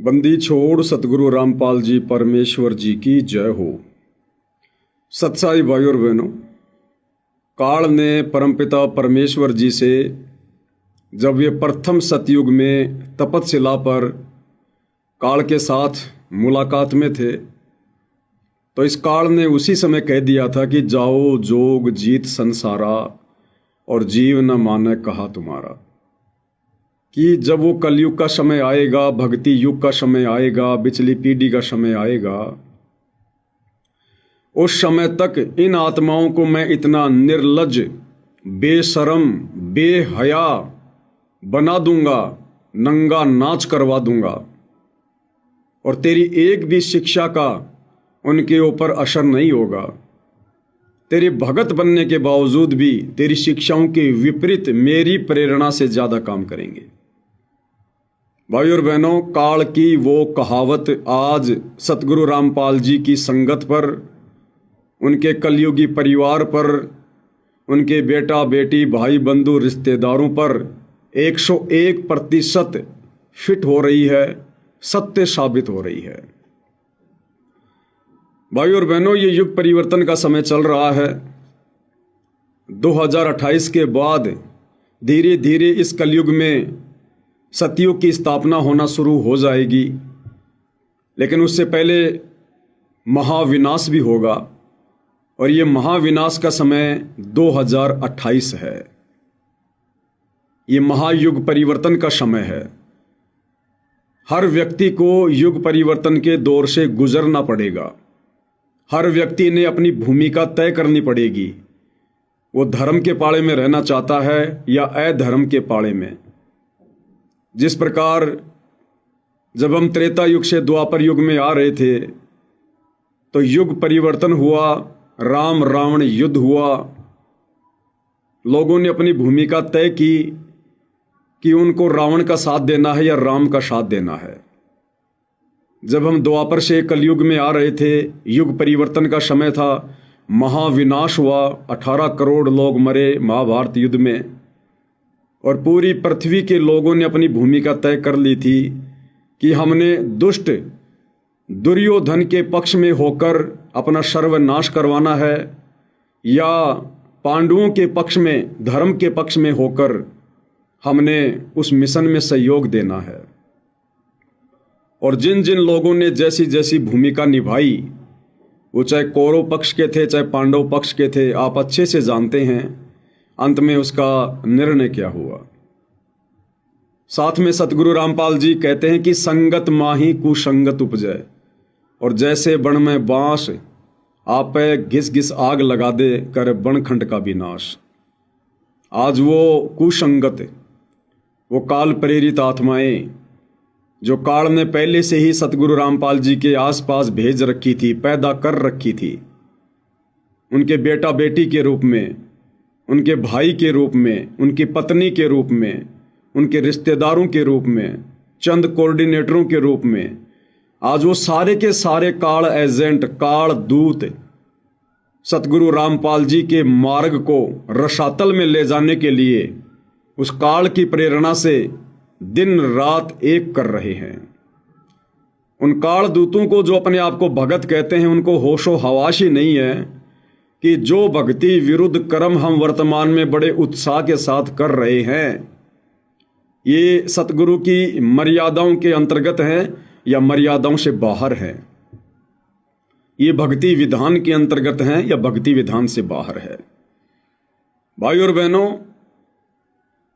बंदी छोड़ सतगुरु रामपाल जी परमेश्वर जी की जय हो। सत्साई भाई और बहनों, काल ने परमपिता परमेश्वर जी से जब ये प्रथम सतयुग में तपतशिला पर काल के साथ मुलाकात में थे तो इस काल ने उसी समय कह दिया था कि जाओ जोग जीत संसारा और जीव न माने कहा तुम्हारा। कि जब वो कलयुग का समय आएगा, भक्ति युग का समय आएगा, बिचली पीढ़ी का समय आएगा, उस समय तक इन आत्माओं को मैं इतना निर्लज्ज, बेशरम, बेहया बना दूंगा, नंगा नाच करवा दूंगा और तेरी एक भी शिक्षा का उनके ऊपर असर नहीं होगा। तेरे भगत बनने के बावजूद भी तेरी शिक्षाओं के विपरीत मेरी प्रेरणा से ज्यादा काम करेंगे। भाई और बहनों, काल की वो कहावत आज सतगुरु रामपाल जी की संगत पर, उनके कलयुगी परिवार पर, उनके बेटा बेटी भाई बंधु रिश्तेदारों पर 101% फिट हो रही है, सत्य साबित हो रही है। भाई और बहनों, ये युग परिवर्तन का समय चल रहा है। 2028 के बाद धीरे धीरे इस कलयुग में सतयुग की स्थापना होना शुरू हो जाएगी, लेकिन उससे पहले महाविनाश भी होगा और ये महाविनाश का समय 2028 है। ये महायुग परिवर्तन का समय है। हर व्यक्ति को युग परिवर्तन के दौर से गुजरना पड़ेगा। हर व्यक्ति ने अपनी भूमिका तय करनी पड़ेगी। वो धर्म के पाले में रहना चाहता है या अधर्म के पाले में। जिस प्रकार जब हम त्रेता युग से द्वापर युग में आ रहे थे तो युग परिवर्तन हुआ, राम रावण युद्ध हुआ। लोगों ने अपनी भूमिका तय की कि उनको रावण का साथ देना है या राम का साथ देना है। जब हम द्वापर से कलयुग में आ रहे थे, युग परिवर्तन का समय था, महाविनाश हुआ, 18 करोड़ लोग मरे महाभारत युद्ध में और पूरी पृथ्वी के लोगों ने अपनी भूमिका तय कर ली थी कि हमने दुष्ट दुर्योधन के पक्ष में होकर अपना सर्वनाश करवाना है या पांडवों के पक्ष में, धर्म के पक्ष में होकर हमने उस मिशन में सहयोग देना है। और जिन जिन लोगों ने जैसी जैसी भूमिका निभाई, वो चाहे कौरव पक्ष के थे चाहे पांडव पक्ष के थे, आप अच्छे से जानते हैं अंत में उसका निर्णय क्या हुआ। साथ में सतगुरु रामपाल जी कहते हैं कि संगत माही कुसंगत उपजय, और जैसे बण में बांस आपे घिस घिस आग लगा दे कर बनखंड का विनाश। आज वो कुसंगत, वो काल प्रेरित आत्माएं जो काल ने पहले से ही सतगुरु रामपाल जी के आसपास भेज रखी थी, पैदा कर रखी थी, उनके बेटा बेटी के रूप में, उनके भाई के रूप में, उनकी पत्नी के रूप में, उनके रिश्तेदारों के रूप में, चंद कोऑर्डिनेटरों के रूप में, आज वो सारे के सारे काल एजेंट, काल दूत सतगुरु रामपाल जी के मार्ग को रसातल में ले जाने के लिए उस काल की प्रेरणा से दिन रात एक कर रहे हैं। उन काल दूतों को जो अपने आप को भगत कहते हैं, उनको होशो हवास ही नहीं है कि जो भक्ति विरुद्ध कर्म हम वर्तमान में बड़े उत्साह के साथ कर रहे हैं, ये सतगुरु की मर्यादाओं के अंतर्गत हैं या मर्यादाओं से बाहर हैं। ये भक्ति विधान के अंतर्गत हैं या भक्ति विधान से बाहर है। भाई और बहनों,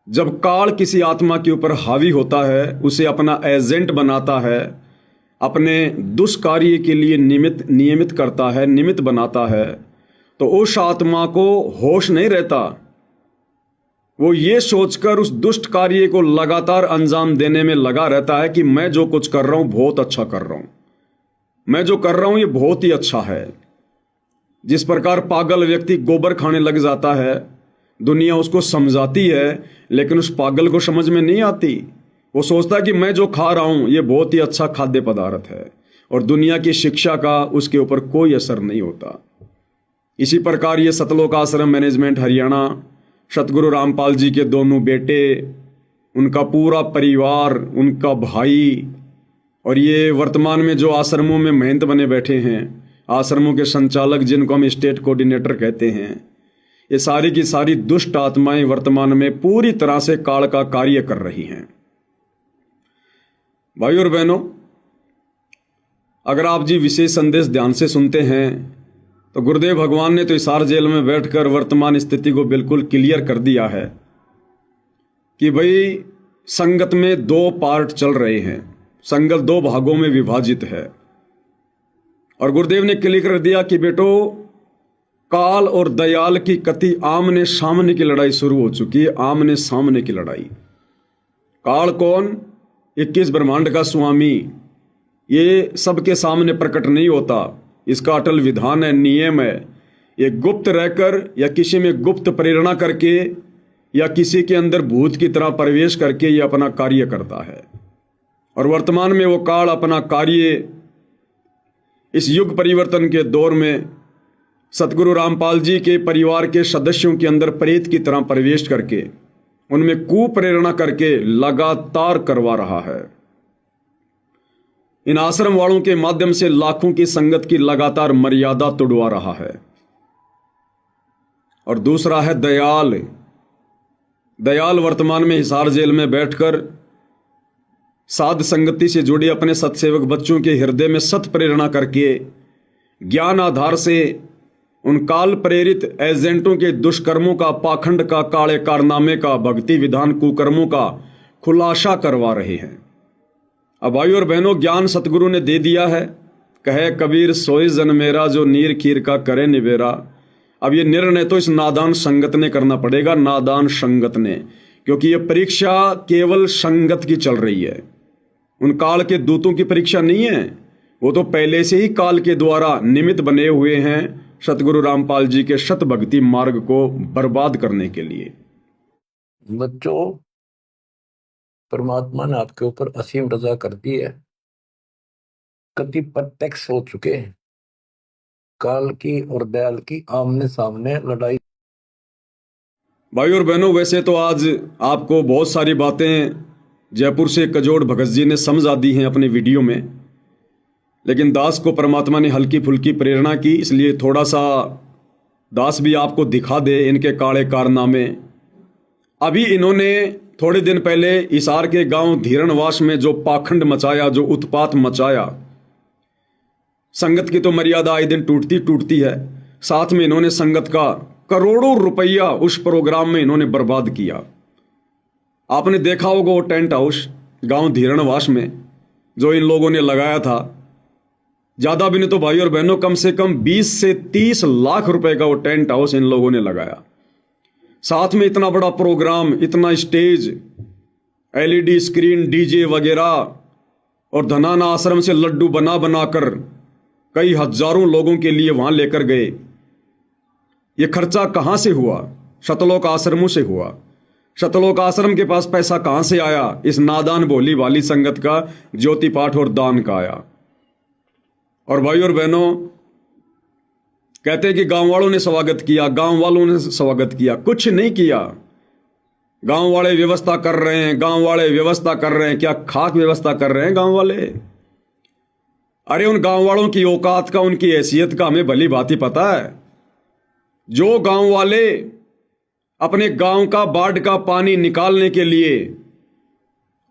जब काल किसी आत्मा के ऊपर हावी होता है, उसे अपना एजेंट बनाता है, अपने दुष्कार्य के लिए नियमित करता है, निमित्त बनाता है, तो उस आत्मा को होश नहीं रहता। वो ये सोचकर उस दुष्ट कार्य को लगातार अंजाम देने में लगा रहता है कि मैं जो कुछ कर रहा हूं बहुत अच्छा कर रहा हूं, मैं जो कर रहा हूं ये बहुत ही अच्छा है। जिस प्रकार पागल व्यक्ति गोबर खाने लग जाता है, दुनिया उसको समझाती है लेकिन उस पागल को समझ में नहीं आती। वो सोचता है कि मैं जो खा रहा हूं ये बहुत ही अच्छा खाद्य पदार्थ है और दुनिया की शिक्षा का उसके ऊपर कोई असर नहीं होता। इसी प्रकार ये सतलोक आश्रम मैनेजमेंट हरियाणा, सतगुरु रामपाल जी के दोनों बेटे, उनका पूरा परिवार, उनका भाई और ये वर्तमान में जो आश्रमों में महंत बने बैठे हैं, आश्रमों के संचालक जिनको हम स्टेट कोऑर्डिनेटर कहते हैं, ये सारी की सारी दुष्ट आत्माएं वर्तमान में पूरी तरह से काल का कार्य कर रही हैं। भाइयों और बहनों, अगर आप जी विशेष संदेश ध्यान से सुनते हैं तो गुरुदेव भगवान ने तो हिसार जेल में बैठकर वर्तमान स्थिति को बिल्कुल क्लियर कर दिया है कि भाई संगत में दो पार्ट चल रहे हैं, संगत दो भागों में विभाजित है। और गुरुदेव ने क्लियर कर दिया कि बेटो, काल और दयाल की कति आमने सामने की लड़ाई शुरू हो चुकी है, आमने सामने की लड़ाई। काल कौन? 21 ब्रह्मांड का स्वामी। ये सबके सामने प्रकट नहीं होता, इसका अटल विधान है, नियम है। ये गुप्त रहकर या किसी में गुप्त प्रेरणा करके या किसी के अंदर भूत की तरह प्रवेश करके ये अपना कार्य करता है। और वर्तमान में वो काल अपना कार्य इस युग परिवर्तन के दौर में सतगुरु रामपाल जी के परिवार के सदस्यों के अंदर प्रेत की तरह प्रवेश करके उनमें कुप्रेरणा करके लगातार करवा रहा है। इन आश्रम वालों के माध्यम से लाखों की संगत की लगातार मर्यादा तोड़वा रहा है। और दूसरा है दयाल। दयाल वर्तमान में हिसार जेल में बैठकर साध संगति से जुड़े अपने सत्सेवक बच्चों के हृदय में सत प्रेरणा करके ज्ञान आधार से उन काल प्रेरित एजेंटों के दुष्कर्मों का, पाखंड का, काले कारनामे का, भक्ति विधान कुकर्मों का खुलासा करवा रहे हैं। अब भाइयों और बहनों, ज्ञान सतगुरु ने दे दिया है। कहे कबीर सोई जन मेरा, जो नीर खीर का करे निबेरा। अब ये निर्णय तो इस नादान संगत ने करना पड़ेगा, नादान संगत ने, क्योंकि ये परीक्षा केवल संगत की चल रही है। उन काल के दूतों की परीक्षा नहीं है, वो तो पहले से ही काल के द्वारा निमित्त बने हुए हैं सतगुरु रामपाल जी के शत भक्ति मार्ग को बर्बाद करने के लिए। बच्चों, परमात्मा ने आपके ऊपर असीम रजा कर दी है। कति प्रत्यक्ष हो चुके हैं काल की और दयाल की आमने सामने लड़ाई। भाई और बहनों, वैसे तो आज आपको बहुत सारी बातें जयपुर से कजोड़ भगत जी ने समझा दी हैं अपने वीडियो में, लेकिन दास को परमात्मा ने हल्की फुल्की प्रेरणा की, इसलिए थोड़ा सा दास भी आपको दिखा दे इनके काले कारनामे। अभी इन्होंने थोड़े दिन पहले हिसार के गांव धीरणवास में जो पाखंड मचाया, जो उत्पात मचाया, संगत की तो मर्यादा आए दिन टूटती है। साथ में इन्होंने संगत का करोड़ों रुपया उस प्रोग्राम में इन्होंने बर्बाद किया। आपने देखा होगा वो टेंट हाउस गांव धीरणवास में जो इन लोगों ने लगाया था। ज्यादा भी नहीं तो भाई और बहनों, कम से कम 20 से 30 लाख रुपए का वो टेंट हाउस इन लोगों ने लगाया। साथ में इतना बड़ा प्रोग्राम, इतना स्टेज, एलईडी स्क्रीन, डीजे वगैरह, और धनाना आश्रम से लड्डू बना बनाकर कई हजारों लोगों के लिए वहां लेकर गए। ये खर्चा कहां से हुआ? शतलोक आश्रमों से हुआ। शतलोक आश्रम के पास पैसा कहां से आया? इस नादान भोली वाली संगत का ज्योति पाठ और दान का आया। और भाई और बहनों, कहते हैं कि गांव वालों ने स्वागत किया, गांव वालों ने स्वागत किया। कुछ नहीं किया। गांव वाले व्यवस्था कर रहे हैं, गांव वाले व्यवस्था कर रहे हैं। क्या खाक व्यवस्था कर रहे हैं गांव वाले? अरे उन गांव वालों की औकात का, उनकी हैसियत का हमें भली भांति पता है। जो गांव वाले अपने गांव का बाढ़ का पानी निकालने के लिए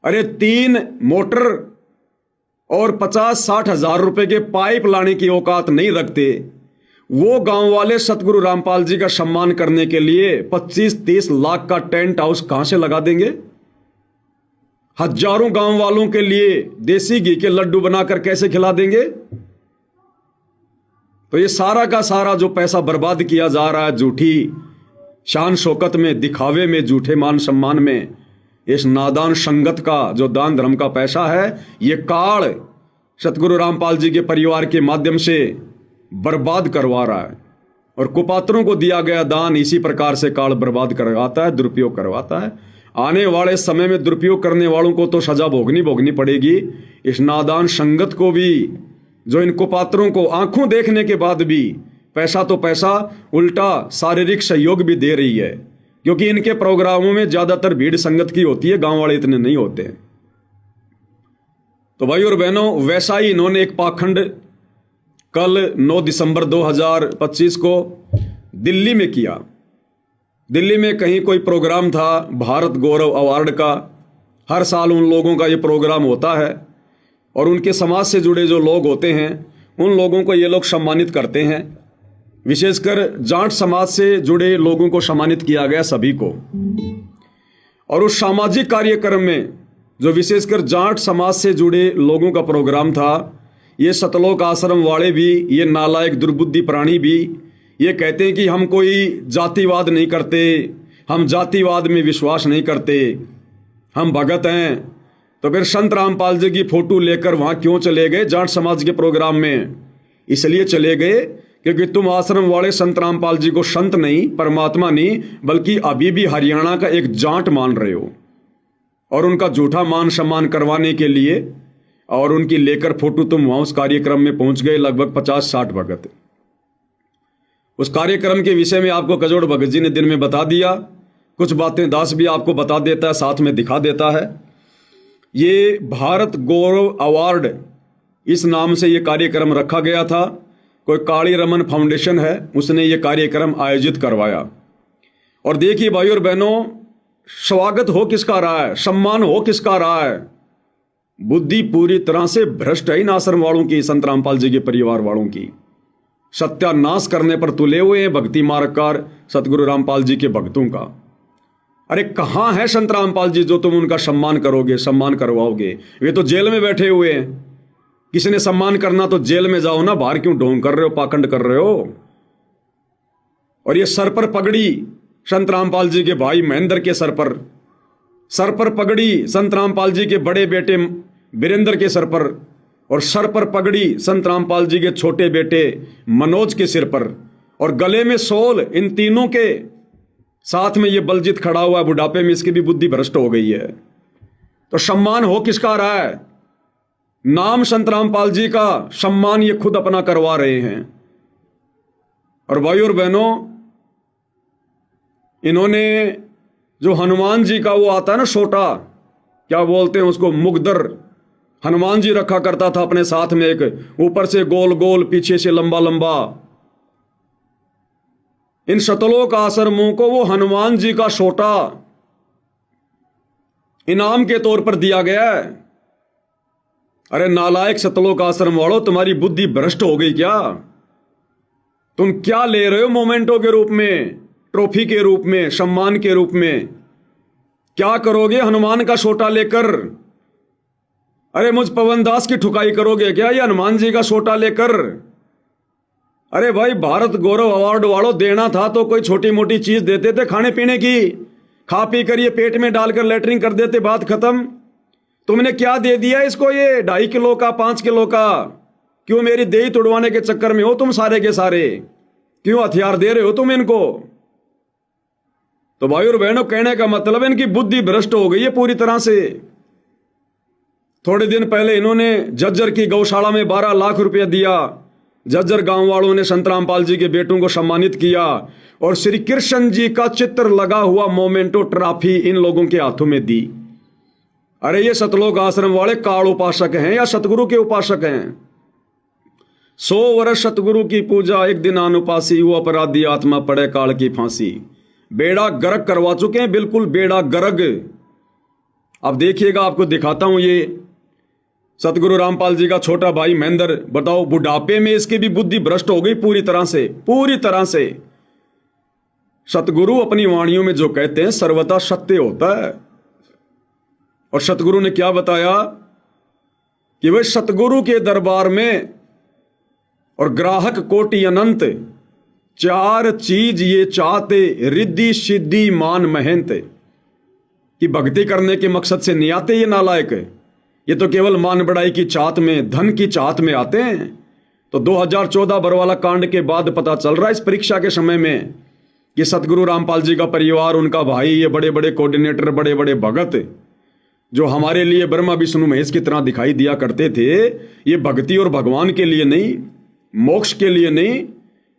अरे 3 मोटर और 50-60 हजार रुपए के पाइप लाने की औकात नहीं रखते, वो गांव वाले सतगुरु रामपाल जी का सम्मान करने के लिए 25-30 लाख का टेंट हाउस कहां से लगा देंगे? हजारों गांव वालों के लिए देसी घी के लड्डू बनाकर कैसे खिला देंगे? तो ये सारा का सारा जो पैसा बर्बाद किया जा रहा है, झूठी शान शौकत में, दिखावे में, झूठे मान सम्मान में, इस नादान संगत का जो दान धर्म का पैसा है, ये काल सतगुरु रामपाल जी के परिवार के माध्यम से बर्बाद करवा रहा है। और कुपात्रों को दिया गया दान इसी प्रकार से काल बर्बाद करवाता है, दुरुपयोग करवाता है। आने वाले समय में दुरुपयोग करने वालों को तो सजा भोगनी पड़ेगी। इस नादान संगत को भी, जो इन कुपात्रों को आंखों देखने के बाद भी पैसा तो पैसा, उल्टा शारीरिक सहयोग भी दे रही है, क्योंकि इनके प्रोग्रामों में ज्यादातर भीड़ संगत की होती है, गांव वाले इतने नहीं होते। तो भाई और बहनों, वैसा ही इन्होंने एक पाखंड कल 9 दिसंबर 2025 को दिल्ली में किया। दिल्ली में कहीं कोई प्रोग्राम था भारत गौरव अवार्ड का। हर साल उन लोगों का ये प्रोग्राम होता है और उनके समाज से जुड़े जो लोग होते हैं उन लोगों को ये लोग सम्मानित करते हैं। विशेषकर जाट समाज से जुड़े लोगों को सम्मानित किया गया, सभी को। और उस सामाजिक कार्यक्रम में जो विशेषकर जाट समाज से जुड़े लोगों का प्रोग्राम था, ये सतलोक आश्रम वाले भी, ये नालायक दुर्बुद्धि प्राणी भी ये कहते हैं कि हम कोई जातिवाद नहीं करते, हम जातिवाद में विश्वास नहीं करते, हम भगत हैं। तो फिर संत रामपाल जी की फोटो लेकर वहां क्यों चले गए जाट समाज के प्रोग्राम में? इसलिए चले गए क्योंकि तुम आश्रम वाले संत रामपाल जी को संत नहीं, परमात्मा नहीं, बल्कि अभी भी हरियाणा का एक जाट मान रहे हो। और उनका झूठा मान सम्मान करवाने के लिए और उनकी लेकर फोटो तुम वहां उस कार्यक्रम में पहुंच गए, लगभग 50-60 भगत। उस कार्यक्रम के विषय में आपको कजोड़ भगत जी ने दिन में बता दिया, कुछ बातें दास भी आपको बता देता है, साथ में दिखा देता है। ये भारत गौरव अवार्ड इस नाम से ये कार्यक्रम रखा गया था। कोई काली रमन फाउंडेशन है, उसने ये कार्यक्रम आयोजित करवाया। और देखिए भाई और बहनों, स्वागत हो किसका रहा है, सम्मान हो किसका रहा है? बुद्धि पूरी तरह से भ्रष्ट है इन आश्रम वालों की, संत रामपाल जी के परिवार वालों की। सत्यानाश करने पर तुले हुए हैं भक्ति मार्गकार सतगुरु रामपाल जी के भक्तों का। अरे कहां है संत रामपाल जी जो तुम उनका सम्मान करोगे, सम्मान करवाओगे? वे तो जेल में बैठे हुए हैं। किसी ने सम्मान करना तो जेल में जाओ ना, बाहर क्यों ढोंग कर रहे हो, पाखंड कर रहे हो? और ये सर पर पगड़ी संत रामपाल जी के भाई महेंद्र के सर पर पगड़ी संत रामपाल जी के बड़े बेटे वीरेंद्र के सर पर पगड़ी संत रामपाल जी के छोटे बेटे मनोज के सिर पर, और गले में सोल इन तीनों के साथ में ये बलजीत खड़ा हुआ है बुढ़ापे में, इसकी भी बुद्धि भ्रष्ट हो गई है। तो सम्मान हो किसका रहा है? नाम संत रामपाल जी का सम्मान ये खुद अपना करवा रहे हैं। और भाई और बहनों, इन्होंने जो हनुमान जी का वो आता है ना छोटा, क्या बोलते हैं उसको, मुगदर, हनुमान जी रखा करता था अपने साथ में, एक ऊपर से गोल गोल पीछे से लंबा लंबा। इन सतलोक आश्रमों को वो हनुमान जी का छोटा इनाम के तौर पर दिया गया है। अरे नालायक सतलोक आश्रम वालों, तुम्हारी बुद्धि भ्रष्ट हो गई क्या? तुम क्या ले रहे हो मोमेंटो के रूप में, ट्रॉफी के रूप में, सम्मान के रूप में? क्या करोगे हनुमान का छोटा लेकर? अरे मुझ पवन दास की ठुकाई करोगे क्या ये हनुमान जी का छोटा लेकर? अरे भाई, भारत गौरव अवार्ड वालों, देना था तो कोई छोटी मोटी चीज देते थे खाने पीने की, खा पी कर ये पेट में डालकर लेटरिंग कर देते, बात खत्म। तुमने क्या दे दिया इसको, ये 2.5 किलो का, 5 किलो का? क्यों मेरी देही तुड़वाने के चक्कर में हो तुम सारे के सारे? क्यों हथियार दे रहे हो तुम इनको? तो भाई और बहनों, कहने का मतलब इनकी बुद्धि भ्रष्ट हो गई है पूरी तरह से। थोड़े दिन पहले इन्होंने झज्जर की गौशाला में 12 लाख रुपया दिया। झज्जर गांव वालों ने संत रामपाल जी के बेटों को सम्मानित किया और श्री कृष्ण जी का चित्र लगा हुआ मोमेंटो ट्रॉफी इन लोगों के हाथों में दी। अरे ये सतलोक आश्रम वाले काल उपासक हैं या सतगुरु के उपासक हैं? 100 वर्ष सतगुरु की पूजा, एक दिन अनुपासी, वो अपराधी आत्मा पड़े काल की फांसी। बेड़ा गर्क करवा चुके हैं, बिल्कुल बेड़ा गर्क। अब देखिएगा, आपको दिखाता हूं ये सतगुरु रामपाल जी का छोटा भाई महेंद्र। बताओ, बुढ़ापे में इसकी भी बुद्धि भ्रष्ट हो गई पूरी तरह से, पूरी तरह से। सतगुरु अपनी वाणियों में जो कहते हैं सर्वथा सत्य होता है। और सतगुरु ने क्या बताया कि वह सतगुरु के दरबार में और ग्राहक कोटि अनंत, 4 चीज ये चाहते, रिद्धि सिद्धि मान महंत। कि भक्ति करने के मकसद से नहीं आते ये नालायक, ये तो केवल मान बढ़ाई की चाहत में, धन की चाहत में आते हैं। तो 2014 बरवाला कांड के बाद पता चल रहा है इस परीक्षा के समय में कि सतगुरु रामपाल जी का परिवार, उनका भाई, ये बड़े बड़े कोऑर्डिनेटर, बड़े बड़े भगत जो हमारे लिए ब्रह्मा विष्णु महेश की तरह दिखाई दिया करते थे, ये भक्ति और भगवान के लिए नहीं, मोक्ष के लिए नहीं,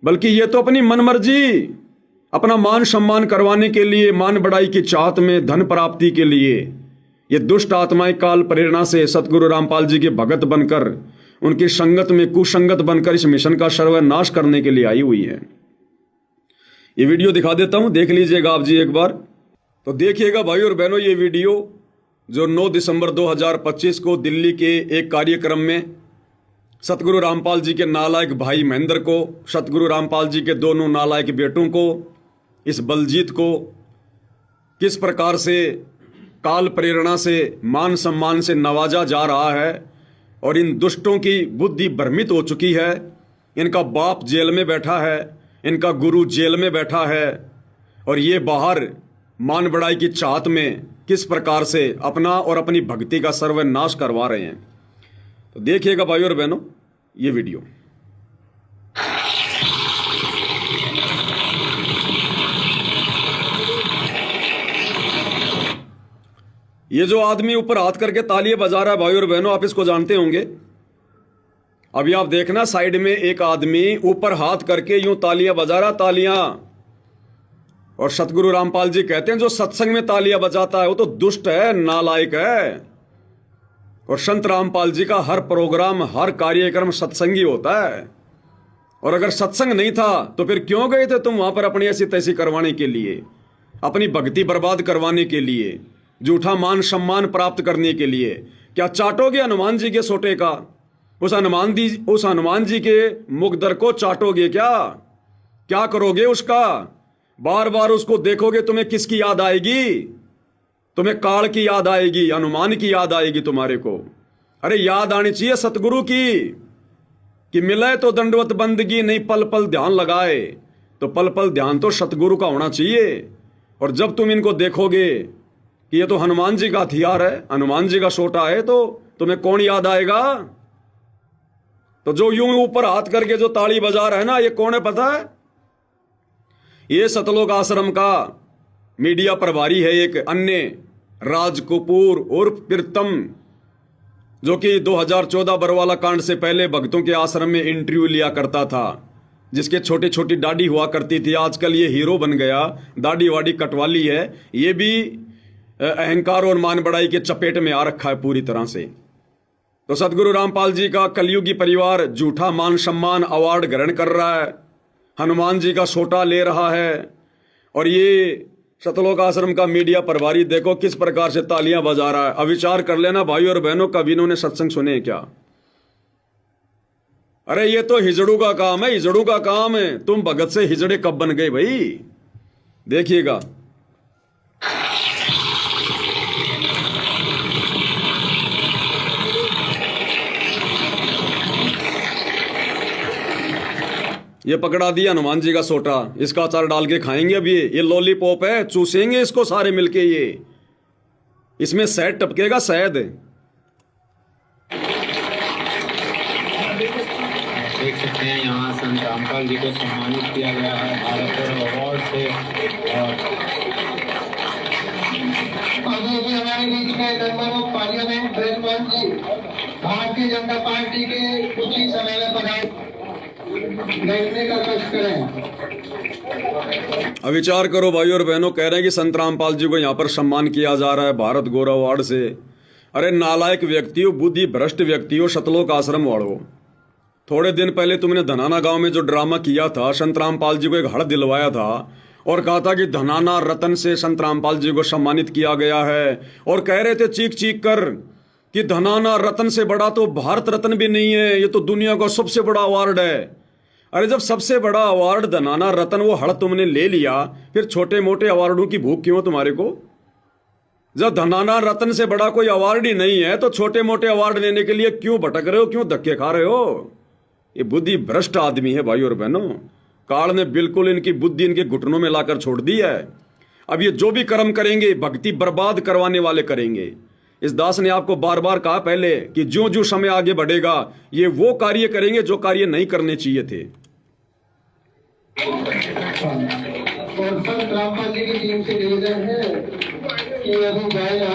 बल्कि ये तो अपनी मनमर्जी, अपना मान सम्मान करवाने के लिए, मान बढ़ाई की चाहत में, धन प्राप्ति के लिए ये दुष्ट आत्माएं काल प्रेरणा से सतगुरु रामपाल जी के भगत बनकर उनकी संगत में कुसंगत बनकर इस मिशन का सर्वनाश करने के लिए आई हुई है। ये वीडियो दिखा देता हूं, देख लीजिएगा आप जी एक बार। तो देखिएगा भाई और बहनों, ये वीडियो जो 9 दिसंबर 2025 को दिल्ली के एक कार्यक्रम में सतगुरु रामपाल जी के नालायक भाई महेंद्र को, सतगुरु रामपाल जी के दोनों नालायक बेटों को, इस बलजीत को किस प्रकार से काल प्रेरणा से मान सम्मान से नवाजा जा रहा है और इन दुष्टों की बुद्धि भ्रमित हो चुकी है। इनका बाप जेल में बैठा है, इनका गुरु जेल में बैठा है और ये बाहर मान बढ़ाई की चाहत में किस प्रकार से अपना और अपनी भक्ति का सर्वनाश करवा रहे हैं। तो देखिएगा भाई और बहनों ये वीडियो। ये जो आदमी ऊपर हाथ करके तालियां बजा रहा है भाई और बहनों, आप इसको जानते होंगे। अभी आप देखना साइड में एक आदमी ऊपर हाथ करके यूं तालियां बजा रहा, तालियां। और सतगुरु रामपाल जी कहते हैं जो सत्संग में तालियां बजाता है वो तो दुष्ट है, नालायक है। और संत रामपाल जी का हर प्रोग्राम, हर कार्यक्रम सत्संगी होता है। और अगर सत्संग नहीं था तो फिर क्यों गए थे तुम वहां पर अपनी ऐसी तैसी करवाने के लिए, अपनी भक्ति बर्बाद करवाने के लिए, झूठा मान सम्मान प्राप्त करने के लिए? क्या चाटोगे हनुमान जी के सोटे का? उस हनुमान जी के मुकदर को चाटोगे क्या? क्या करोगे उसका? बार बार उसको देखोगे, तुम्हें किसकी याद आएगी? तुम्हें काल की याद आएगी, हनुमान की याद आएगी तुम्हारे को। अरे याद आनी चाहिए सतगुरु की कि मिले तो दंडवत बंदगी, नहीं पल पल ध्यान लगाए। तो पल पल ध्यान तो सतगुरु का होना चाहिए। और जब तुम इनको देखोगे कि ये तो हनुमान जी का हथियार है, हनुमान जी का सोटा है, तो तुम्हें कौन याद आएगा? तो जो यूं ऊपर हाथ करके जो ताली बजा रहा है ना, ये कौन है पता है? ये सतलोक आश्रम का मीडिया प्रभारी है एक अन्य राज कपूर और प्रीतम, जो कि 2014 बरवाला कांड से पहले भक्तों के आश्रम में इंटरव्यू लिया करता था, जिसके छोटी छोटी दाढ़ी हुआ करती थी। आजकल ये हीरो बन गया, दाढ़ी वाड़ी कटवा ली है। ये भी अहंकार और मान बढ़ाई के चपेट में आ रखा है पूरी तरह से। तो सतगुरु रामपाल जी का कलयुगी परिवार झूठा मान सम्मान अवार्ड ग्रहण कर रहा है, हनुमान जी का सोटा ले रहा है। और ये सतलोक आश्रम का मीडिया प्रभारी देखो किस प्रकार से तालियां बजा रहा है। अब विचार कर लेना भाई और बहनों, कभी इन्होंने सत्संग सुने हैं क्या? अरे ये तो हिजड़ू का काम है, हिजड़ू का काम है। तुम भगत से हिजड़े कब बन गए भाई? देखिएगा। ये पकड़ा दिया हनुमान जी का सोटा, इसका अचार डाल के खाएंगे। अब ये लॉलीपॉप है, चूसेंगे इसको सारे मिलके। ये इसमें शहद टपकेगा, शहद। देख सकते हैं यहाँ संत रामपाल जी को सम्मानित किया गया है भारत अवार्ड से। और अभी भी हमारे बीच में member of parliament Brijmohan ji Bharatiya Janata party के कुछ ही समय में पधारे, बैठने का कष्ट करें। अब विचार करो भाई और बहनों, कह रहे हैं कि संत रामपाल जी को यहाँ पर सम्मान किया जा रहा है भारत गौरव अवार्ड से। अरे नालायक व्यक्ति हो, बुद्धि भ्रष्ट व्यक्ति हो, सतलोक आश्रम वालों। थोड़े दिन पहले तुमने धनाना गांव में जो ड्रामा किया था, संत रामपाल जी को एक हड़ दिलवाया था और कहा था कि धनाना रतन से संत रामपाल जी को सम्मानित किया गया है। और कह रहे थे चीख चीख कर कि धनाना रतन से बड़ा तो भारत रत्न भी नहीं है, ये तो दुनिया का सबसे बड़ा अवार्ड है। अरे जब सबसे बड़ा अवार्ड धनाना रतन वो हड़ तुमने ले लिया, फिर छोटे मोटे अवार्डों की भूख क्यों तुम्हारे को? जब धनाना रतन से बड़ा कोई अवार्ड ही नहीं है तो छोटे मोटे अवार्ड लेने के लिए क्यों भटक रहे हो, क्यों धक्के खा रहे हो? ये बुद्धि भ्रष्ट आदमी है भाई और बहनों। काल ने बिल्कुल इनकी बुद्धि इनके घुटनों में लाकर छोड़ दी है। अब ये जो भी कर्म करेंगे भक्ति बर्बाद करवाने वाले करेंगे। इस दास ने आपको बार बार कहा पहले कि जो जो समय आगे बढ़ेगा ये वो कार्य करेंगे जो कार्य नहीं करने चाहिए थे। और संत रामपाल जी की टीम से निवेदन है कि अभी जाएगा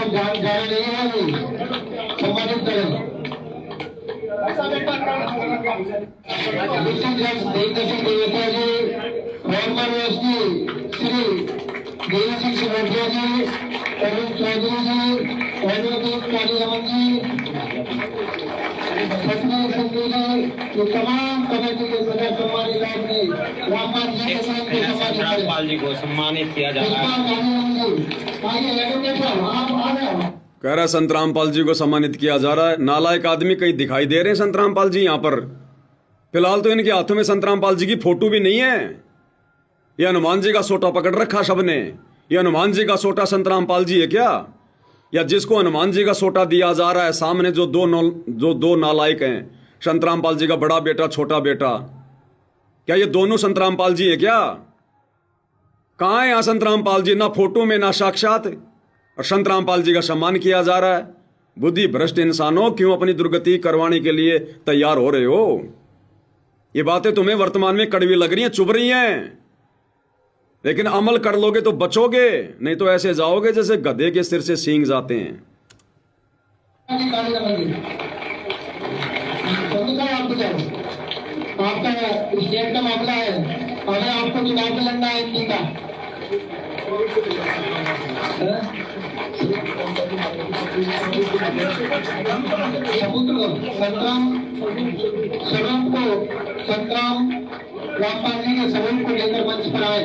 जा नहीं है, अभी सम्मानित करें। फॉर्मर एसडी श्री देवी सिंह जी, अरुण चौधरी जी, एडवोकेट काली रमन जी, सतनाम संधू जी, ये तमाम कमेटी के सदस्य सम्मानित आपने रामपाल जी को सम्मानित को सम्मानित किया जा रहा है। आइए एडवोकेट साहब, आप आ गए। कह रहा है संत रामपाल जी को सम्मानित किया जा रहा है। नालायक आदमी कहीं दिखाई दे रहे हैं संत रामपाल जी यहाँ पर? फिलहाल तो इनके हाथों में संत रामपाल जी की फोटो भी नहीं है। ये हनुमान जी का सोटा पकड़ रखा सबने। ये हनुमान जी का सोटा संत रामपाल जी है क्या? या जिसको हनुमान जी का सोटा दिया जा रहा है सामने जो दो नालायक हैं, संत रामपाल जी का बड़ा बेटा छोटा बेटा, क्या ये दोनों संत रामपाल जी है क्या? कहाँ है यहाँ संत रामपाल जी? ना फोटो में ना साक्षात। और संत रामपाल जी का सम्मान किया जा रहा है। बुद्धि भ्रष्ट इंसानों, क्यों अपनी दुर्गति करवाने के लिए तैयार हो रहे हो? ये बातें तुम्हें वर्तमान में कड़वी लग रही हैं, चुभ रही हैं, लेकिन अमल कर लोगे तो बचोगे, नहीं तो ऐसे जाओगे जैसे गधे के सिर से सींग जाते हैं। आपका स्टेट का मामला है, अगर आपको चुनाव में लड़ना है इनकी का संतराम रामपाल जी के सबूत को लेकर मंच पर आए।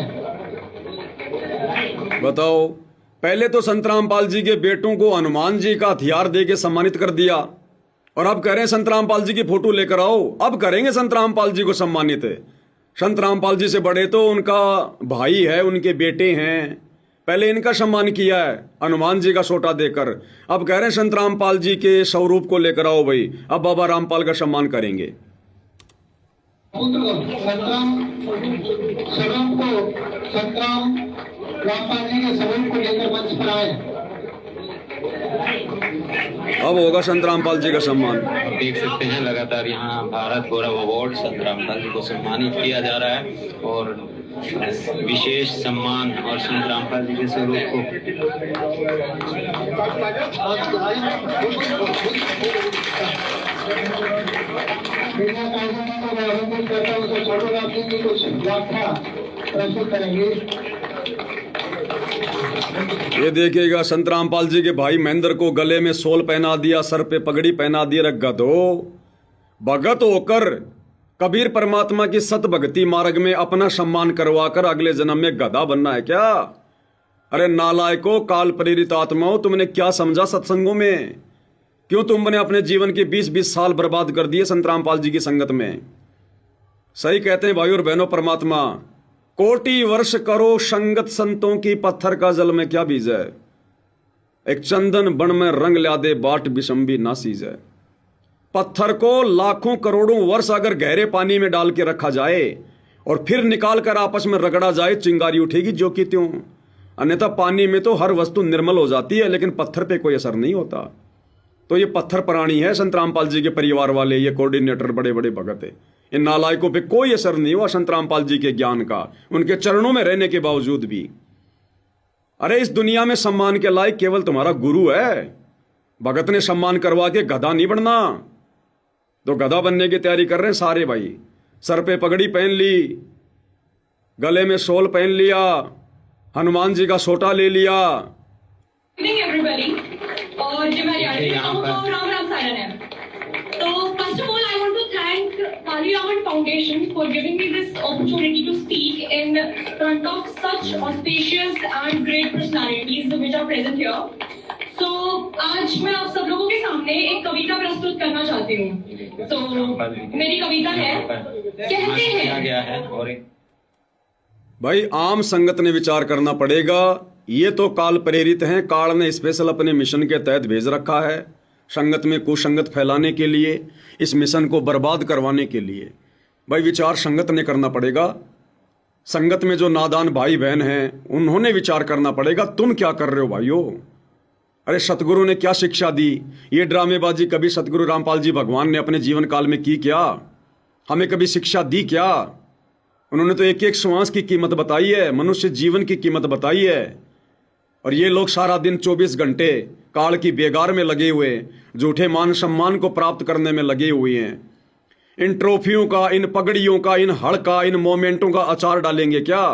बताओ, पहले तो संत रामपाल जी के बेटों को हनुमान जी का हथियार दे के सम्मानित कर दिया, और अब कह रहे हैं संत रामपाल जी की फोटो लेकर आओ। अब करेंगे संत रामपाल जी को सम्मानित। संत रामपाल जी से बड़े तो उनका भाई है, उनके बेटे हैं। पहले इनका सम्मान किया है हनुमान जी का सोटा देकर। अब कह रहे हैं संत रामपाल जी के स्वरूप को लेकर आओ भाई। अब बाबा रामपाल का सम्मान करेंगे। रामपाल जी के सबूत को लेकर मंच पर आए। अब होगा संत रामपाल जी का सम्मान। देख सकते हैं लगातार यहाँ भारत गौरव अवार्ड संत रामपाल जी को सम्मानित किया जा रहा है, और विशेष सम्मान और संत रामपाल जी के स्वरूप को कुछ व्याख्या प्रस्तुत करेंगे। ये देखिएगा, संत रामपाल जी के भाई महेंद्र को गले में सोल पहना दिया, सर पे पगड़ी पहना दी। गधो, भगत होकर कबीर परमात्मा की सत भक्ति मार्ग में अपना सम्मान करवाकर अगले जन्म में गधा बनना है क्या? अरे नालायको, काल प्रेरित आत्माओं, तुमने क्या समझा सत्संगों में? क्यों तुमने अपने जीवन के 20-20 साल बर्बाद कर दिए संत रामपाल जी की संगत में? सही कहते हैं भाई और बहनों, परमात्मा कोटि वर्ष करो संगत संतों की, पत्थर का जल में क्या बीज है? एक चंदन बन में रंग ला दे, बाट बिशंबी ना सीज है। पत्थर को लाखों करोड़ों वर्ष अगर गहरे पानी में डाल के रखा जाए और फिर निकाल कर आपस में रगड़ा जाए, चिंगारी उठेगी जो कि त्यों। अन्यथा पानी में तो हर वस्तु निर्मल हो जाती है, लेकिन पत्थर पे कोई असर नहीं होता। तो ये पत्थर प्राणी है संत रामपाल जी के परिवार वाले, ये कोऑर्डिनेटर बड़े बड़े भगत है। इन नालायकों पे कोई असर नहीं हुआ संत रामपाल जी के ज्ञान का, उनके चरणों में रहने के बावजूद भी। अरे इस दुनिया में सम्मान के लायक केवल तुम्हारा गुरु है। भगत ने सम्मान करवा के गधा नहीं बनना। तो गधा बनने की तैयारी कर रहे हैं सारे भाई। सर पे पगड़ी पहन ली, गले में शॉल पहन लिया, हनुमान जी का सोटा ले लिया। और जो मैं राम राम सारन है। तो first of all I want to thank Kali Raman foundation for giving me this opportunity to speak in front of such auspicious and great personalities which are present here. तो आज मैं आप सब लोगों के सामने एक कविता प्रस्तुत करना चाहती हूँ। तो मेरी कविता है, कहते हैं। भाई आम संगत ने विचार करना पड़ेगा। ये तो काल प्रेरित हैं, काल ने स्पेशल अपने मिशन के तहत भेज रखा है संगत में कुसंगत फैलाने के लिए, इस मिशन को बर्बाद करवाने के लिए। भाई विचार संगत ने करना पड़ेगा। संगत में जो नादान भाई बहन हैं उन्होंने विचार करना पड़ेगा, तुम क्या कर रहे हो भाइयों? अरे सतगुरु ने क्या शिक्षा दी? ये ड्रामेबाजी कभी सतगुरु रामपाल जी भगवान ने अपने जीवन काल में की क्या? हमें कभी शिक्षा दी क्या? उन्होंने तो एक एक श्वास की कीमत बताई है, मनुष्य जीवन की कीमत बताई है। और ये लोग सारा दिन 24 घंटे काल की बेगार में लगे हुए, झूठे मान सम्मान को प्राप्त करने में लगे हुए हैं। इन ट्रॉफियों का, इन पगड़ियों का, इन हड़ का, इन मोमेंटों का अचार डालेंगे क्या?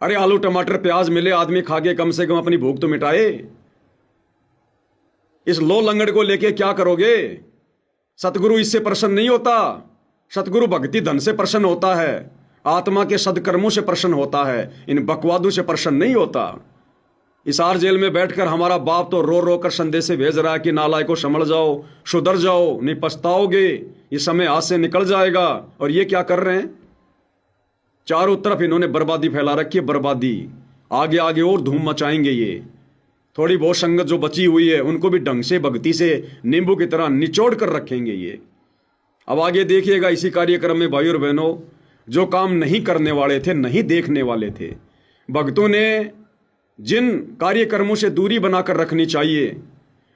अरे आलू टमाटर प्याज मिले, आदमी खा के कम से कम अपनी भूख तो मिटाए। इस लो लंगड़ को लेके क्या करोगे? सतगुरु इससे प्रसन्न नहीं होता। सतगुरु भक्ति धन से प्रसन्न होता है, आत्मा के सदकर्मों से प्रसन्न होता है, इन बकवादों से प्रसन्न नहीं होता। इसार जेल में बैठकर हमारा बाप तो रो रो कर संदेशे भेज रहा है कि नालायक को संभल जाओ, सुधर जाओ, नहीं पछताओगे, ये समय हाथ से निकल जाएगा। और ये क्या कर रहे हैं? चारों तरफ इन्होंने बर्बादी फैला रखी है, बर्बादी। आगे आगे और धूम मचाएंगे ये। थोड़ी बहुत संगत जो बची हुई है उनको भी ढंग से भक्ति से नींबू की तरह निचोड़ कर रखेंगे ये। अब आगे देखिएगा इसी कार्यक्रम में भाई और बहनों, जो काम नहीं करने वाले थे, नहीं देखने वाले थे, भक्तों ने जिन कार्यक्रमों से दूरी बनाकर रखनी चाहिए,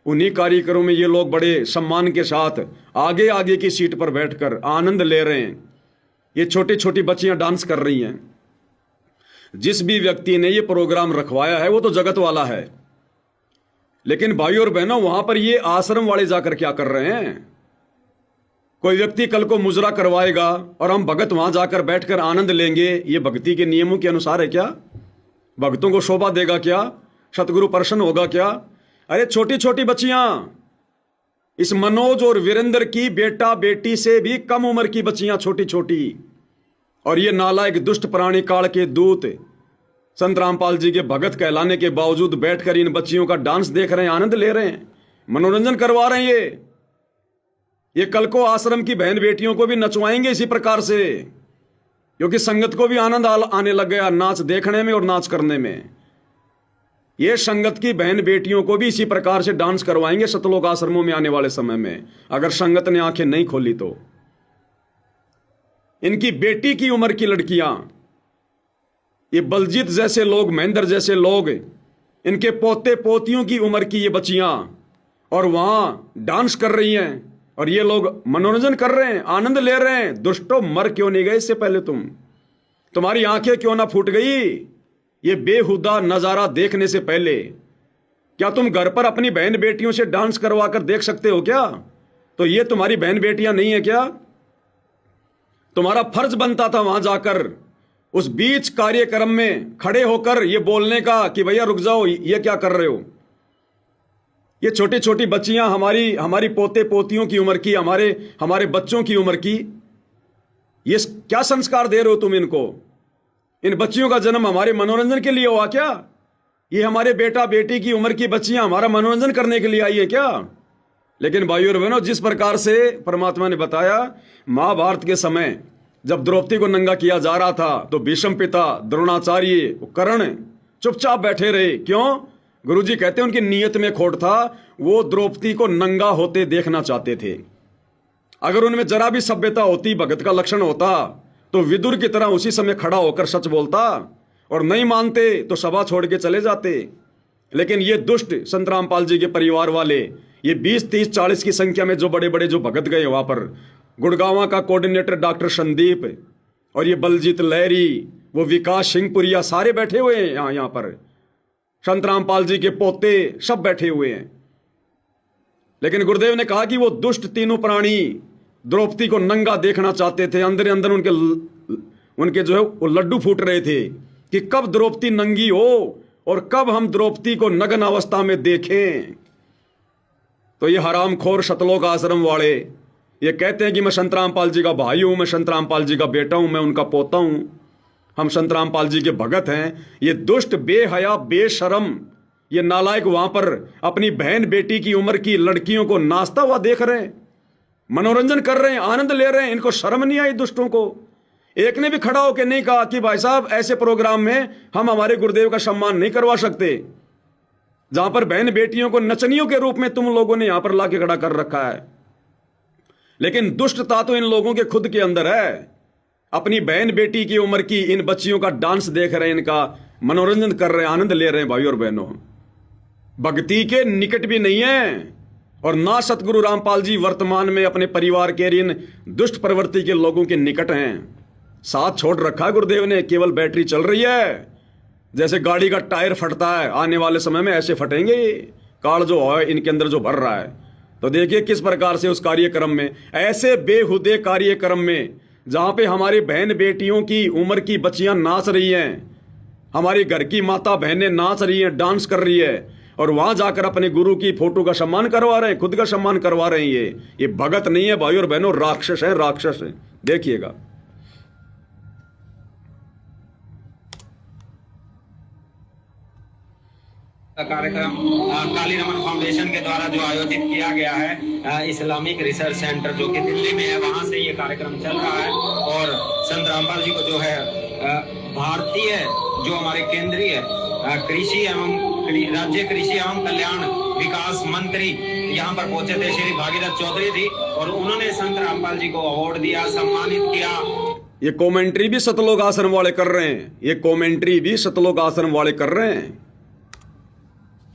उन्हीं कार्यक्रमों में ये लोग बड़े सम्मान के साथ आगे आगे की सीट पर बैठकर आनंद ले रहे हैं। ये छोटी छोटी बच्चियां डांस कर रही हैं। जिस भी व्यक्ति ने ये प्रोग्राम रखवाया है वो तो जगत वाला है, लेकिन भाई और बहनों वहां पर ये आश्रम वाले जाकर क्या कर रहे हैं? कोई व्यक्ति कल को मुजरा करवाएगा और हम भगत वहां जाकर बैठकर आनंद लेंगे, ये भक्ति के नियमों के अनुसार है क्या? भक्तों को शोभा देगा क्या? सतगुरु प्रसन्न होगा क्या? अरे छोटी छोटी बच्चियां, इस मनोज और वीरेंद्र की बेटा बेटी से भी कम उम्र की बच्चियां, छोटी छोटी, और ये नालायक दुष्ट प्राणी काल के दूत संत रामपाल जी के भगत कहलाने के बावजूद बैठकर इन बच्चियों का डांस देख रहे हैं, आनंद ले रहे हैं, मनोरंजन करवा रहे हैं। ये कल को आश्रम की बहन बेटियों को भी नचवाएंगे इसी प्रकार से, क्योंकि संगत को भी आनंद आने लग गया नाच देखने में और नाच करने में। ये संगत की बहन बेटियों को भी इसी प्रकार से डांस करवाएंगे सतलोक आश्रमों में आने वाले समय में, अगर संगत ने आंखें नहीं खोली तो। इनकी बेटी की उम्र की लड़कियां, ये बलजीत जैसे लोग, महेंद्र जैसे लोग, इनके पोते पोतियों की उम्र की ये बच्चियां, और वहां डांस कर रही हैं, और ये लोग मनोरंजन कर रहे हैं, आनंद ले रहे हैं। दुष्टों, मर क्यों नहीं गए इससे पहले? तुम्हारी आंखें क्यों ना फूट गई ये बेहुदा नजारा देखने से पहले? क्या तुम घर पर अपनी बहन बेटियों से डांस करवा कर देख सकते हो क्या? तो ये तुम्हारी बहन बेटियां नहीं है क्या? तुम्हारा फर्ज बनता था वहां जाकर उस बीच कार्यक्रम में खड़े होकर ये बोलने का कि भैया रुक जाओ, ये क्या कर रहे हो? ये छोटी छोटी बच्चियां, हमारी पोते पोतियों की उम्र की, हमारे बच्चों की उम्र की, ये क्या संस्कार दे रहे हो तुम इनको? इन बच्चियों का जन्म हमारे मनोरंजन के लिए हुआ क्या? ये हमारे बेटा बेटी की उम्र की बच्चियां हमारा मनोरंजन करने के लिए आई है क्या? लेकिन भाइयों और बहनों, जिस प्रकार से परमात्मा ने बताया, महाभारत के समय जब द्रौपदी को नंगा किया जा रहा था तो भीष्म पिता, द्रोणाचार्य, कर्ण चुपचाप बैठे रहे। क्यों? गुरुजी कहते हैं उनकी नीयत में खोट था, वो द्रौपदी को नंगा होते देखना चाहते थे। अगर उनमें जरा भी सभ्यता होती, भगत का लक्षण होता, तो विदुर की तरह उसी समय खड़ा होकर सच बोलता, और नहीं मानते तो सभा छोड़ के चले जाते। लेकिन ये दुष्ट संत रामपाल जी के परिवार वाले, ये 20, 30, 40 की संख्या में जो बड़े बड़े जो भगत गए वहां पर, गुड़गांव का कोऑर्डिनेटर डॉक्टर संदीप, और ये बलजीत लहरी, वो विकास सिंहपुरिया, सारे बैठे हुए हैं यहाँ पर। संत रामपाल जी के पोते सब बैठे हुए हैं। लेकिन गुरुदेव ने कहा कि वो दुष्ट तीनों प्राणी द्रौपदी को नंगा देखना चाहते थे। अंदर अंदर उनके जो है वो लड्डू फूट रहे थे कि कब द्रौपदी नंगी हो और कब हम द्रौपदी को नग्न अवस्था में देखें। तो ये हरामखोर सतलोक आश्रम वाले ये कहते हैं कि मैं संत रामपाल जी का भाई हूं, मैं संत रामपाल जी का बेटा हूं, मैं उनका पोता हूं, हम संत रामपाल जी के भगत हैं। ये दुष्ट, बेहया, बेशरम, ये नालायक वहां पर अपनी बहन बेटी की उम्र की लड़कियों को नाचता हुआ देख रहे हैं, मनोरंजन कर रहे हैं, आनंद ले रहे हैं। इनको शर्म नहीं आई दुष्टों को? एक ने भी खड़ा होकर नहीं कहा कि भाई साहब ऐसे प्रोग्राम में हम हमारे गुरुदेव का सम्मान नहीं करवा सकते, जहां पर बहन बेटियों को नचनियों के रूप में तुम लोगों ने यहां पर लाके खड़ा कर रखा है। लेकिन दुष्टता तो इन लोगों के खुद के अंदर है। अपनी बहन बेटी की उम्र की इन बच्चियों का डांस देख रहे हैं, इनका मनोरंजन कर रहे हैं, आनंद ले रहे हैं। भाई और बहनों, भक्ति के निकट भी नहीं है, और ना सतगुरु रामपाल जी वर्तमान में अपने परिवार के इन दुष्ट प्रवृत्ति के लोगों के निकट हैं। साथ छोड़ रखा है गुरुदेव ने, केवल बैटरी चल रही है। जैसे गाड़ी का टायर फटता है, आने वाले समय में ऐसे फटेंगे काल जो है इनके अंदर जो भर रहा है। तो देखिए किस प्रकार से उस कार्यक्रम में, ऐसे बेहुदे कार्यक्रम में जहां पे हमारी बहन बेटियों की उम्र की बच्चियां नाच रही हैं, हमारी घर की माता बहनें नाच रही हैं, डांस कर रही है, और वहां जाकर अपने गुरु की फोटो का सम्मान करवा रहे हैं, खुद का सम्मान करवा रहे हैं। ये भगत नहीं है भाई और बहनों, राक्षस है, राक्षस है। देखिएगा। कार्यक्रम काली रमन फाउंडेशन के द्वारा जो आयोजित किया गया है, इस्लामिक रिसर्च सेंटर जो कि दिल्ली में है, वहां से ये कार्यक्रम चल रहा है। और संत रामपाल जी को जो है भारतीय जो हमारे केंद्रीय कृषि एवं राज्य कृषि एवं कल्याण विकास मंत्री यहाँ पर पहुंचे थे, श्री भागीरथ चौधरी जी, और उन्होंने संत रामपाल जी को अवार्ड दिया, सम्मानित किया। ये कमेंट्री भी सतलोक आश्रम वाले कर रहे हैं, ये कमेंट्री भी सतलोक आश्रम वाले कर रहे हैं।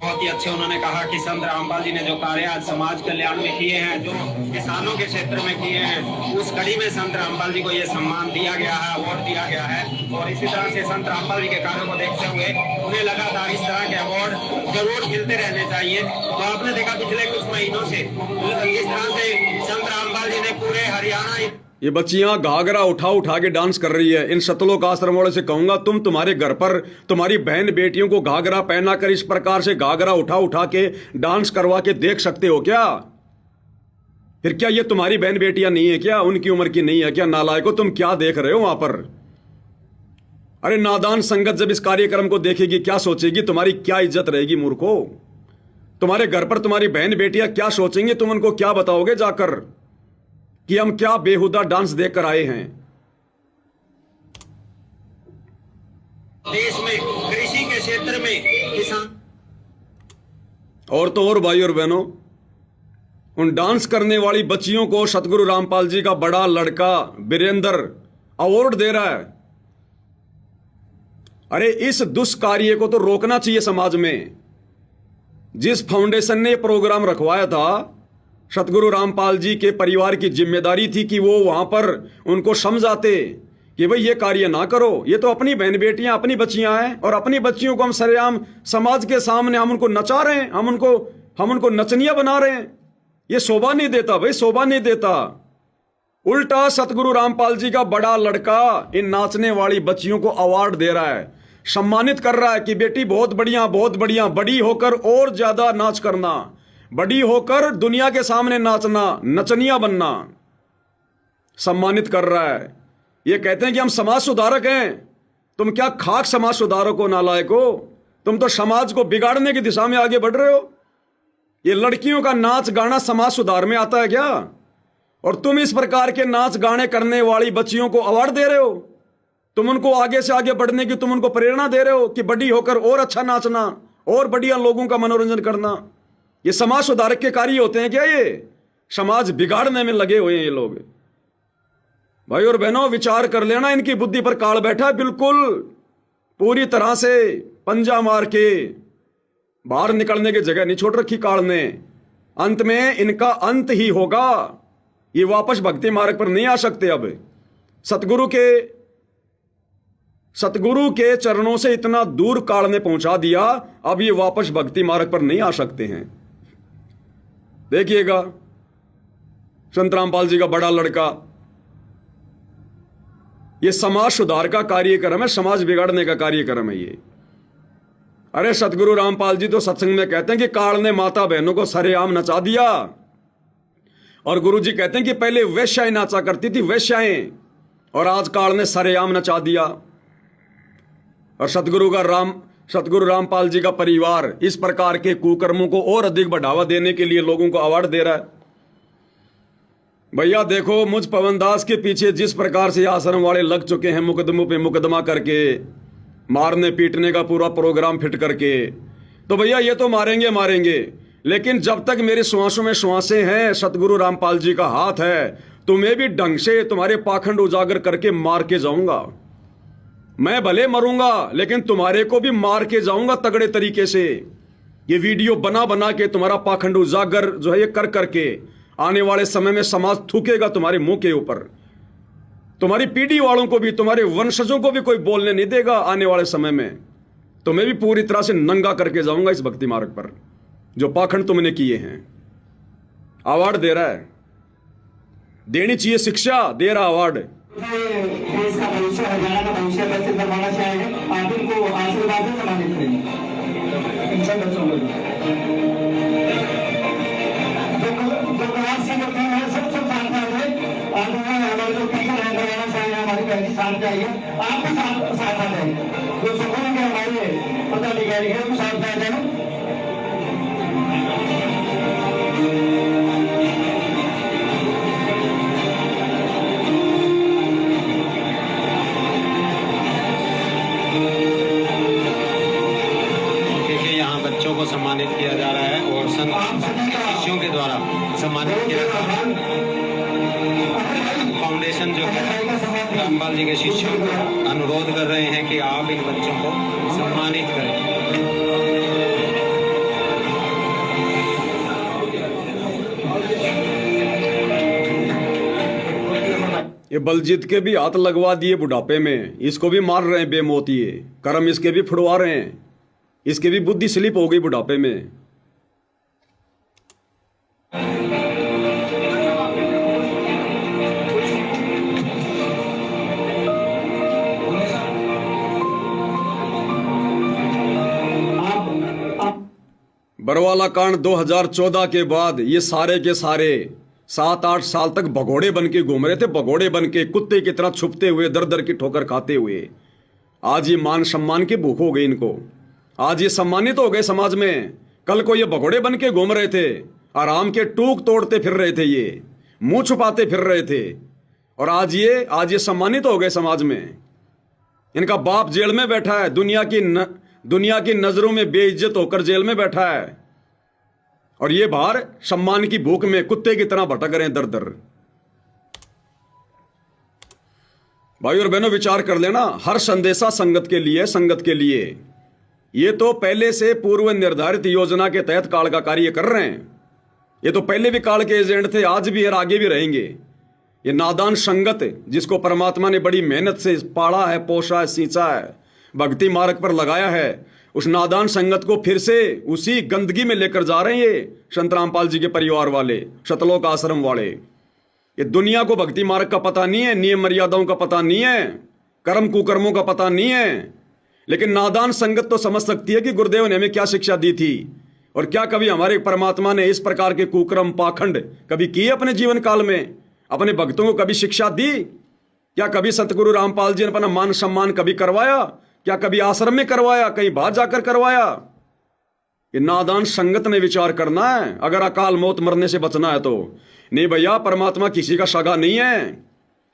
बहुत ही अच्छे उन्होंने कहा कि संत रामपाल जी ने जो कार्य आज समाज कल्याण में किए हैं, जो किसानों के क्षेत्र में किए हैं, उस कड़ी में संत रामपाल जी को ये सम्मान दिया गया है, अवार्ड दिया गया है। और इसी तरह से संत रामपाल जी के कार्यों को देखते हुए उन्हें लगातार इस तरह के अवार्ड जरूर मिलते रहने चाहिए। तो आपने देखा पिछले कुछ महीनों से किस तरह से संत रामपाल जी ने पूरे हरियाणा, ये बच्चियां घाघरा उठा उठा के डांस कर रही है। इन सतलोक आश्रम वालों से कहूंगा, तुम तुम्हारे घर पर तुम्हारी बहन बेटियों को घाघरा पहना कर इस प्रकार से घाघरा उठा उठा के डांस करवा के देख सकते हो क्या? फिर क्या ये तुम्हारी बहन बेटियां नहीं है क्या? उनकी उम्र की नहीं है क्या? नालायको, तुम क्या देख रहे हो वहां पर? अरे नादान संगत जब इस कार्यक्रम को देखेगी क्या सोचेगी? तुम्हारी क्या इज्जत रहेगी मूर्खो? तुम्हारे घर पर तुम्हारी बहन बेटियां क्या सोचेंगे? तुम उनको क्या बताओगे जाकर कि हम क्या बेहुदा डांस देखकर आए हैं? देश में कृषि के क्षेत्र में किसान, और तो और भाई और बहनों, उन डांस करने वाली बच्चियों को सतगुरु रामपाल जी का बड़ा लड़का वीरेंद्र अवार्ड दे रहा है। अरे इस दुष्कार्य को तो रोकना चाहिए समाज में। जिस फाउंडेशन ने प्रोग्राम रखवाया था, सतगुरु रामपाल जी के परिवार की जिम्मेदारी थी कि वो वहां पर उनको समझाते कि भाई ये कार्य ना करो, ये तो अपनी बहन बेटियां, अपनी बच्चियां हैं, और अपनी बच्चियों को हम सरेआम समाज के सामने हम उनको नचा रहे हैं, हम उनको नचनिया बना रहे हैं। ये शोभा नहीं देता भाई, शोभा नहीं देता। उल्टा सतगुरु रामपाल जी का बड़ा लड़का इन नाचने वाली बच्चियों को अवार्ड दे रहा है, सम्मानित कर रहा है कि बेटी बहुत बढ़िया, बहुत बढ़िया, बड़ी होकर और ज्यादा नाच करना, बड़ी होकर दुनिया के सामने नाचना, नचनिया बनना, सम्मानित कर रहा है। ये कहते हैं कि हम समाज सुधारक हैं। तुम क्या खाक समाज सुधारक हो नालायको? तुम तो समाज को बिगाड़ने की दिशा में आगे बढ़ रहे हो। ये लड़कियों का नाच गाना समाज सुधार में आता है क्या? और तुम इस प्रकार के नाच गाने करने वाली बच्चियों को अवार्ड दे रहे हो। तुम उनको आगे से आगे बढ़ने की तुम उनको प्रेरणा दे रहे हो कि बड़ी होकर और अच्छा नाचना और बढ़िया लोगों का मनोरंजन करना। ये समाज सुधारक के कार्य होते हैं क्या? ये समाज बिगाड़ने में लगे हुए हैं ये लोग। भाई और बहनों, विचार कर लेना, इनकी बुद्धि पर काल बैठा है, बिल्कुल पूरी तरह से पंजा मार के बाहर निकलने की जगह नहीं छोड़ रखी काल ने। अंत में इनका अंत ही होगा। ये वापस भक्ति मार्ग पर नहीं आ सकते। अब सतगुरु के चरणों से इतना दूर काल ने पहुंचा दिया, अब ये वापस भक्ति मार्ग पर नहीं आ सकते हैं। देखिएगा, संत रामपाल जी का बड़ा लड़का, ये समाज सुधार का कार्यक्रम है, समाज बिगाड़ने का कार्यक्रम है ये। अरे सतगुरु रामपाल जी तो सत्संग में कहते हैं कि काल ने माता बहनों को सरेआम नचा दिया। और गुरु जी कहते हैं कि पहले वेश्याएं नाचा करती थी, वेश्याएं, और आज काल ने सरेआम नचा दिया। और सतगुरु रामपाल जी का परिवार इस प्रकार के कुकर्मों को और अधिक बढ़ावा देने के लिए लोगों को अवार्ड दे रहा है। भैया देखो, मुझ पवनदास के पीछे जिस प्रकार से आश्रम वाले लग चुके हैं, मुकदमों पे मुकदमा करके, मारने पीटने का पूरा प्रोग्राम फिट करके, तो भैया ये तो मारेंगे, लेकिन जब तक मेरे श्वासों में श्वासें हैं, सतगुरु रामपाल जी का हाथ है, तुम्हें भी ढंग से तुम्हारे पाखंड उजागर करके मार के जाऊंगा। मैं भले मरूंगा, लेकिन तुम्हारे को भी मार के जाऊंगा तगड़े तरीके से। ये वीडियो बना बना के तुम्हारा पाखंड उजागर जो है ये कर करके आने वाले समय में समाज थूकेगा तुम्हारे मुंह के ऊपर। तुम्हारी पीढ़ी वालों को भी, तुम्हारे वंशजों को भी कोई बोलने नहीं देगा आने वाले समय में। तुम्हें भी पूरी तरह से नंगा करके जाऊंगा इस भक्ति मार्ग पर, जो पाखंड तुमने किए हैं। अवार्ड दे रहा है, देनी चाहिए शिक्षा, दे रहा अवार्ड। देश का भविष्य, हरियाणा का भविष्य कैसे करवाना चाहेंगे, आप इनको आशीर्वाद से सम्मानित करेंगे। जो क्लास की जो टीम है सबसे साथ है, और हमारे जो टीचर है हरियाणा से हमारी बहनी साथ जाइए, आप भी साथ आ जाएंगे। जो सुकून के हमारे पदाधिकारी है वो साथ आ जाए। बच्चों को सम्मानित किया जा रहा है और संत शिष्यों के द्वारा सम्मानित किया जा रहा है। फाउंडेशन जो है रामपाल जी के शिष्यों को अनुरोध कर रहे हैं कि आप इन बच्चों को सम्मानित करें। ये बलजीत के भी हाथ लगवा दिए बुढ़ापे में, इसको भी मार रहे हैं बेमौतिए, कर्म इसके भी फुड़वा रहे हैं, इसकी भी बुद्धि स्लिप हो गई बुढ़ापे में। बरवाला कांड 2014 के बाद ये सारे के सारे 7-8 साल तक भगोड़े बन के घूम रहे थे, भगोड़े बन के कुत्ते की तरह छुपते हुए, दर दर की ठोकर खाते हुए। आज ये मान सम्मान की भूख हो गई इनको, आज ये सम्मानित हो गए समाज में। कल को ये भगोड़े बन के घूम रहे थे, आराम के टूक तोड़ते फिर रहे थे, ये मुंह छुपाते फिर रहे थे, और आज ये सम्मानित हो गए समाज में। इनका बाप जेल में बैठा है, दुनिया की नजरों में बेइज्जत होकर जेल में बैठा है, और ये बाहर सम्मान की भूख में कुत्ते की तरह भटक रहे हैं दर दर। भाई और बहनों, विचार कर लेना, हर संदेशा संगत के लिए, संगत के लिए। ये तो पहले से पूर्व निर्धारित योजना के तहत काल का कार्य कर रहे हैं। ये तो पहले भी काल के एजेंट थे, आज भी और आगे भी रहेंगे। ये नादान संगत जिसको परमात्मा ने बड़ी मेहनत से पाला है, पोषा है, सींचा है, भक्ति मार्ग पर लगाया है, उस नादान संगत को फिर से उसी गंदगी में लेकर जा रहे हैं ये संत रामपाल जी के परिवार वाले, शतलोक आश्रम वाले। ये दुनिया को भक्ति मार्ग का पता नहीं है, नियम मर्यादाओं का पता नहीं है, कर्म कुकर्मों का पता नहीं है, लेकिन नादान संगत तो समझ सकती है कि गुरुदेव ने हमें क्या शिक्षा दी थी, और क्या कभी हमारे परमात्मा ने इस प्रकार के कुकर्म पाखंड कभी किए अपने जीवन काल में, अपने भक्तों को कभी शिक्षा दी? क्या कभी सतगुरु रामपाल जी ने अपना मान सम्मान कभी करवाया? क्या कभी आश्रम में करवाया, कहीं बाहर जाकर करवाया? ये नादान संगत ने विचार करना है अगर अकाल मौत मरने से बचना है तो। नहीं भैया, परमात्मा किसी का सगा नहीं है।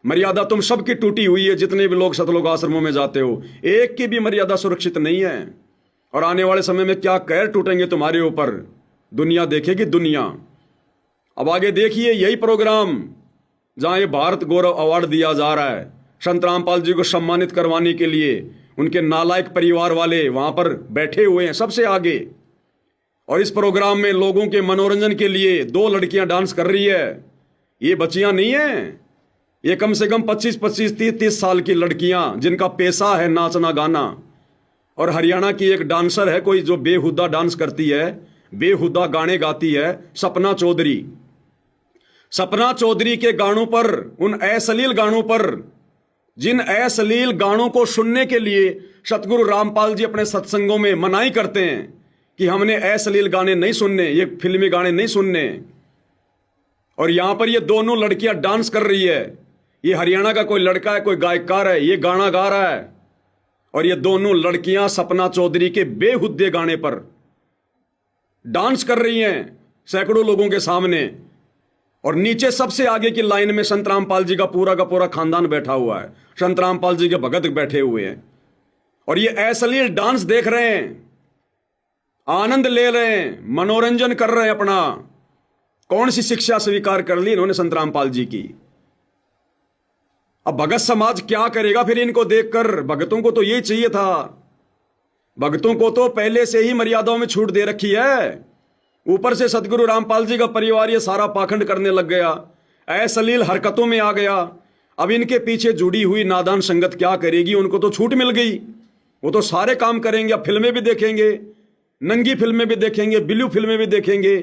मर्यादा तुम सबकी टूटी हुई है, जितने भी लोग सतलोक आश्रमों में जाते हो, एक की भी मर्यादा सुरक्षित नहीं है। और आने वाले समय में क्या कहर टूटेंगे तुम्हारे ऊपर, दुनिया देखेगी दुनिया। अब आगे देखिए यही प्रोग्राम जहां ये भारत गौरव अवार्ड दिया जा रहा है संत रामपाल जी को सम्मानित करवाने के लिए, उनके नालायक परिवार वाले वहां पर बैठे हुए हैं सबसे आगे। और इस प्रोग्राम में लोगों के मनोरंजन के लिए 2 लड़कियां डांस कर रही है। ये बच्चियां नहीं है, ये कम से कम 25-25, 30-30 साल की लड़कियां जिनका पेशा है नाचना गाना। और हरियाणा की एक डांसर है कोई जो बेहुदा डांस करती है, बेहुदा गाने गाती है, सपना चौधरी। सपना चौधरी के गानों पर, उन अश्लील गानों पर, जिन अश्लील गानों को सुनने के लिए सतगुरु रामपाल जी अपने सत्संगों में मनाही करते हैं कि हमने अश्लील गाने नहीं सुनने, ये फिल्मी गाने नहीं सुनने। और यहां पर ये दोनों लड़कियां डांस कर रही है। ये हरियाणा का कोई लड़का है, कोई गायकार है, ये गाना गा रहा है, और ये दोनों लड़कियां सपना चौधरी के बेहुद्दे गाने पर डांस कर रही हैं सैकड़ों लोगों के सामने। और नीचे सबसे आगे की लाइन में संत रामपाल जी का पूरा खानदान बैठा हुआ है, संत रामपाल जी के भगत बैठे हुए हैं, और ये अश्लील डांस देख रहे हैं, आनंद ले रहे हैं, मनोरंजन कर रहे हैं अपना। कौन सी शिक्षा स्वीकार कर ली इन्होंने संत रामपाल जी की? अब भगत समाज क्या करेगा फिर इनको देखकर? भगतों को तो यही चाहिए था, भगतों को तो पहले से ही मर्यादाओं में छूट दे रखी है। ऊपर से सतगुरु रामपाल जी का परिवार ये सारा पाखंड करने लग गया, अश्लील हरकतों में आ गया। अब इनके पीछे जुड़ी हुई नादान संगत क्या करेगी? उनको तो छूट मिल गई, वो तो सारे काम करेंगे। अब फिल्में भी देखेंगे, नंगी फिल्में भी देखेंगे, ब्लू फिल्में भी देखेंगे,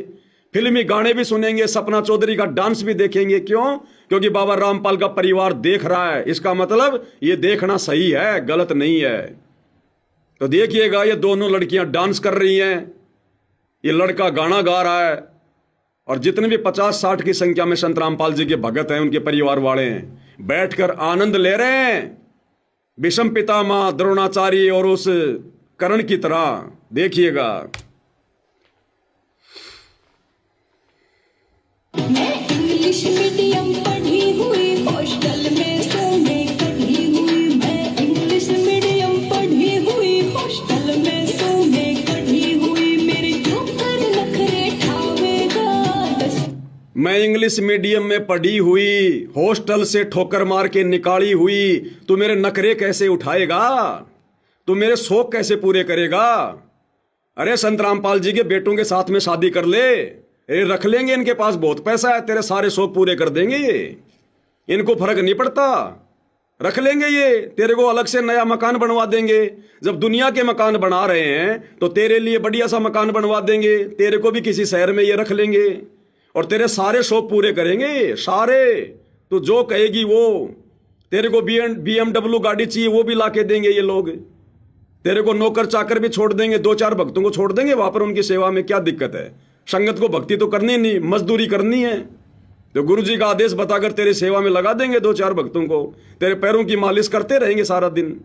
फिल्मी गाने भी सुनेंगे, सपना चौधरी का डांस भी देखेंगे। क्यों? क्योंकि बाबा रामपाल का परिवार देख रहा है। इसका मतलब ये देखना सही है, गलत नहीं है। तो देखिएगा, ये दोनों लड़कियां डांस कर रही हैं, ये लड़का गाना गा रहा है, और जितने भी 50-60 की संख्या में संत रामपाल जी के भगत हैं, उनके परिवार वाले हैं, बैठकर आनंद ले रहे हैं, विषम पितामह द्रोणाचार्य और उस कर्ण की तरह। देखिएगा। मैं इंग्लिश मीडियम पढ़ी हुई, हॉस्टल में सोने कढ़ी हुई। मैं इंग्लिश मीडियम पढ़ी हुई, हॉस्टल में सोने कढ़ी हुई। मेरे ऊपर नखरे ठावेगा। मैं इंग्लिश मीडियम में पढ़ी हुई, हॉस्टल से ठोकर मार के निकाली हुई। तू मेरे नखरे कैसे उठाएगा? तू मेरे शौक कैसे पूरे करेगा? अरे संत रामपाल जी के बेटों के साथ में शादी कर ले, ये रख लेंगे, इनके पास बहुत पैसा है, तेरे सारे शौक पूरे कर देंगे ये। इनको फर्क नहीं पड़ता, रख लेंगे ये, तेरे को अलग से नया मकान बनवा देंगे। जब दुनिया के मकान बना रहे हैं तो तेरे लिए बढ़िया सा मकान बनवा देंगे, तेरे को भी किसी शहर में ये रख लेंगे और तेरे सारे शौक पूरे करेंगे, सारे। तो जो कहेगी वो, तेरे को BMW गाड़ी चाहिए वो भी ला के देंगे ये लोग। तेरे को नौकर चाकर भी छोड़ देंगे, 2-4 भक्तों को छोड़ देंगे वहां पर, उनकी सेवा में क्या दिक्कत है? संगत को भक्ति तो करनी नहीं, मजदूरी करनी है। तो गुरु जी का आदेश बताकर तेरी सेवा में लगा देंगे 2-4 भक्तों को, तेरे पैरों की मालिश करते रहेंगे सारा दिन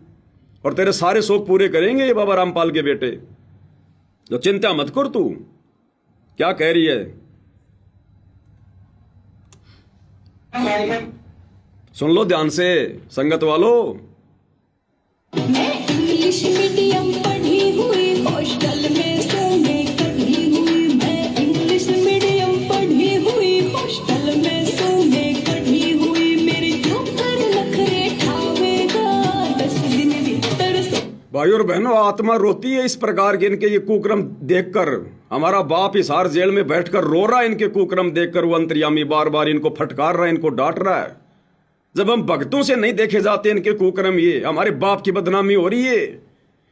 और तेरे सारे शौक पूरे करेंगे ये बाबा रामपाल के बेटे। तो चिंता मत कर। तू क्या कह रही है? सुन लो ध्यान से संगत वालों। मैं इंग्लिश मीडियम पढ़ी हुई, हॉस्टल में सोने कढ़ी हुई। मैं इंग्लिश मीडियम पढ़ी हुई, हॉस्टल में सोने कढ़ी हुई। मेरे ऊपर नखरे ठावेगा 10 दिन भीतर से। भाई और बहनों, आत्मा रोती है इस प्रकार के इनके ये कुक्रम देखकर। हमारा बाप हिसार जेल में बैठकर रो रहा है इनके कुक्रम देखकर। वो अंतर्यामी बार बार इनको फटकार रहा है, इनको डांट रहा है। जब हम भक्तों से नहीं देखे जाते इनके कुक्रम, ये हमारे बाप की बदनामी हो रही है।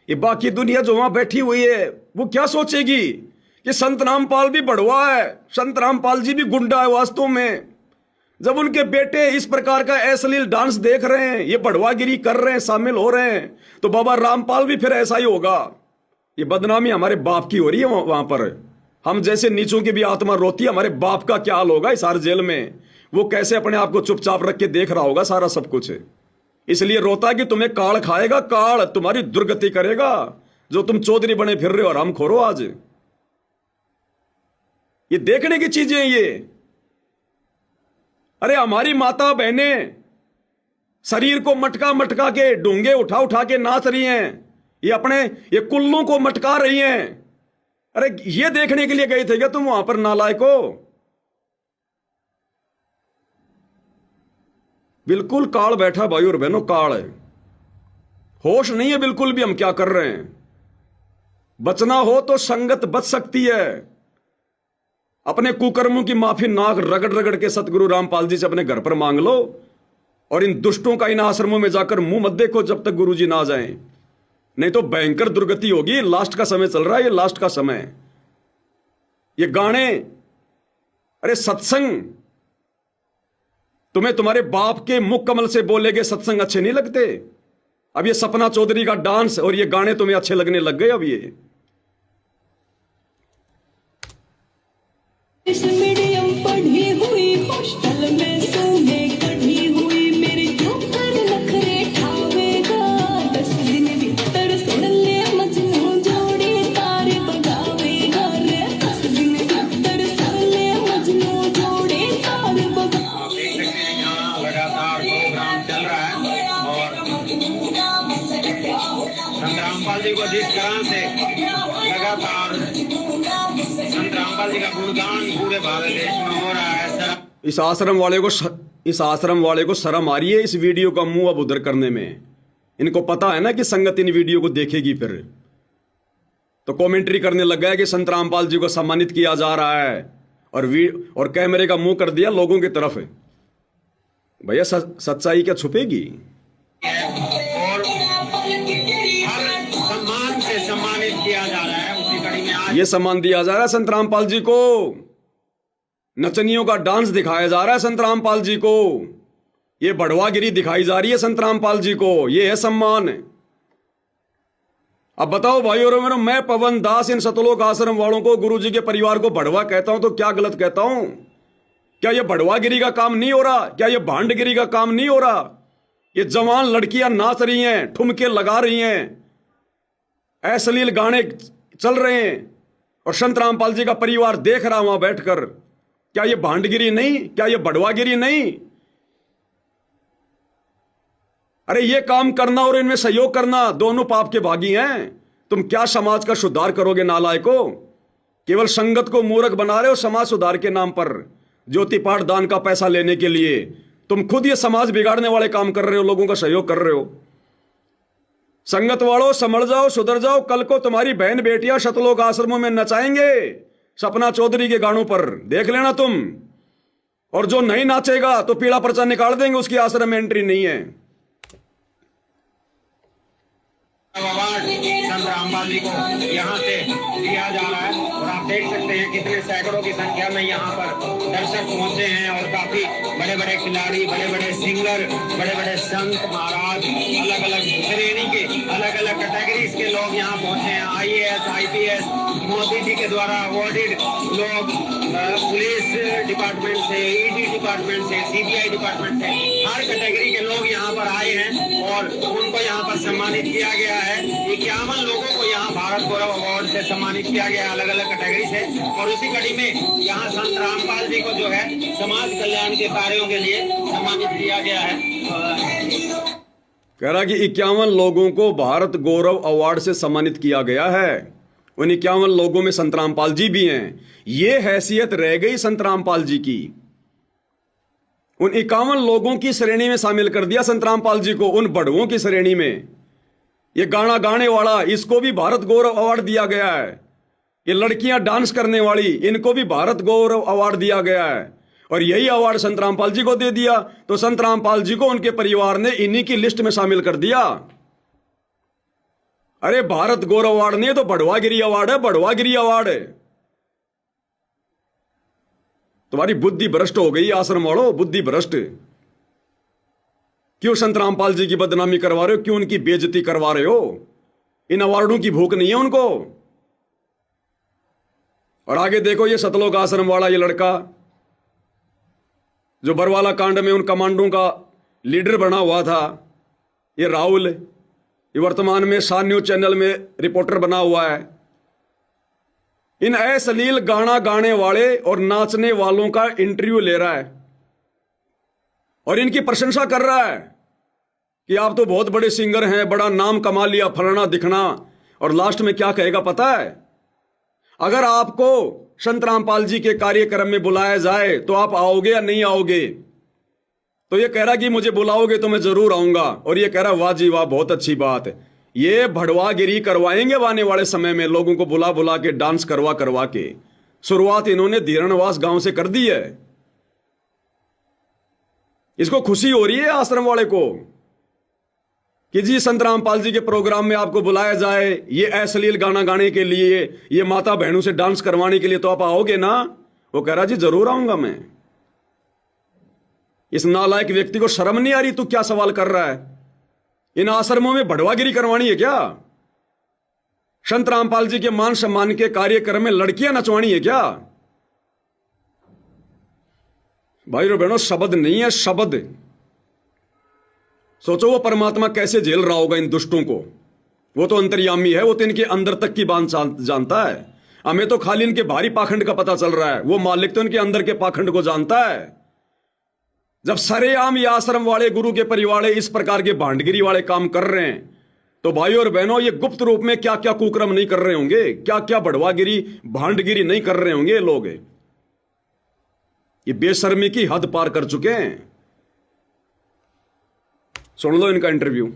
ये बाकी दुनिया जो वहां बैठी हुई है वो क्या सोचेगी कि संत रामपाल भी बड़वा है, संत रामपाल जी भी गुंडा है वास्तव में। जब उनके बेटे इस प्रकार का अश्लील डांस देख रहे हैं, ये बड़वागिरी कर रहे हैं, शामिल हो रहे हैं, तो बाबा रामपाल भी फिर ऐसा ही होगा। ये बदनामी हमारे बाप की हो रही है वहां पर। हम जैसे नीचों की भी आत्मा रोती है, हमारे बाप का क्या हाल होगा इस हर जेल में? वो कैसे अपने आप को चुपचाप रख के देख रहा होगा सारा सब कुछ। इसलिए रोता है कि तुम्हें काल खाएगा, काल तुम्हारी दुर्गति करेगा, जो तुम चौधरी बने फिर रहे हो और हम खोरो आज। ये देखने की चीजें हैं ये। अरे हमारी माता बहनें शरीर को मटका मटका के, डूंगे उठा उठा के नाच रही हैं, ये अपने ये कुल्लों को मटका रही हैं। अरे ये देखने के लिए गए थे क्या तुम वहां पर, नालायको? बिल्कुल काल बैठा भाई और बहनों, काल है। होश नहीं है बिल्कुल भी हम क्या कर रहे हैं। बचना हो तो संगत बच सकती है। अपने कुकर्मों की माफी नाक रगड़ रगड़ के सतगुरु रामपाल जी से अपने घर पर मांग लो, और इन दुष्टों का इन आश्रमों में जाकर मुंह मत देखो जब तक गुरु जी ना आ जाएं, नहीं तो भयंकर दुर्गति होगी। लास्ट का समय चल रहा है, ये लास्ट का समय। ये गाने, अरे सत्संग, तुम्हें तुम्हारे बाप के मुख कमल से बोलेगे सत्संग अच्छे नहीं लगते? अब ये सपना चौधरी का डांस और ये गाने तुम्हें अच्छे लगने लग गए अब ये। इंग्लिश मीडियम पढ़ी हुई, हॉस्टल में सोने कढ़ी हुई। मेरे ऊपर नखरे ठावेगा 10 दिन भीतर। सुन ले मजनू जोड़ी तार बगावेगा रे 10 दिन भीतर। सुन ले मजनू जोड़ी तार बगा। आप देख सकते हैं यहाँ लगातार प्रोग्राम चल रहा है और संत रामपाल जी को जिस तरह से लगातार संत रामपाल जी का गुणगान पूरे भारत देश में हो रहा है। इस आश्रम वाले को शर्म आ रही है इस वीडियो का मुंह अब उधर करने में। इनको पता है ना कि संगत इन वीडियो को देखेगी, फिर तो कमेंट्री करने लग गया कि संत रामपाल जी को सम्मानित किया जा रहा है और कैमरे का मुंह कर दिया लोगों की तरफ। भैया सच्चाई क्या छुपेगी? और हर सम्मान से सम्मानित किया जा रहा है। उसी कड़ी में आज ये सम्मान दिया जा रहा है संत रामपाल जी को। नचनियों का डांस दिखाया जा रहा है संत रामपाल जी को, ये बढ़वागिरी दिखाई जा रही है संत रामपाल जी को, ये है सम्मान। अब बताओ भाई और बहनों, मैं पवन दास इन सतलोक आश्रम वालों को, गुरु जी के परिवार को बढ़वा कहता हूं तो क्या गलत कहता हूं? क्या ये बढ़वागिरी का काम नहीं हो रहा? क्या ये भांडगिरी का काम नहीं हो रहा? ये जवान लड़कियां नाच रही हैं, ठुमके लगा रही हैं, अश्लील गाने चल रहे हैं और संत रामपाल जी का परिवार देख रहा वहां बैठकर। क्या ये भांडगिरी नहीं? क्या ये बढ़वागिरी नहीं? अरे ये काम करना और इनमें सहयोग करना दोनों पाप के भागी हैं। तुम क्या समाज का सुधार करोगे नालायको? केवल संगत को मूर्ख बना रहे हो समाज सुधार के नाम पर, ज्योति पाठ दान का पैसा लेने के लिए। तुम खुद ये समाज बिगाड़ने वाले काम कर रहे हो, लोगों का सहयोग कर रहे हो। संगत वालों, समझ जाओ, सुधर जाओ। कल को तुम्हारी बहन बेटियां सतलोक आश्रमों में नचाएंगे सपना चौधरी के गानों पर, देख लेना तुम। और जो नहीं नाचेगा तो पीला पर्चा निकाल देंगे, उसकी आश्रम में एंट्री नहीं है। अवार्ड संत रामपाल जी को यहाँ से दिया जा रहा है और आप देख सकते हैं कितने सैकड़ों की संख्या में यहाँ पर दर्शक पहुंचे हैं और काफी बड़े बड़े खिलाड़ी, बड़े बड़े सिंगर, बड़े बड़े संत महाराज, अलग अलग श्रेणी के, अलग अलग कैटेगरीज के लोग यहाँ पहुंचे हैं। IAS, IPS, मोदी जी के द्वारा अवॉर्डेड लोग, पुलिस डिपार्टमेंट से, ED डिपार्टमेंट से, CBI डिपार्टमेंट से, हर कैटेगरी के लोग यहाँ पर आए हैं और उनको यहाँ पर सम्मानित किया गया है। 51 लोगों को यहाँ भारत गौरव अवार्ड से सम्मानित किया गया अलग अलग कैटेगरी से। और उसी कड़ी में यहाँ संत रामपाल जी को जो है समाज कल्याण के कार्यों के लिए सम्मानित किया गया है। कह रहा कि 51 लोगों को भारत गौरव अवार्ड से सम्मानित किया गया है। उन 51 लोगों में संत रामपाल जी भी हैं। ये हैसियत रह गई संत रामपाल जी की। उन 51 लोगों की श्रेणी में शामिल कर दिया संत रामपाल जी को, उन बड़वों की श्रेणी में। ये गाना गाने वाला, इसको भी भारत गौरव अवार्ड दिया गया है। ये लड़कियां डांस करने वाली, इनको भी भारत गौरव अवार्ड दिया गया है। और यही अवार्ड संत रामपाल जी को दे दिया तो संत रामपाल जी को उनके परिवार ने इन्हीं की लिस्ट में शामिल कर दिया। अरे भारत गौरव अवार्ड नहीं, तो बढ़वागिरी अवार्ड है, बढ़वागिरी अवार्ड है। तुम्हारी बुद्धि भ्रष्ट हो गई आश्रम वालों, बुद्धि भ्रष्ट। क्यों संत रामपाल जी की बदनामी करवा रहे हो? क्यों उनकी बेइज्जती करवा रहे हो? इन अवार्डों की भूख नहीं है उनको। और आगे देखो, ये सतलोक आश्रम वाला ये लड़का जो बरवाला कांड में उन कमांडों का लीडर बना हुआ था, ये राहुल, ये वर्तमान में सान न्यूज चैनल में रिपोर्टर बना हुआ है। इन अश्लील गाना गाने वाले और नाचने वालों का इंटरव्यू ले रहा है और इनकी प्रशंसा कर रहा है कि आप तो बहुत बड़े सिंगर हैं, बड़ा नाम कमा लिया, फलाना दिखना। और लास्ट में क्या कहेगा पता है? अगर आपको संत रामपाल जी के कार्यक्रम में बुलाया जाए तो आप आओगे या नहीं आओगे? तो ये कह रहा कि मुझे बुलाओगे तो मैं जरूर आऊंगा। और ये कह रहा वाह जी वाह, बहुत अच्छी बात है। ये भड़वागिरी करवाएंगे आने वाले समय में, लोगों को बुला बुला के, डांस करवा करवा के। शुरुआत इन्होंने धीरणवास गांव से कर दी है। इसको खुशी हो रही है आश्रम वाले को कि जी संत रामपाल जी के प्रोग्राम में आपको बुलाया जाए, ये अश्लील गाना गाने के लिए, ये माता बहनों से डांस करवाने के लिए, तो आप आओगे ना? वो कह रहा जी जरूर आऊंगा मैं। इस नालायक व्यक्ति को शर्म नहीं आ रही? तू क्या सवाल कर रहा है? इन आश्रमों में बढ़वागिरी करवानी है क्या? संत रामपाल जी के मान सम्मान के कार्यक्रम में लड़कियां नचवानी है क्या? भाई और बहनों, शब्द नहीं है, शब्द। सोचो वो परमात्मा कैसे झेल रहा होगा इन दुष्टों को। वो तो अंतर्यामी है, वो तो इनके अंदर तक की बात जानता है। हमें तो खाली इनके भारी पाखंड का पता चल रहा है, वो मालिक तो इनके अंदर के पाखंड को जानता है। जब सरेआम ये आश्रम वाले, गुरु के परिवार इस प्रकार के भांडगिरी वाले काम कर रहे हैं, तो भाई और बहनों, ये गुप्त रूप में क्या क्या कुकर्म नहीं कर रहे होंगे, क्या क्या बढ़वागिरी भांडगिरी नहीं कर रहे होंगे ये लोग। ये बेशर्मी की हद पार कर चुके हैं। सुन लो इनका इंटरव्यू।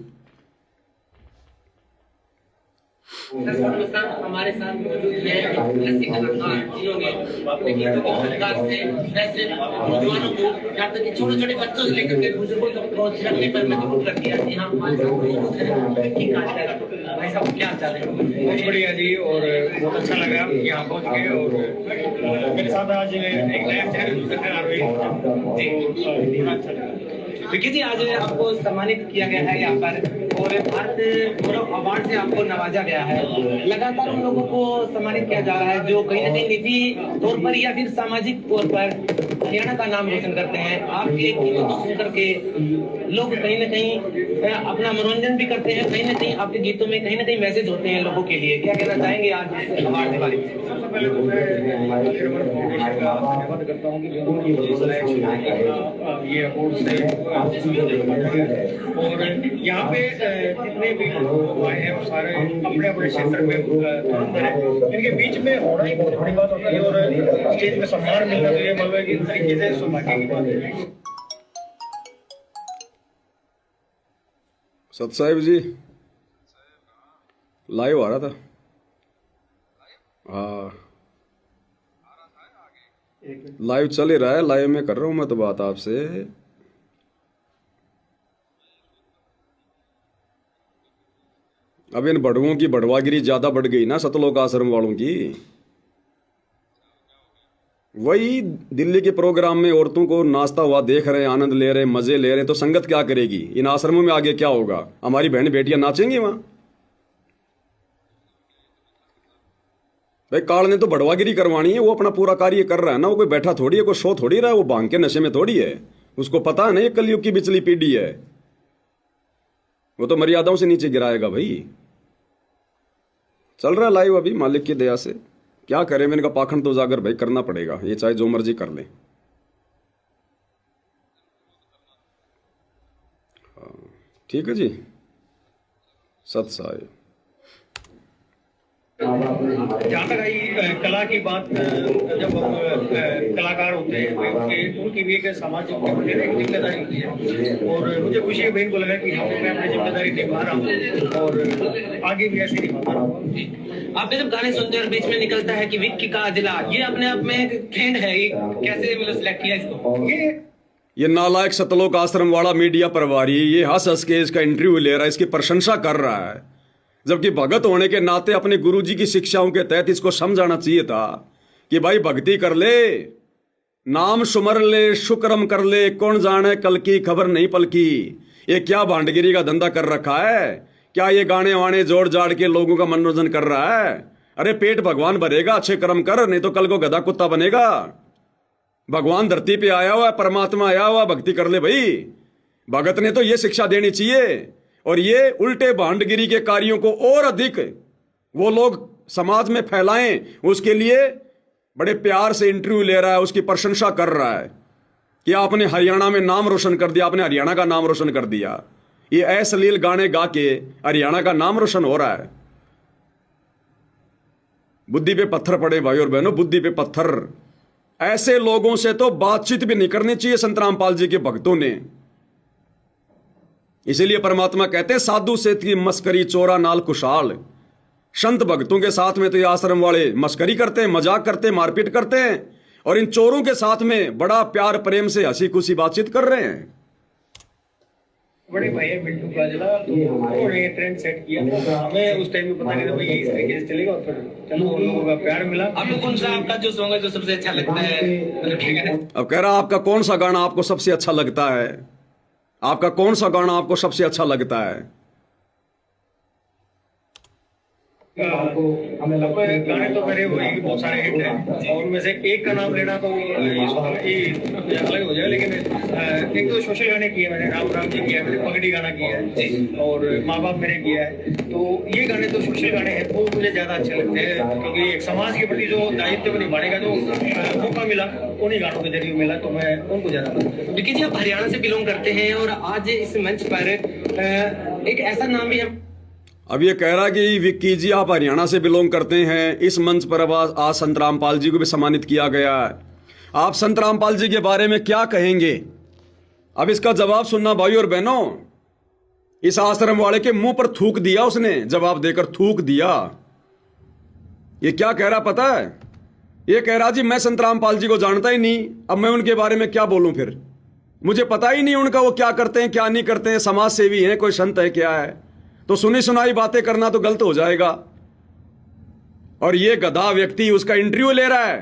हमारे साथ मौजूद है लस्सी कलाकार, जिन्होंने अपने गीतों के अंदाज से ऐसे नौजवानों को, यहाँ तक कि छोटे छोटे बच्चों से लेकर के बुजुर्गों तक पहुंच रखने पर मजबूर कर दिया। यहाँ हमारे साथ मौजूद है। भाई साहब क्या चाल है? बहुत बढ़िया जी, और बहुत अच्छा लगा यहाँ पहुँच के। और मेरे साथ आज एक नया चैनल आ रही है, बड़ा अच्छा लगा। विकी जी, आज आपको सम्मानित किया गया है यहाँ पर और भारत गौरव अवार्ड से आपको नवाजा गया है। लगातार उन लोगों को सम्मानित किया जा रहा है जो कहीं ना कहीं निजी तौर पर या फिर सामाजिक तौर पर हरियाणा का नाम रोशन करते हैं। आपके गीतों को सुन करके लोग कहीं ना कहीं अपना मनोरंजन भी करते हैं, कहीं ना कहीं आपके गीतों में कहीं ना कहीं मैसेज होते हैं लोगों के लिए। क्या कहना चाहेंगे आज इस अवार्ड के बारे में? सबसे पहले तो मैं फाउंडेशन का धन्यवाद करता हूँ कि जो ये अवार्ड से और यहाँ पे जितने भी लोग आए हैं वो सारे अपने अपने क्षेत्र में धुरंधर है। इनके बीच में होना ही बहुत बड़ी बात होती है और स्टेज में सम्मान मिलना तो ये मतलब कि इस तरीके से सौभाग्य की बात है। सत साहिब जी लाइव आ रहा था। हाँ लाइव चल ही रहा है, लाइव में कर रहा हूं मैं तो बात आपसे। अब इन बड़ुओं की बड़वागिरी ज्यादा बढ़ गई ना सतलोक आश्रम वालों की। वही दिल्ली के प्रोग्राम में औरतों को नाचता हुआ देख रहे हैं, आनंद ले रहे हैं, मजे ले रहे हैं, तो संगत क्या करेगी? इन आश्रमों में आगे क्या होगा? हमारी बहन बेटियां नाचेंगी वहां? भाई काल ने तो बड़वागिरी करवानी है, वो अपना पूरा कार्य कर रहा है ना। वो कोई बैठा थोड़ी है, कोई सो थोड़ी रहा है, वो भांग के नशे में थोड़ी है। उसको पता है ना ये कलयुग की बिचली पीढ़ी है, वो तो मर्यादाओं से नीचे गिराएगा भाई। चल रहा है लाइव अभी मालिक की दया से। क्या करें, मैंने कहा पाखंड तो उजागर भाई करना पड़ेगा, ये चाहे जो मर्जी कर ले। हाँ ठीक है जी, सत साहिब। जहाँ तक आई कला की बात, जब कलाकार होते हैं उनकी भी एक सामाजिक जिम्मेदारी होती है और मुझे खुशी है बहन को लगा कि हाँ मैं अपनी जिम्मेदारी निभा रहा हूँ और आगे भी ऐसे निभाता रहूँगा। आपने जब गाने सुनते हैं और बीच में निकलता है कि विक्की का जिला, ये अपने आप में एक ट्रेंड है, ये कैसे मतलब सिलेक्ट किया इसको? ये नालायक सतलोक आश्रम वाला मीडिया प्रभारी ये हंस हंस के इसका इंटरव्यू ले रहा है, इसकी प्रशंसा कर रहा है, जबकि भगत होने के नाते अपने गुरुजी की शिक्षाओं के तहत इसको समझाना चाहिए था कि भाई भक्ति कर ले, नाम सुमर ले, शुक्रम कर ले, कौन जाने कल की खबर नहीं पलकी। ये क्या भांडगिरी का धंधा कर रखा है? क्या ये गाने वाने जोड़ जाड़ के लोगों का मनोरंजन कर रहा है? अरे पेट भगवान भरेगा, अच्छे कर्म कर, नहीं तो कल को गधा कुत्ता बनेगा। भगवान धरती पे आया हुआ है, परमात्मा आया हुआ, भक्ति कर ले भाई। भगत ने तो ये शिक्षा देनी चाहिए। और ये उल्टे भांडगिरी के कार्यों को और अधिक वो लोग समाज में फैलाएं, उसके लिए बड़े प्यार से इंटरव्यू ले रहा है, उसकी प्रशंसा कर रहा है कि आपने हरियाणा में नाम रोशन कर दिया, आपने हरियाणा का नाम रोशन कर दिया। ये अश्लील गाने गा के हरियाणा का नाम रोशन हो रहा है। बुद्धि पे पत्थर पड़े भाई और बहनों, बुद्धि पे पत्थर। ऐसे लोगों से तो बातचीत भी नहीं करनी चाहिए संत रामपाल जी के भक्तों ने। इसीलिए परमात्मा कहते हैं साधु से थी मस्करी चोरा नाल कुशाल। संत भक्तों के साथ में तो ये आश्रम वाले मस्करी करते हैं, मजाक करते हैं, मारपीट करते हैं, और इन चोरों के साथ में बड़ा प्यार प्रेम से हंसी खुशी बातचीत कर रहे हैं। बड़े भाई है बिल्टू का जिला, तो उन्होंने ये ट्रेंड सेट किया। हमें उस टाइम में पता नहीं था भाई ये इस तरीके से चलेगा, और फिर चलो उन लोगों का प्यार मिला। आपको कौन सा आपका जो सॉन्ग है जो सबसे अच्छा लगता है? अब कह रहा आपका कौन सा गाना आपको सबसे अच्छा लगता है? आपका कौन सा गाना आपको सबसे अच्छा लगता है? गाने तो मेरे वही बहुत सारे हिट हैं, और उनमें से एक का नाम लेना तो ये अलग हो जाए, लेकिन एक तो सोशल गाने किए मैंने, राम राम जी किया मैंने, पगड़ी गाना किया है, और माँ बाप मेरे किया है। तो ये गाने तो सोशल गाने हैं, वो मुझे ज्यादा अच्छे लगते हैं, क्योंकि एक समाज के प्रति जो दायित्व को निभाने का जो मौका मिला उन्हीं गानों के जरिए मिला, तो मैं उनको ज्यादा पसंद करता हूं। विकी जी, आप हरियाणा से बिलोंग करते हैं और आज इस मंच पर एक ऐसा नाम भी है। अब ये कह रहा कि विक्की जी आप हरियाणा से बिलोंग करते हैं, इस मंच पर अब आज संत रामपाल जी को भी सम्मानित किया गया है। आप संत रामपाल जी के बारे में क्या कहेंगे? अब इसका जवाब सुनना भाई और बहनों। इस आश्रम वाले के मुंह पर थूक दिया उसने, जवाब देकर थूक दिया। ये क्या कह रहा पता है? ये कह रहा जी मैं संत रामपाल जी को जानता ही नहीं, अब मैं उनके बारे में क्या बोलूं, फिर मुझे पता ही नहीं उनका वो क्या करते हैं क्या नहीं करते हैं, समाज सेवी हैं कोई संत है क्या है। तो सुनी सुनाई बातें करना तो गलत हो जाएगा। और ये गधा व्यक्ति उसका इंटरव्यू ले रहा है।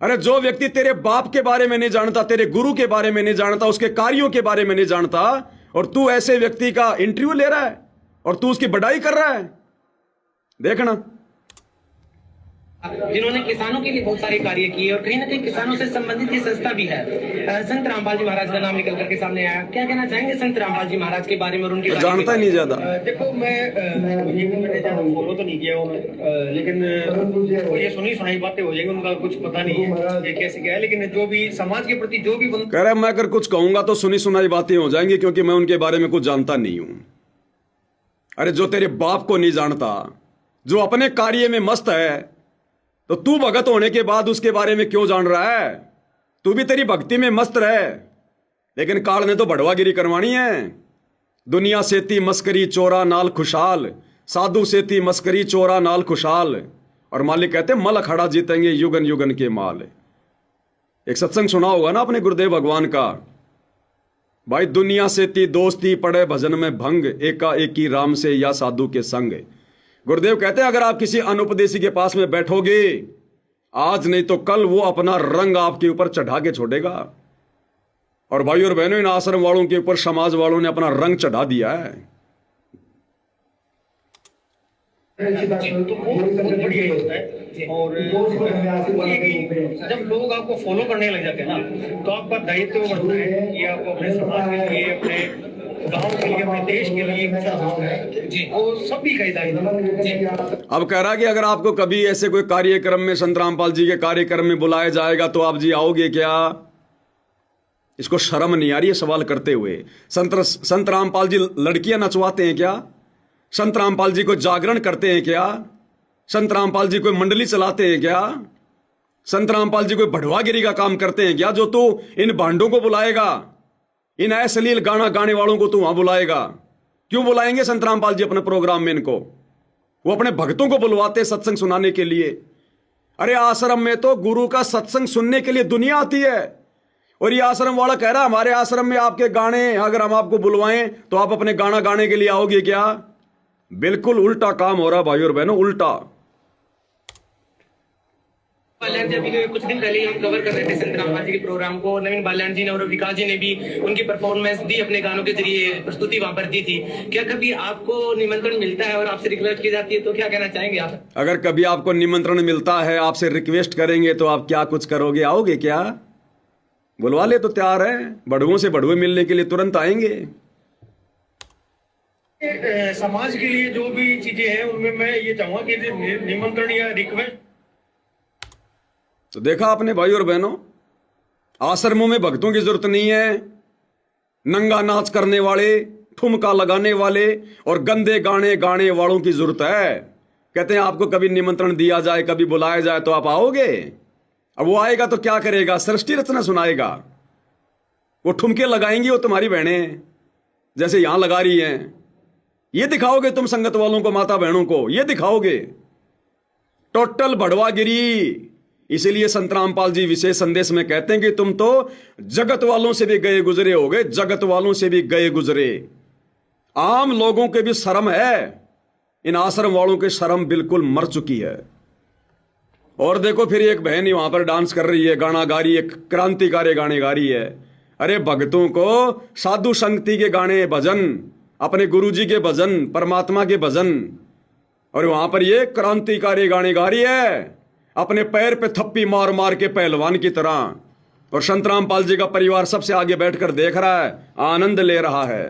अरे जो व्यक्ति तेरे बाप के बारे में नहीं जानता, तेरे गुरु के बारे में नहीं जानता, उसके कार्यों के बारे में नहीं जानता, और तू ऐसे व्यक्ति का इंटरव्यू ले रहा है और तू उसकी बढ़ाई कर रहा है, देखना। जिन्होंने किसानों के लिए बहुत सारे कार्य किए और कहीं ना कहीं किसानों से संबंधित ये संस्था भी है। संत रामपाल जी महाराज का नाम निकल करके सामने आया। क्या कहना चाहेंगे संत रामपाल जी महाराज के बारे में और उनके जानता ही नहीं ज्यादा। देखो मैंने ज्यादा फॉलो तो नहीं किया उन्हें, लेकिन ये सुनी सुनाई बातें हो जाएंगी, उनका कुछ पता नहीं है ये कैसे क्या है। लेकिन जो भी समाज के प्रति जो भी कह रहा है, मैं अगर कुछ कहूंगा तो सुनी सुनाई बातें हो जाएंगी, क्योंकि मैं उनके बारे में कुछ जानता नहीं हूं। अरे जो तेरे बाप को नहीं जानता, जो अपने कार्य में मस्त है, तो तू भगत होने के बाद उसके बारे में क्यों जान रहा है? तू भी तेरी भक्ति में मस्त रहे, लेकिन काल ने तो बढ़वागिरी करवानी है। दुनिया सेती मस्करी चोरा नाल खुशहाल, साधु सेती मस्करी चोरा नाल खुशहाल, और मालिक कहते मल अखाड़ा जीतेंगे युगन युगन के माल। एक सत्संग सुना होगा ना अपने गुरुदेव भगवान का, भाई दुनिया सेती दोस्ती पड़े भजन में भंग, एका एकी राम से या साधु के संग। गुरुदेव कहते हैं अगर आप किसी अनुपदेशी के पास में बैठोगे, आज नहीं तो कल वो अपना रंग आपके ऊपर चढ़ा के छोड़ेगा। और भाई और बहनों, इन आश्रम वालों के ऊपर समाज वालों ने अपना रंग चढ़ा दिया है। तो वो बहुत बढ़िया होता है। और जब लोग आपको फॉलो करने लग जाते हैं ना, तो आपका दायित्व बढ़ता है कि आपको अपने समाज के लिए, अपने गांव के लिए, अपने देश के लिए जी, वो सभी का दायित्व। अब कह रहा कि अगर आपको कभी ऐसे कोई कार्यक्रम में, संत रामपाल जी के कार्यक्रम में बुलाया जाएगा तो आप जी आओगे क्या? इसको शर्म नहीं आ रही है सवाल करते हुए? संत रामपाल जी लड़कियां नचवाते हैं क्या? संत रामपाल जी को जागरण करते हैं क्या? संत रामपाल जी कोई मंडली चलाते हैं क्या? संत रामपाल जी कोई बढ़वागिरी का काम करते हैं क्या? जो तू इन भांडों को बुलाएगा, इन अश्लील गाना गाने वालों को तू वहां बुलाएगा? क्यों बुलाएंगे संत रामपाल जी अपने प्रोग्राम में इनको? वो अपने भक्तों को बुलवाते सत्संग सुनाने के लिए। अरे आश्रम में तो गुरु का सत्संग सुनने के लिए दुनिया आती है, और ये आश्रम वाला कह रहा है हमारे आश्रम में आपके गाने अगर हम आपको बुलवाएं तो आप अपने गाना गाने के लिए आओगे क्या? बिल्कुल उल्टा काम हो रहा भाई और बहनों, उल्टा। बाल्याण जी अभी कुछ दिन पहले ही हम कवर कर रहे थे संत रामपाल जी के प्रोग्राम को। नवीन बाल्याण जी ने और विकास जी ने भी उनकी परफॉर्मेंस दी, अपने गानों के जरिए प्रस्तुति वहां पर दी थी। क्या कभी आपको निमंत्रण मिलता है और आपसे रिक्वेस्ट की जाती है तो क्या कहना चाहेंगे आप? अगर कभी आपको निमंत्रण मिलता है, आपसे रिक्वेस्ट करेंगे तो आप क्या कुछ करोगे? आओगे क्या? बुलवा ले तो तैयार है, बढ़ुओं से बढ़ुए मिलने के लिए तुरंत आएंगे। समाज के लिए जो भी चीजें हैं उनमें मैं ये चाहूंगा कि निमंत्रण या रिक्वेस्ट। तो देखा आपने भाई और बहनों, आश्रमों में भक्तों की जरूरत नहीं है। नंगा नाच करने वाले, ठुमका लगाने वाले और गंदे गाने गाने वालों की जरूरत है। कहते हैं आपको कभी निमंत्रण दिया जाए, कभी बुलाया जाए तो आप आओगे? अब वो आएगा तो क्या करेगा? सृष्टि रचना सुनाएगा। वो ठुमके लगाएंगी, वो तुम्हारी बहनें जैसे यहां लगा रही हैं। ये दिखाओगे तुम संगत वालों को, माता बहनों को ये दिखाओगे? टोटल बढ़वागिरी। इसीलिए संत रामपाल जी विशेष संदेश में कहते हैं कि तुम तो जगत वालों से भी गए गुजरे हो गए, जगत वालों से भी गए गुजरे। आम लोगों के भी शर्म है, इन आश्रम वालों की शर्म बिल्कुल मर चुकी है। और देखो फिर एक बहन ही वहां पर डांस कर रही है, गाना गा रही है, क्रांतिकारी गाने गा रही है। अरे भक्तों को साधु संगति के गाने, भजन, अपने गुरुजी के भजन, परमात्मा के भजन, और वहां पर ये क्रांतिकारी गाने गा रही है, अपने पैर पे थप्पी मार मार के पहलवान की तरह। और संत रामपाल जी का परिवार सबसे आगे बैठकर देख रहा है, आनंद ले रहा है।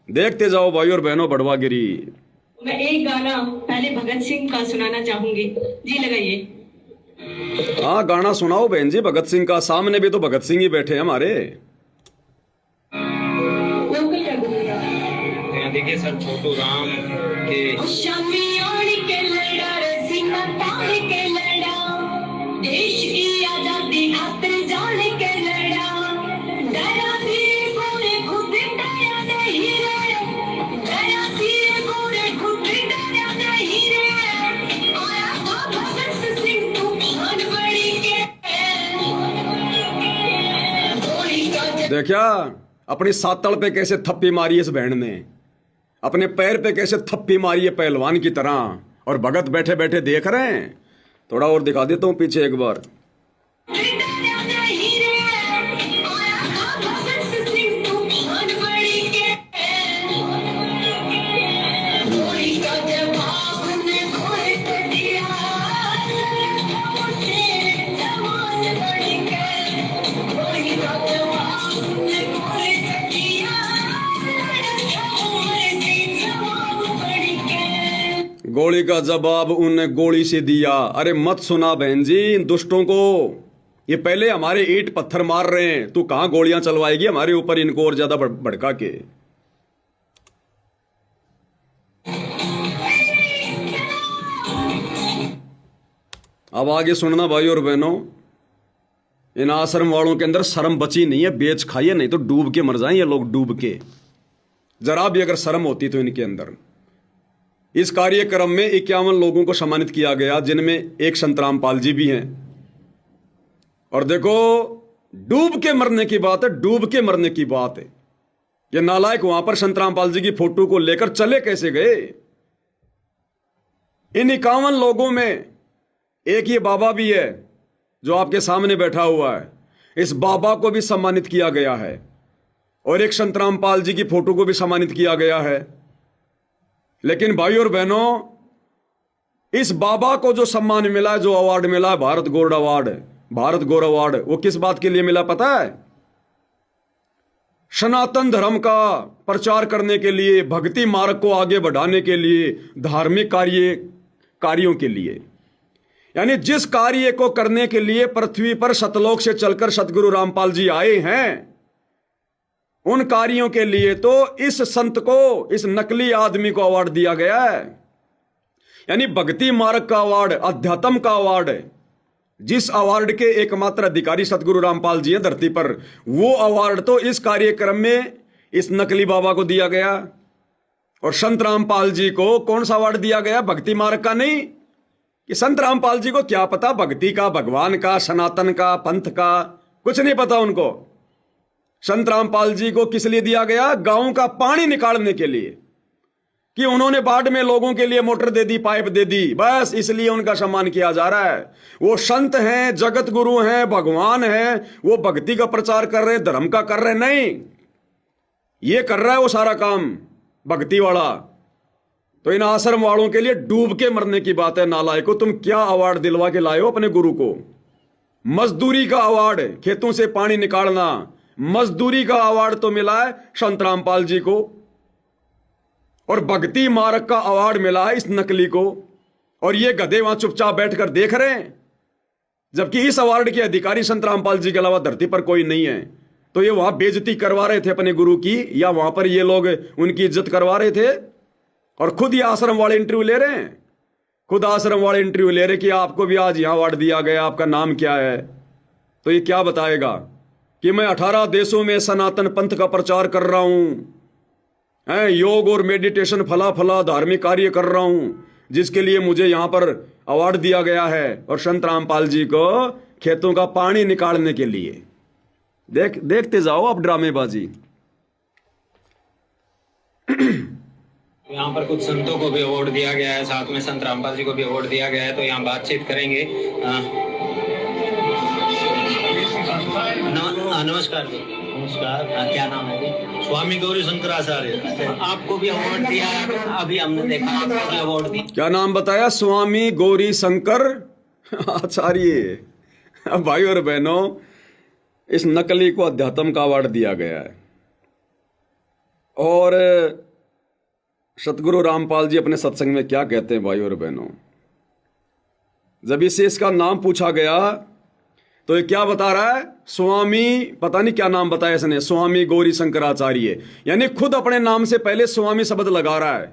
देखते जाओ भाई और बहनों बढ़वागिरी। मैं एक गाना पहले भगत सिंह का सुनाना चाहूंगी जी, लगाइए। हाँ गाना सुनाओ बहन जी भगत सिंह का। सामने भी तो भगत सिंह ही बैठे हैं हमारे। लोकल कर दूंगा। देखिए सर, छोटू राम के शामियान के लड़ा रे सिंह तार के लड़ा, देश की आजादी खातिर जान के लड़ा, डरा धीरे गोरे खुद डरा नहीं रे, डरा धीरे गोरे खुद डरा नहीं रे, आया था भगत सिंह तूफान बड़ी के गोली का। देखा अपनी सातड़ पे कैसे थप्पी मारी इस बहन ने। अपने पैर पे कैसे थप्पी मारी है पहलवान की तरह, और भगत बैठे बैठे देख रहे हैं। थोड़ा और दिखा देता हूं पीछे एक बार। गोली का जवाब उनने गोली से दिया। अरे मत सुना बहन जी इन दुष्टों को, ये पहले हमारे ईंट पत्थर मार रहे हैं, तू कहां गोलियां चलवाएगी हमारे ऊपर इनको और ज्यादा भड़का के। अब आगे सुनना भाई और बहनों, इन आश्रम वालों के अंदर शर्म बची नहीं है, बेच खाइए नहीं तो डूब के मर जाएं ये लोग, डूब के। जरा भी अगर शर्म होती तो इनके अंदर। इस कार्यक्रम में 51 लोगों को सम्मानित किया गया, जिनमें एक संतराम पाल जी भी हैं। और देखो डूब के मरने की बात है, डूब के मरने की बात है। ये नालायक वहां पर संतराम पाल जी की फोटो को लेकर चले कैसे गए? इन 51 लोगों में एक ये बाबा भी है जो आपके सामने बैठा हुआ है, इस बाबा को भी सम्मानित किया गया है, और एक संतराम पाल जी की फोटो को भी सम्मानित किया गया है। लेकिन भाई और बहनों, इस बाबा को जो सम्मान मिला, जो अवार्ड मिला, भारत गौरव अवार्ड, भारत गौरव अवार्ड, वो किस बात के लिए मिला पता है? सनातन धर्म का प्रचार करने के लिए, भक्ति मार्ग को आगे बढ़ाने के लिए, धार्मिक कार्यों के लिए। यानी जिस कार्य को करने के लिए पृथ्वी पर सतलोक से चलकर सतगुरु रामपाल जी आए हैं, उन कार्यों के लिए तो इस संत को, इस नकली आदमी को अवार्ड दिया गया है। यानी भक्ति मार्ग का अवार्ड, अध्यात्म का अवार्ड, जिस अवार्ड के एकमात्र अधिकारी सतगुरु रामपाल जी हैं धरती पर, वो अवार्ड तो इस कार्यक्रम में इस नकली बाबा को दिया गया। और संत रामपाल जी को कौन सा अवार्ड दिया गया? भक्ति मार्ग का नहीं। कि संत रामपाल जी को क्या पता भक्ति का, भगवान का, सनातन का, पंथ का, कुछ नहीं पता उनको। संत रामपाल जी को किस लिए दिया गया? गांव का पानी निकालने के लिए, कि उन्होंने बाढ़ में लोगों के लिए मोटर दे दी, पाइप दे दी, बस इसलिए उनका सम्मान किया जा रहा है। वो संत हैं, जगत गुरु हैं, भगवान हैं, वो भक्ति का प्रचार कर रहे हैं, धर्म का कर रहे हैं? नहीं, ये कर रहा है वो सारा काम भक्ति वाला। तो इन आश्रम वालों के लिए डूब के मरने की बात है। नालायको, तुम क्या अवार्ड दिलवा के लाए हो अपने गुरु को? मजदूरी का अवार्ड, खेतों से पानी निकालना, मजदूरी का अवार्ड तो मिला है संत रामपाल जी को, और भक्ति मार्ग का अवार्ड मिला है इस नकली को। और ये गधे वहां चुपचाप बैठकर देख रहे हैं, जबकि इस अवार्ड के अधिकारी संत रामपाल जी के अलावा धरती पर कोई नहीं है। तो ये वहां बेइज्जती करवा रहे थे अपने गुरु की, या वहां पर ये लोग उनकी इज्जत करवा रहे थे? और खुद ये आश्रम वाले इंटरव्यू ले रहे हैं, खुद आश्रम वाले इंटरव्यू ले रहे कि आपको भी आज यहां अवार्ड दिया गया, आपका नाम क्या है? तो ये क्या बताएगा कि मैं 18 देशों में सनातन पंथ का प्रचार कर रहा हूं, योग और मेडिटेशन फला फला धार्मिक कार्य कर रहा हूं, जिसके लिए मुझे यहां पर अवार्ड दिया गया है, और संत रामपाल जी को खेतों का पानी निकालने के लिए। देखते जाओ आप ड्रामेबाजी। यहाँ पर कुछ संतों को भी अवार्ड दिया गया है, साथ में संत रामपाल जी को भी अवार्ड दिया गया है। तो यहाँ बातचीत करेंगे। नमस्कार जी। नमस्कार। क्या नाम है जी? स्वामी गौरी शंकराचार्य। आपको भी अवार्ड दिया, अभी हमने देखा आपको भी अवार्ड दिया। क्या नाम बताया? स्वामी गौरी शंकर आचार्य। भाई और बहनों, इस नकली को अध्यात्म का अवार्ड दिया गया है। और सतगुरु रामपाल जी अपने सत्संग में क्या कहते हैं भाई और बहनों? जब इससे इसका नाम पूछा गया तो ये क्या बता रहा है? स्वामी, पता नहीं क्या नाम बताया इसने, स्वामी गौरी शंकराचार्य। यानी खुद अपने नाम से पहले स्वामी शब्द लगा रहा है।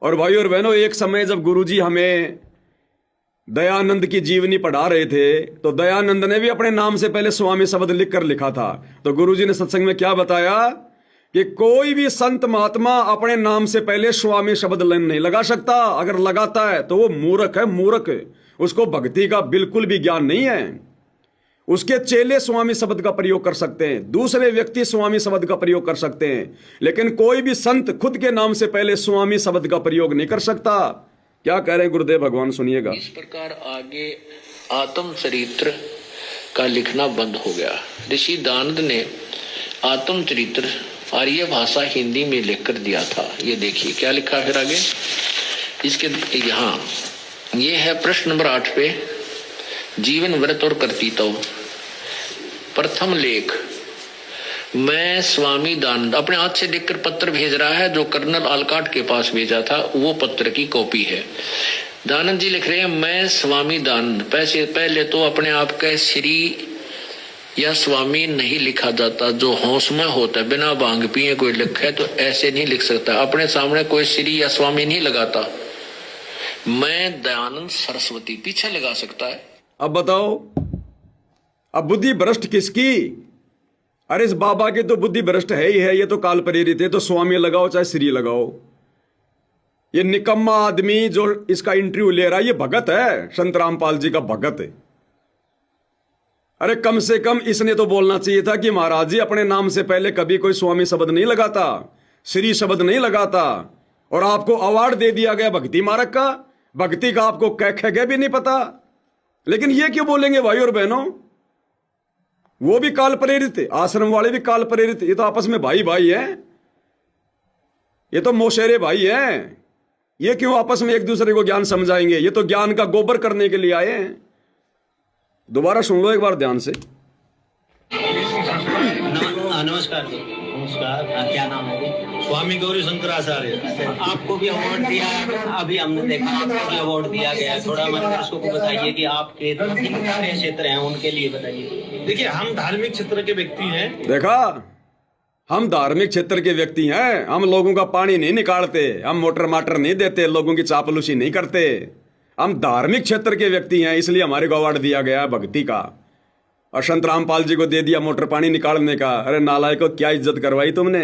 और भाई और बहनों, एक समय जब गुरुजी हमें दयानंद की जीवनी पढ़ा रहे थे, तो दयानंद ने भी अपने नाम से पहले स्वामी शब्द लिखकर लिखा था। तो गुरुजी ने सत्संग में क्या बताया कि कोई भी संत महात्मा अपने नाम से पहले स्वामी शब्द नहीं लगा सकता। अगर लगाता है तो वो मूर्ख है, मूर्ख। उसको भक्ति का बिल्कुल भी ज्ञान नहीं है। उसके चेले स्वामी शब्द का प्रयोग कर सकते हैं, दूसरे व्यक्ति स्वामी शब्द का प्रयोग कर सकते हैं, लेकिन कोई भी संत खुद के नाम से पहले स्वामी शब्द का प्रयोग नहीं कर सकता। क्या कह रहे हैं गुरुदेव भगवान, सुनिएगा। इस प्रकार आगे आत्म चरित्र का लिखना बंद हो गया। ऋषि दानंद ने आत्म चरित्र आर्य भाषा हिंदी में लिखकर दिया था। ये देखिए क्या लिखा फिर आगे इसके यहाँ, ये है प्रश्न नंबर 8 पे, जीवन व्रत और कर्तव्य। प्रथम लेख, मैं स्वामी दानंद अपने हाथ से लिखकर पत्र भेज रहा है, जो कर्नल आलकाट के पास भेजा था वो पत्र की कॉपी है। दानंद जी लिख रहे हैं, मैं स्वामी दानंद। पहले तो अपने आप का श्री या स्वामी नहीं लिखा जाता, जो होश में होता है, बिना भांग पिए कोई लिखे तो ऐसे नहीं लिख सकता। अपने सामने कोई श्री या स्वामी नहीं लगाता। मैं दयानंद सरस्वती पीछे लगा सकता है। अब बताओ, अब बुद्धि भ्रष्ट किसकी? अरे इस बाबा की तो बुद्धि भ्रष्ट है ही है, ये तो काल प्रेरित है, तो स्वामी लगाओ चाहे श्री लगाओ। ये निकम्मा आदमी जो इसका इंटरव्यू ले रहा है, ये भगत है, संत रामपाल जी का भगत है। अरे कम से कम इसने तो बोलना चाहिए था कि महाराज जी अपने नाम से पहले कभी कोई स्वामी शब्द नहीं लगाता, श्री शब्द नहीं लगाता, और आपको अवार्ड दे दिया गया भक्ति मार्ग का। भक्ति का आपको कह भी नहीं पता, लेकिन ये क्यों बोलेंगे भाई और बहनों? वो भी काल प्रेरित है, आश्रम वाले भी काल प्रेरित, ये तो आपस में भाई भाई हैं, ये तो मोशेरे भाई हैं। ये क्यों आपस में एक दूसरे को ज्ञान समझाएंगे? ये तो ज्ञान का गोबर करने के लिए आए हैं। दोबारा सुन लो एक बार ध्यान से। नमस्कार जी। नमस्कार। क्या नाम है? स्वामी गौरी शंकराचार्य। आपको भी अवार्ड दिया, अभी हमने देखा आपको भी अवार्ड दिया गया है। थोड़ा हमारे दर्शकों को बताइए कि आपके कार्य क्षेत्र हैं, उनके लिए बताइए। देखिए, हम धार्मिक क्षेत्र के व्यक्ति हैं। देखा, हम धार्मिक क्षेत्र के व्यक्ति हैं। हम लोगों का पानी नहीं निकालते, हम मोटर माटर नहीं देते, लोगों की चापलूसी नहीं करते। हम धार्मिक क्षेत्र के व्यक्ति हैं, इसलिए हमारे को अवार्ड दिया गया भक्ति का। और संत रामपाल जी को दे दिया मोटर पानी निकालने का। अरे नालायकों, क्या इज्जत करवाई तुमने?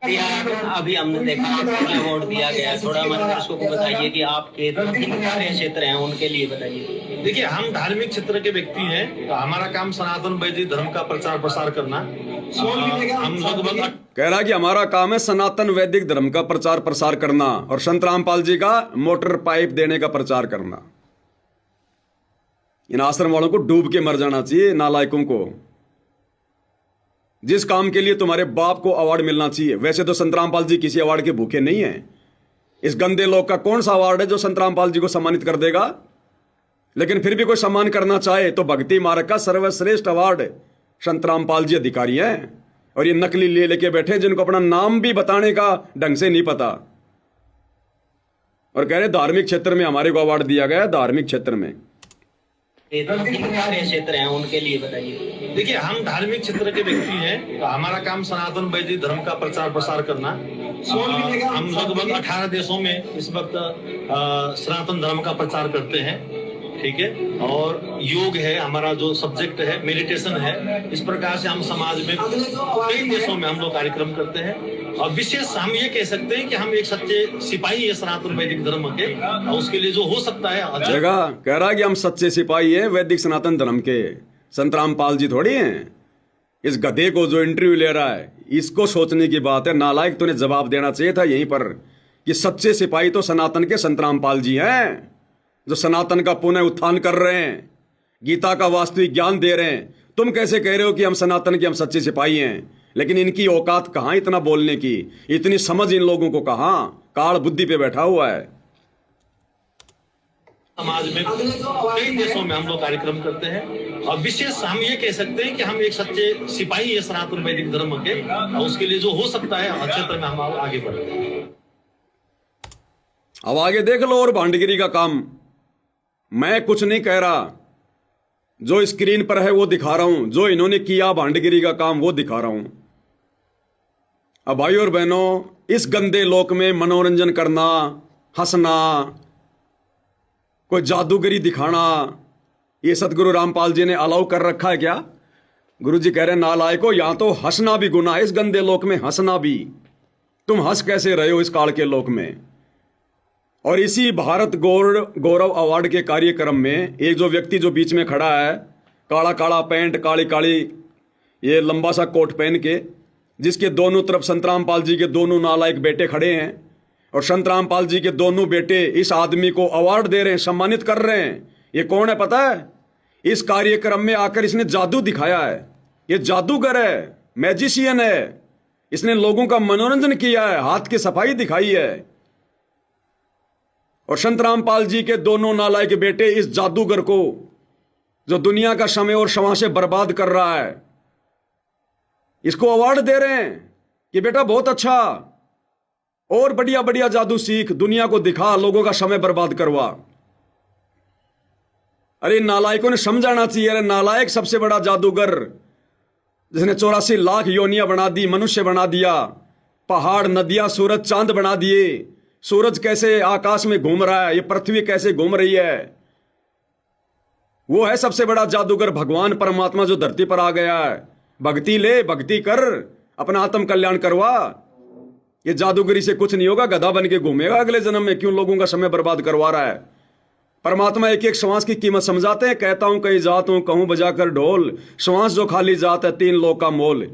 अभी हमने देखा आपको भी अवार्ड दिया गया है। थोड़ा हमारे दर्शकों को बताइए कि आपके कार्य क्षेत्र हैं, उनके लिए बताइए। देखिए, हम धार्मिक क्षेत्र के व्यक्ति हैं। हमारा काम सनातन वैदिक धर्म का प्रचार प्रसार करना। हम लगभग कह रहा कि हमारा काम है सनातन वैदिक धर्म का प्रचार प्रसार करना, और संत रामपाल जी का मोटर पाइप देने का प्रचार करना। इन आश्रम वालों को डूब के मर जाना चाहिए, नालायकों को। जिस काम के लिए तुम्हारे बाप को अवार्ड मिलना चाहिए। वैसे तो संत रामपाल जी किसी अवार्ड के भूखे नहीं हैं। इस गंदे लोग का कौन सा अवार्ड है जो संत रामपाल जी को सम्मानित कर देगा? लेकिन फिर भी कोई सम्मान करना चाहे तो भक्ति मार्ग का सर्वश्रेष्ठ अवार्ड संत रामपाल जी अधिकारी हैं। और ये नकली ले लेके बैठे जिनको अपना नाम भी बताने का ढंग से नहीं पता, और कह रहे धार्मिक क्षेत्र में हमारे को अवार्ड दिया गया। धार्मिक क्षेत्र में कार्य क्षेत्र हैं, उनके लिए बताइए। देखिए, हम धार्मिक क्षेत्र के व्यक्ति हैं। हमारा काम सनातन वैदिक धर्म का प्रचार प्रसार करना। हम लगभग 18 देशों में इस वक्त सनातन धर्म का प्रचार करते हैं। ठीक है, और योग है हमारा जो सब्जेक्ट है, मेडिटेशन है। इस प्रकार से हम समाज में कई देशों में हम लोग कार्यक्रम करते हैं। और विशेष हम ये कह सकते हैं कि हम एक सच्चे सिपाही है सनातन वैदिक धर्म के, और उसके लिए जो हो सकता है। जगह कह रहा है कि हम सच्चे सिपाही हैं वैदिक सनातन धर्म के। संत रामपाल जी थोड़ी हैं। इस गधे को जो इंटरव्यू ले रहा है, इसको सोचने की बात है। नालायक, तूने जवाब देना चाहिए था यहीं पर कि सच्चे सिपाही तो सनातन के संत रामपाल जी हैं, जो सनातन का पुनः उत्थान कर रहे हैं, गीता का वास्तविक ज्ञान दे रहे हैं। तुम कैसे कह रहे हो कि हम सनातन के, हम सच्चे सिपाही हैं? लेकिन इनकी औकात कहां इतना बोलने की, इतनी समझ इन लोगों को कहां? काल बुद्धि पे बैठा हुआ है। समाज में कई देशों में हम लोग कार्यक्रम करते हैं। और विशेष हम ये कह सकते हैं कि हम एक सच्चे सिपाही है सनातन वैदिक धर्म के, और उसके लिए जो हो सकता है क्षेत्र में हम आगे बढ़ते हैं। अब आगे देख लो। और भांडगिरी का काम मैं कुछ नहीं कह रहा, जो स्क्रीन पर है वो दिखा रहा हूं। जो इन्होंने किया भांडगिरी का काम वो दिखा रहा हूं। अब भाई और बहनों, इस गंदे लोक में मनोरंजन करना, हंसना, कोई जादूगरी दिखाना, ये सतगुरु रामपाल जी ने अलाउ कर रखा है क्या? गुरु जी कह रहे नालायको, यहां तो हंसना भी गुनाह है। इस गंदे लोक में हंसना भी। तुम हंस कैसे रहे हो इस काल के लोक में? और इसी भारत गौरव अवार्ड के कार्यक्रम में एक जो व्यक्ति जो बीच में खड़ा है, काला काला पैंट, काली काली ये लंबा सा कोट पहन के, जिसके दोनों तरफ संतराम पाल जी के दोनों नालायक बेटे खड़े हैं और संतराम पाल जी के दोनों बेटे इस आदमी को अवार्ड दे रहे हैं, सम्मानित कर रहे हैं। ये कौन है पता है? इस कार्यक्रम में आकर इसने जादू दिखाया है। ये जादूगर है, मैजिशियन है। इसने लोगों का मनोरंजन किया है, हाथ की सफाई दिखाई है। और संतराम पाल जी के दोनों नालायक बेटे इस जादूगर को, जो दुनिया का समय और क्षमा से बर्बाद कर रहा है, इसको अवार्ड दे रहे हैं कि बेटा बहुत अच्छा और बढ़िया बढ़िया जादू सीख, दुनिया को दिखा, लोगों का समय बर्बाद करवा। अरे नालायकों ने समझाना चाहिए। अरे नालायक सबसे बड़ा जादूगर, जिसने 84 लाख योनियां बना दी, मनुष्य बना दिया, पहाड़, नदियां, सूरज, चांद बना दिए। सूरज कैसे आकाश में घूम रहा है, ये पृथ्वी कैसे घूम रही है, वो है सबसे बड़ा जादूगर, भगवान परमात्मा जो धरती पर आ गया है। भक्ति ले, भक्ति कर, अपना आत्म कल्याण करवा। ये जादूगरी से कुछ नहीं होगा, गधा बन के घूमेगा अगले जन्म में। क्यों लोगों का समय बर्बाद करवा रहा है? परमात्मा एक एक श्वास की कीमत समझाते हैं। कहता हूं कहीं जात हूं, कहूं बजाकर ढोल, श्वास जो खाली जात है 3 लोग का मोल।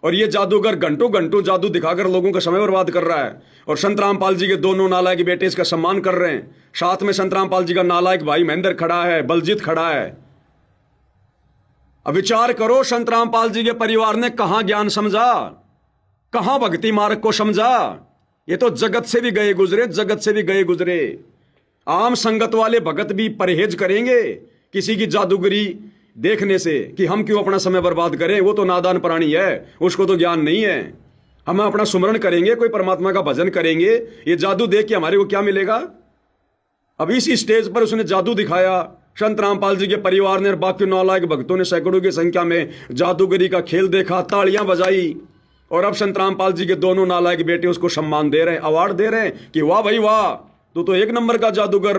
और ये जादूगर घंटों घंटों जादू दिखाकर लोगों का समय बर्बाद कर रहा है। और संतराम पाल जी के दोनों नालायक बेटे इसका सम्मान कर रहे हैं। साथ में संतराम पाल जी का नालायक भाई महेंद्र खड़ा है, बलजीत खड़ा है। अब विचार करो, संतराम पाल जी के परिवार ने कहां ज्ञान समझा, कहां भक्ति मार्ग को समझा। ये तो जगत से भी गए गुजरे, जगत से भी गए गुजरे। आम संगत वाले भगत भी परहेज करेंगे किसी की जादूगरी देखने से कि हम क्यों अपना समय बर्बाद करें। वो तो नादान प्राणी है, उसको तो ज्ञान नहीं है। हम अपना सुमरण करेंगे, कोई परमात्मा का भजन करेंगे। ये जादू देख के हमारे को क्या मिलेगा? अब इसी स्टेज पर उसने जादू दिखाया। संतराम पाल जी के परिवार ने और बाकी नालायक भक्तों ने सैकड़ों की संख्या में जादूगरी का खेल देखा, तालियां बजाई। और अब संतराम पाल जी के दोनों नालायक बेटे उसको सम्मान दे रहे हैं, अवार्ड दे रहे हैं कि वाह भाई वाह, तू तो एक नंबर का जादूगर।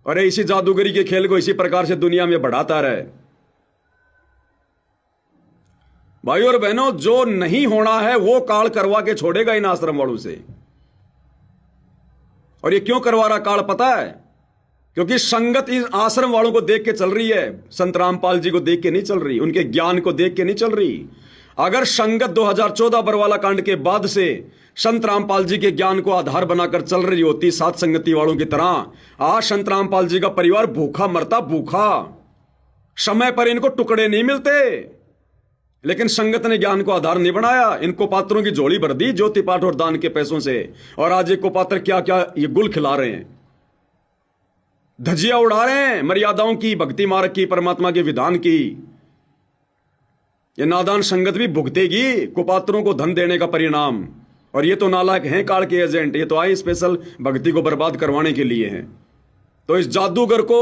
अरे इसी जादूगरी के खेल को इसी प्रकार से दुनिया में बढ़ाता रहे। भाई और बहनों, जो नहीं होना है वो काल करवा के छोड़ेगा इन आश्रम वालों से। और ये क्यों करवा रहा काल पता है? क्योंकि संगत इन आश्रम वालों को देख के चल रही है, संतराम पाल जी को देख के नहीं चल रही, उनके ज्ञान को देख के नहीं चल रही। अगर संगत 2014 बरवाला कांड के बाद से संत रामपाल जी के ज्ञान को आधार बनाकर चल रही होती सात संगति वालों की तरह, आज संत रामपाल जी का परिवार भूखा मरता, भूखा। समय पर इनको टुकड़े नहीं मिलते, लेकिन संगत ने ज्ञान को आधार नहीं बनाया। इनको पात्रों की झोली भर दी ज्योति पाठ और दान के पैसों से, और आज एक को पात्र क्या क्या ये गुल खिला रहे हैं, धजिया उड़ा रहे हैं मर्यादाओं की, भक्ति मार्ग की, परमात्मा के विधान की। ये नादान संगत भी भुगतेगी कुपात्रों को धन देने का परिणाम। और ये तो नालायक हैं काल के एजेंट, ये तो आए स्पेशल भक्ति को बर्बाद करवाने के लिए हैं। तो इस जादूगर को,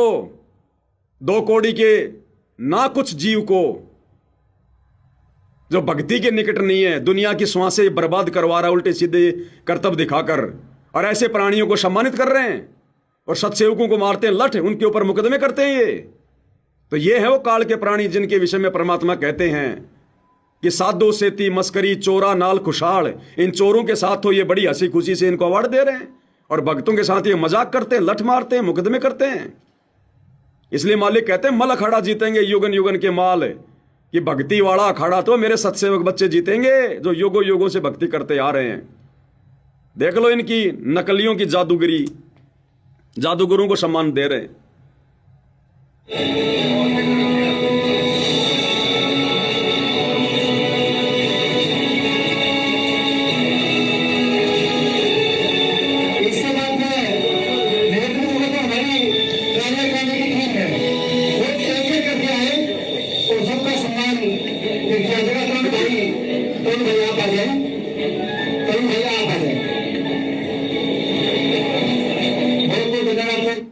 2 कौड़ी के ना कुछ जीव को जो भक्ति के निकट नहीं है, दुनिया की श्वासें बर्बाद करवा रहा है उल्टे सीधे करतब दिखाकर, और ऐसे प्राणियों को सम्मानित कर रहे हैं और सत्सेवकों को मारते हैं लठ, उनके ऊपर मुकदमे करते हैं। ये तो ये है वो काल के प्राणी जिनके विषय में परमात्मा कहते हैं कि साधो सेती मस्करी चोरा नाल खुशाल। इन चोरों के साथ तो ये बड़ी हंसी खुशी से इनको अवार्ड दे रहे हैं, और भक्तों के साथ ये मजाक करते हैं, लठ मारते हैं, मुकदमे करते हैं। इसलिए मालिक कहते हैं मल अखाड़ा जीतेंगे युगन युगन के माल, कि भक्ति वाला अखाड़ा तो मेरे सत्सेवक बच्चे जीतेंगे जो युगों युगों से भक्ति करते आ रहे हैं। देख लो इनकी नकलियों की जादूगिरी, जादूगरों को सम्मान दे रहे हैं। इसके बाद में नेतृत्व में हमारी ट्रेनिंग करने की टीम है, वो एक करके आए और सबका सम्मान किया जाएगा। तरुण भैया आप आ जाए, तरुण भैया आप आ जाए। बहुत बहुत धन्यवाद।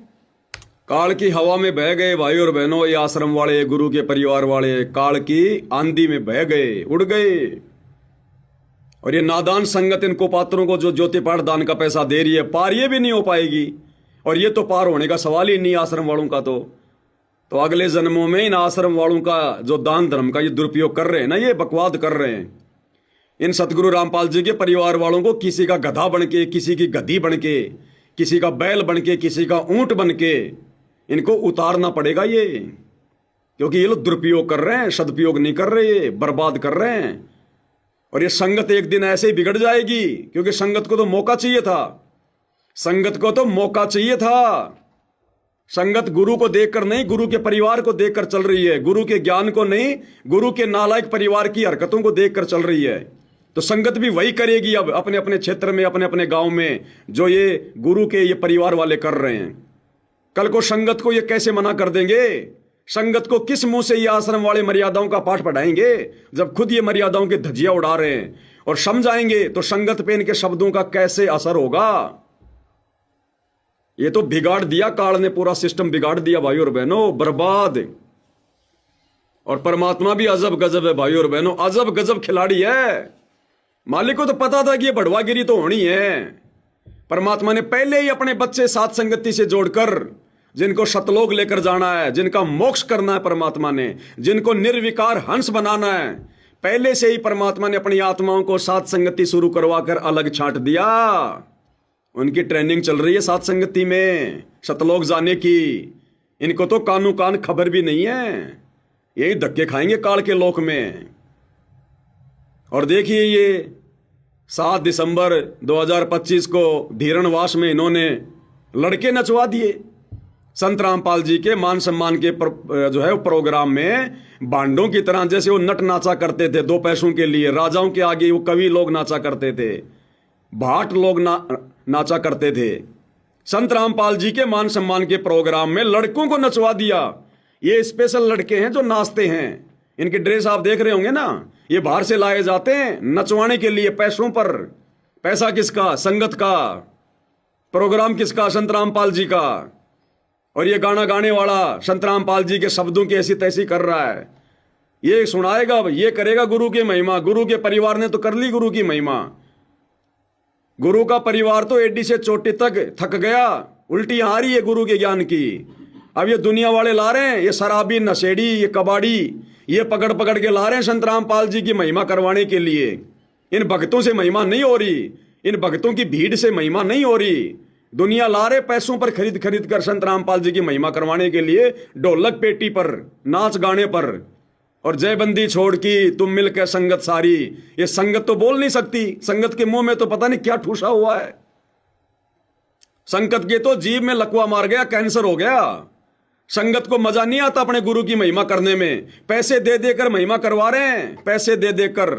काल की हवा में बह गए भाई और बहनों, ये आश्रम वाले, गुरु के परिवार वाले काल की आंधी में बह गए, उड़ गए। और ये नादान संगत इनको पात्रों को जो ज्योति पाठ दान का पैसा दे रही है, पार ये भी नहीं हो पाएगी। और ये तो पार होने का सवाल ही नहीं आश्रम वालों का। तो अगले जन्मों में इन आश्रम वालों का जो दान धर्म का ये दुरुपयोग कर रहे हैं ना, ये बकवाद कर रहे हैं। इन सतगुरु रामपाल जी के परिवार वालों को किसी का गधा बन के, किसी की गधी बन के, किसी का बैल बन के, किसी का ऊंट बन के इनको उतारना पड़ेगा ये, क्योंकि ये लोग दुरुपयोग कर रहे हैं, सदुपयोग नहीं कर रहे, बर्बाद कर रहे हैं। और ये संगत एक दिन ऐसे ही बिगड़ जाएगी, क्योंकि संगत को तो मौका चाहिए था, संगत को तो मौका चाहिए था। संगत गुरु को देखकर नहीं, गुरु के परिवार को देखकर चल रही है, गुरु के ज्ञान को नहीं, गुरु के नालायक परिवार की हरकतों को देखकर चल रही है। तो संगत भी वही करेगी अब अपने अपने क्षेत्र में, अपने अपने गांव में, जो ये गुरु के ये परिवार वाले कर रहे हैं। कल को संगत को ये कैसे मना कर देंगे? संगत को किस मुंह से ये आश्रम वाले मर्यादाओं का पाठ पढ़ाएंगे, जब खुद ये मर्यादाओं की धज्जियां उड़ा रहे हैं? और समझाएंगे तो संगत पे इनके शब्दों का कैसे असर होगा? ये तो बिगाड़ दिया काल ने, पूरा सिस्टम बिगाड़ दिया भाई और बहनों, बर्बाद। और परमात्मा भी अजब गजब है भाई और बहनों, अजब गजब खिलाड़ी है। मालिक को तो पता था कि ये बढ़वागिरी तो होनी है। परमात्मा ने पहले ही अपने बच्चे साथ संगति से जोड़कर, जिनको सतलोक लेकर जाना है, जिनका मोक्ष करना है परमात्मा ने, जिनको निर्विकार हंस बनाना है, पहले से ही परमात्मा ने अपनी आत्माओं को साथ संगति शुरू करवाकर अलग छांट दिया। उनकी ट्रेनिंग चल रही है साथ संगति में, सतलोक जाने की। इनको तो कानू कान खबर भी नहीं है, यही धक्के खाएंगे काल के लोक में। और देखिए ये 7 दिसंबर 2025 को धीरणवास में इन्होंने लड़के नचवा दिए। संत रामपाल जी के मान सम्मान के जो है प्रोग्राम में बांडों की तरह जैसे वो नट नाचा करते थे 2 पैसों के लिए, राजाओं के आगे वो कवि लोग नाचा करते थे, भाट लोग नाचा करते थे। संत रामपाल जी के मान सम्मान के प्रोग्राम में लड़कों को नचवा दिया। ये स्पेशल लड़के हैं जो नाचते हैं, इनके ड्रेस आप देख रहे होंगे ना, ये बाहर से लाए जाते हैं नचवाने के लिए पैसों पर। पैसा किसका? संगत का। प्रोग्राम किसका? संत रामपाल जी का। और ये गाना गाने वाला संत रामपाल जी के शब्दों की ऐसी तैसी कर रहा है, ये सुनाएगा, ये करेगा गुरु की महिमा। गुरु के परिवार ने तो कर ली गुरु की महिमा। गुरु का परिवार तो एडी से चोटी तक थक गया, उल्टी आ रही है गुरु के ज्ञान की। अब ये दुनिया वाले ला रहे हैं, ये शराबी, नशेड़ी, ये कबाड़ी, ये पकड़ पकड़ के ला रहे हैं संत रामपाल जी की महिमा करवाने के लिए। इन भक्तों से महिमा नहीं हो रही, इन भक्तों की भीड़ से महिमा नहीं हो रही। दुनिया ला रहे पैसों पर खरीद खरीद कर संत रामपाल जी की महिमा करवाने के लिए, ढोलक पेटी पर, नाच गाने पर। और जयबंदी छोड़ की तुम मिलकर संगत सारी, ये संगत तो बोल नहीं सकती, संगत के मुंह में तो पता नहीं क्या ठूसा हुआ है। संगत के तो जीभ में लकवा मार गया, कैंसर हो गया। संगत को मजा नहीं आता अपने गुरु की महिमा करने में, पैसे दे देकर महिमा करवा रहे हैं, पैसे दे देकर।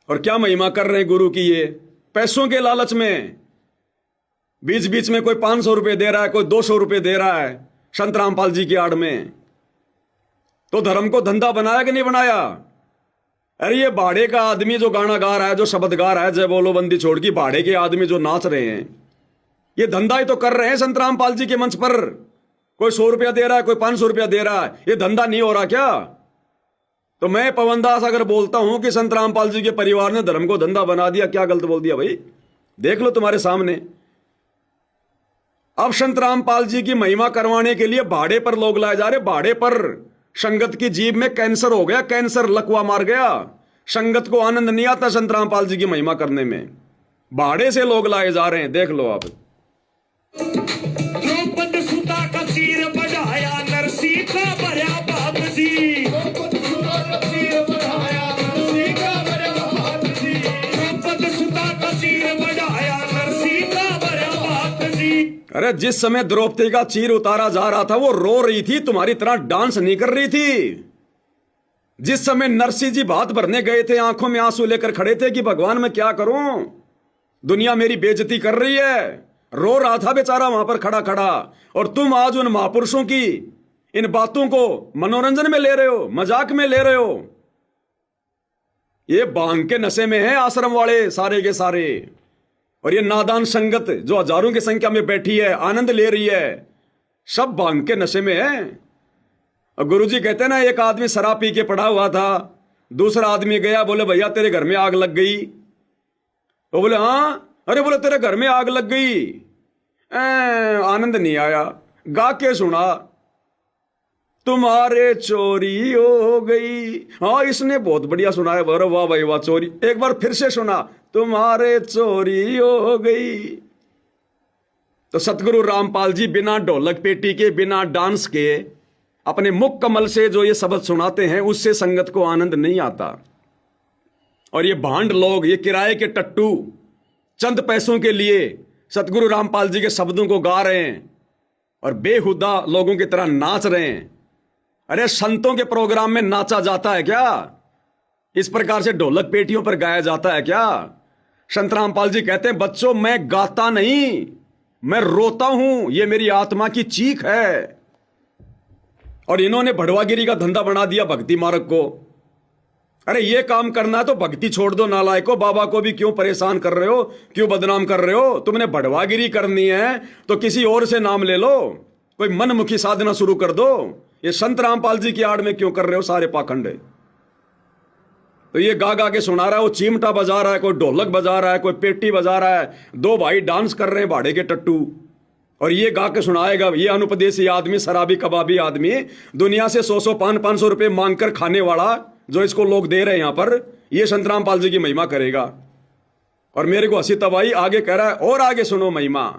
और क्या महिमा कर रहे हैं गुरु की? ये पैसों के लालच में बीच बीच में कोई 500 रुपए दे रहा है, कोई 200 रुपए दे रहा है संत रामपाल जी की आड़ में। तो धर्म को धंधा बनाया कि नहीं बनाया? अरे ये भाड़े का आदमी जो गाना गा रहा है, जो शब्द गा रहा है, जय बोलो बंदी छोड़ की, भाड़े के आदमी जो नाच रहे हैं, ये धंधा ही तो कर रहे हैं संत रामपाल जी के मंच पर। कोई 100 रुपया दे रहा है, कोई 500 रुपया दे रहा है, ये धंधा नहीं हो रहा क्या? तो मैं पवन दास अगर बोलता हूं कि संत रामपाल जी के परिवार ने धर्म को धंधा बना दिया, क्या गलत बोल दिया भाई? देख लो तुम्हारे सामने। अब संत रामपाल जी की महिमा करवाने के लिए भाड़े पर लोग लाए जा रहे, भाड़े पर। संगत की जीभ में कैंसर हो गया, कैंसर लकवा मार गया। संगत को आनंद नहीं आता संत रामपाल जी की महिमा करने में, भाड़े से लोग लाए जा रहे हैं। देख लो आप। द्रौपद सुता का चीर बढ़ाया, नरसी का भरा बाप जी। द्रौपद सुता का चीर बढ़ाया, नरसी का भरा बाप जी। द्रौपद सुता का चीर बढ़ाया, नरसी का भरा बाप जी। अरे जिस समय द्रौपदी का चीर उतारा जा रहा था, वो रो रही थी, तुम्हारी तरह डांस नहीं कर रही थी। जिस समय नरसिंह जी भात भरने गए थे, आंखों में आंसू लेकर खड़े थे कि भगवान मैं क्या करूं, दुनिया मेरी बेइज्जती कर रही है, रो रहा था बेचारा वहां पर खड़ा खड़ा। और तुम आज उन महापुरुषों की इन बातों को मनोरंजन में ले रहे हो, मजाक में ले रहे हो। ये भांग के नशे में है आश्रम वाले सारे के सारे। और ये नादान संगत जो हजारों की संख्या में बैठी है, आनंद ले रही है, सब भांग के नशे में है। और गुरुजी कहते हैं ना, एक आदमी शराब पी के पड़ा हुआ था, दूसरा आदमी गया, बोले भैया तेरे घर में आग लग गई। वो बोले हाँ, अरे बोले तेरे घर में आग लग गई। आनंद नहीं आया, गा के सुना, तुम्हारे चोरी हो गई। हाँ इसने बहुत बढ़िया सुना है, वाह भाई वाह, चोरी। एक बार फिर से सुना, तुम्हारे चोरी हो गई। तो सतगुरु रामपाल जी बिना ढोलक पेटी के, बिना डांस के, अपने मुख कमल से जो ये शब्द सुनाते हैं, उससे संगत को आनंद नहीं आता। और ये भांड लोग, ये किराए के टट्टू, चंद पैसों के लिए सतगुरु रामपाल जी के शब्दों को गा रहे हैं और बेहुदा लोगों की तरह नाच रहे हैं। अरे संतों के प्रोग्राम में नाचा जाता है क्या? इस प्रकार से ढोलक पेटियों पर गाया जाता है क्या? संत रामपाल जी कहते हैं, बच्चों मैं गाता नहीं, मैं रोता हूं, ये मेरी आत्मा की चीख है। और इन्होंने भड़वागिरी का धंधा बना दिया भक्ति मार्ग को। अरे ये काम करना है तो भक्ति छोड़ दो नालायको, बाबा को भी क्यों परेशान कर रहे हो, क्यों बदनाम कर रहे हो? तुमने भड़वागिरी करनी है तो किसी और से नाम ले लो, कोई मनमुखी साधना शुरू कर दो। ये संत रामपाल जी की आड़ में क्यों कर रहे हो सारे पाखंड? तो ये गा गा के सुना रहा है, वो चिमटा बजा रहा है, कोई ढोलक बजा रहा है, कोई पेटी बजा रहा है, दो भाई डांस कर रहे हैं भाड़े के टट्टू, और ये गा के सुनाएगा। ये अनुपदेशी आदमी, शराबी कबाबी आदमी, दुनिया से 100-100 500 रुपए मांगकर खाने वाला, जो इसको लोग दे रहे हैं यहां पर, ये संत रामपाल जी की महिमा करेगा। और मेरे को हंसी तब आई, आगे कह रहा है और आगे सुनो महिमा।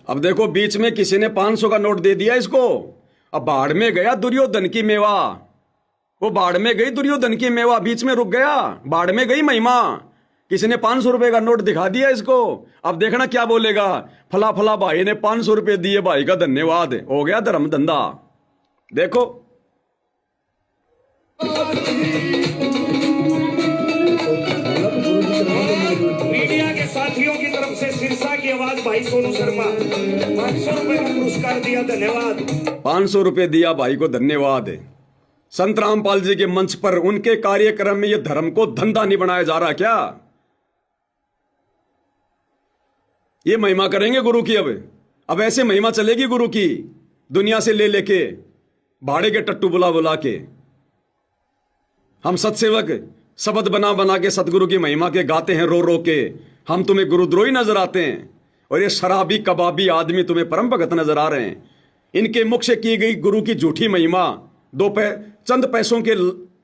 अब देखो, बीच में किसी ने 500 का नोट दे दिया इसको, अब बाढ़ में गया दुर्योधन की मेवा, वो बाढ़ में गई दुर्योधन की मेवा, बीच में रुक गया, बाढ़ में गई महिमा। किसी ने 500 रुपए का नोट दिखा दिया इसको, अब देखना क्या बोलेगा, फला फला भाई ने 500 रुपए दिए, भाई का धन्यवाद, हो गया धर्म धंधा। देखो मीडिया के साथियों की तरफ से सिरसा की आवाज भाई सोनू शर्मा 500 रुपए का पुरस्कार दिया, धन्यवाद। 500 रुपए दिया भाई को, धन्यवाद। संत रामपाल जी के मंच पर उनके कार्यक्रम में ये धर्म को धंधा नहीं बनाया जा रहा क्या? ये महिमा करेंगे गुरु की, अब ऐसे महिमा चलेगी गुरु की, दुनिया से ले लेके, भाड़े के टट्टू बुला बुला के। हम सत्सेवक शब्द बना बना के सतगुरु की महिमा के गाते हैं रो रो के, हम तुम्हें गुरुद्रोही नजर आते हैं, और ये शराबी कबाबी आदमी तुम्हें परम भगत नजर आ रहे हैं। इनके मुख से की गई गुरु की झूठी महिमा चंद पैसों के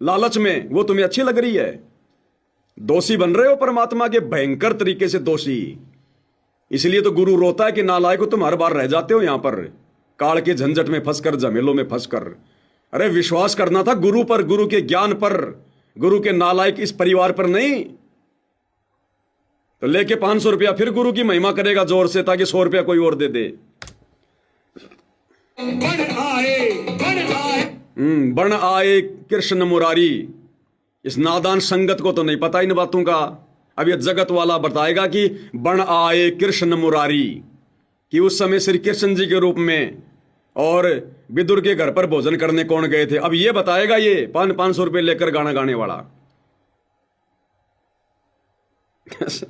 लालच में वो तुम्हें अच्छी लग रही है। दोषी बन रहे हो परमात्मा के, भयंकर तरीके से दोषी। इसलिए तो गुरु रोता है कि नालायक तुम हर बार रह जाते हो यहां पर काल के झंझट में फंसकर, झमेलों में फंसकर। अरे विश्वास करना था गुरु पर, गुरु के ज्ञान पर, गुरु के नालायक इस परिवार पर नहीं। तो लेके 500 रुपया फिर गुरु की महिमा करेगा जोर से, ताकि 100 रुपया कोई और दे दे। बण आए कृष्ण मुरारी। इस नादान संगत को तो नहीं पता इन बातों का। अब ये जगत वाला बताएगा कि बण आए कृष्ण मुरारी, कि उस समय श्री कृष्ण जी के रूप में और विदुर के घर पर भोजन करने कौन गए थे। अब ये बताएगा ये 500 रुपए लेकर गाना गाने वाला।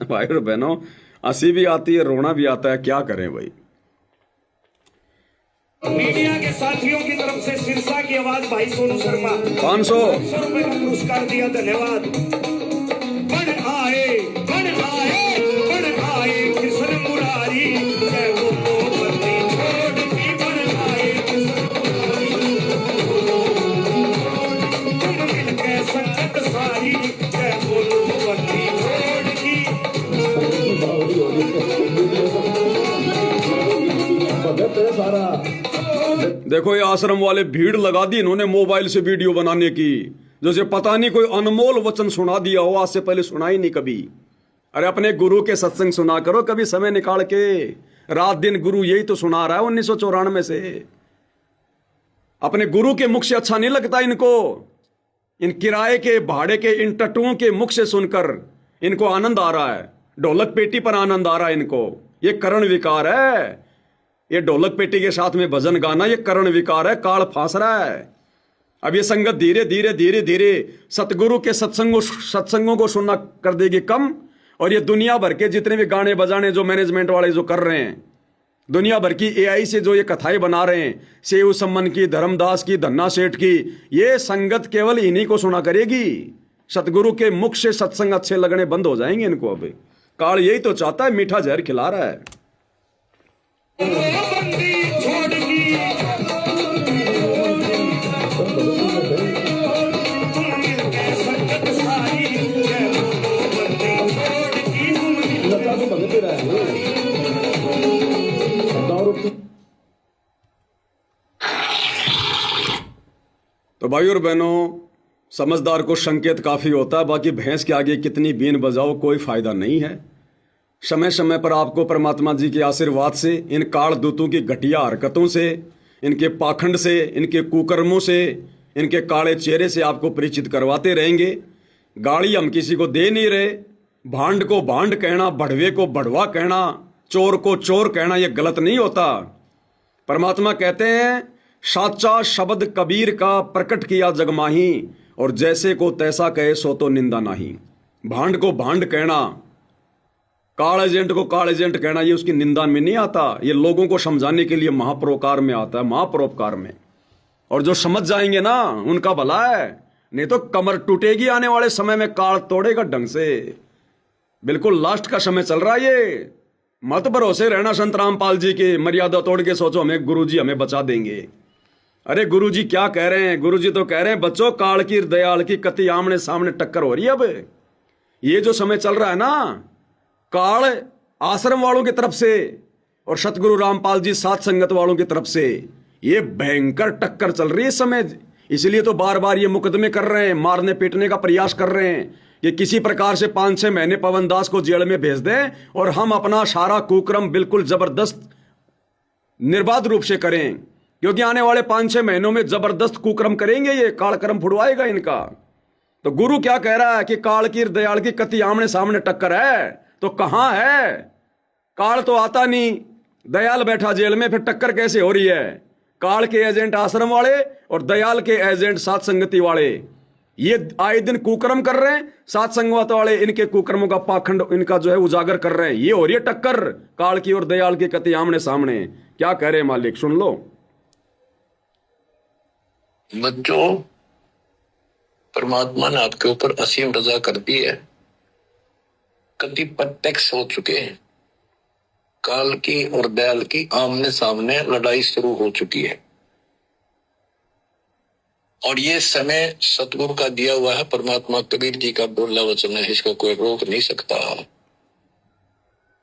भाई और बहनों, हंसी भी आती है, रोना भी आता है, क्या करें भाई। मीडिया के साथियों की तरफ से सिरसा की आवाज भाई सोनू शर्मा 500 रुपए का पुरस्कार दिया, धन्यवाद। बण आए कृष्ण मुरारी, जय हो गोपति छोड़ की, बण आए कृष्ण मुरारी, तुम मिलके संकट सारी, जय हो गोपति छोड़ की। देखो ये आश्रम वाले भीड़ लगा दी इन्होंने मोबाइल से वीडियो बनाने की, जैसे पता नहीं कोई अनमोल वचन सुना दिया हो, आज से पहले सुना ही नहीं कभी। अरे अपने गुरु के सत्संग सुना करो कभी समय निकाल के, रात दिन गुरु यही तो सुना रहा है 1994 से। अपने गुरु के मुख से अच्छा नहीं लगता इनको, इन किराए के भाड़े के इन टट्टुओं के मुख से सुनकर इनको आनंद आ रहा है, ढोलक पेटी पर आनंद आ रहा है इनको। ये करण विकार है, ये ढोलक पेटी के साथ में भजन गाना ये करण विकार है, काल फांस रहा है। अब ये संगत धीरे धीरे धीरे धीरे सतगुरु के सत्संगों को सुनना कर देगी कम, और ये दुनिया भर के जितने भी गाने बजाने जो मैनेजमेंट वाले जो कर रहे हैं, दुनिया भर की एआई से जो ये कथाएं बना रहे हैं, सेव सम्मन की, धर्मदास की, धन्ना सेठ की, ये संगत केवल इन्हीं को सुना करेगी। सतगुरु के मुख से सत्संग अच्छे लगने बंद हो जाएंगे इनको। अब काल यही तो चाहता है, मीठा जहर खिला रहा है। तो भाई और बहनों, समझदार को संकेत काफी होता है, बाकी भैंस के आगे कितनी बीन बजाओ कोई फायदा नहीं है। समय समय पर आपको परमात्मा जी के आशीर्वाद से, इन काल दूतों की घटिया हरकतों से, इनके पाखंड से, इनके कुकर्मों से, इनके काले चेहरे से आपको परिचित करवाते रहेंगे। गाली हम किसी को दे नहीं रहे। भांड को भांड कहना, बढ़वे को बढ़वा कहना, चोर को चोर कहना, यह गलत नहीं होता। परमात्मा कहते हैं, साचा शब्द कबीर का प्रकट किया जगमाही, और जैसे को तैसा कहे सो तो निंदा नहीं। भांड को भांड कहना, काल एजेंट को काल एजेंट कहना, ये उसकी निंदा में नहीं आता, ये लोगों को समझाने के लिए महापरोकार में आता है, महापरोपकार में। और जो समझ जाएंगे ना, उनका भला है, नहीं तो कमर टूटेगी आने वाले समय में, काल तोड़ेगा ढंग से। बिल्कुल लास्ट का समय चल रहा है ये। मत भरोसे रहना संत रामपाल जी के, मर्यादा तोड़ के सोचो हमें गुरुजी हमें बचा देंगे। अरे गुरुजी क्या कह रहे हैं? गुरुजी तो कह रहे हैं, बच्चों काल की दयाल की कति आमने सामने टक्कर हो रही है। अब ये जो समय चल रहा है ना, काल आश्रम वालों की तरफ से और सतगुरु रामपाल जी साथ संगत वालों की तरफ से ये भयंकर टक्कर चल रही है इस समय। इसलिए तो बार बार ये मुकदमे कर रहे हैं, मारने पीटने का प्रयास कर रहे हैं कि किसी प्रकार से 5-6 महीने पवन दास को जेल में भेज दें और हम अपना सारा कुक्रम बिल्कुल जबरदस्त निर्बाध रूप से करें, क्योंकि आने वाले 5-6 महीनों में जबरदस्त कुक्रम करेंगे, ये कालक्रम फुड़वाएगा इनका। तो गुरु क्या कह रहा है कि काल की दयाल की कति आमने सामने टक्कर है, तो कहां है? काल तो आता नहीं, दयाल बैठा जेल में, फिर टक्कर कैसे हो रही है? काल के एजेंट आश्रम वाले और दयाल के एजेंट साथ संगति वाले, ये आए दिन कुकर्म कर रहे हैं। साथ संगत वाले इनके कुकर्मों का पाखंड इनका जो है उजागर कर रहे हैं। ये हो रही है टक्कर काल की और दयाल की कति आमने सामने। क्या कह रहे हैं मालिक, सुन लो। बच्चों, परमात्मा ने आपके ऊपर असीम रजा कर दी है। कति प्रत्यक्ष हो चुके हैं। काल की और दयाल की आमने सामने लड़ाई शुरू हो चुकी है, और ये समय सतगुरु का दिया हुआ है, परमात्मा कबीर जी का बोला वचन है, इसको कोई रोक नहीं सकता।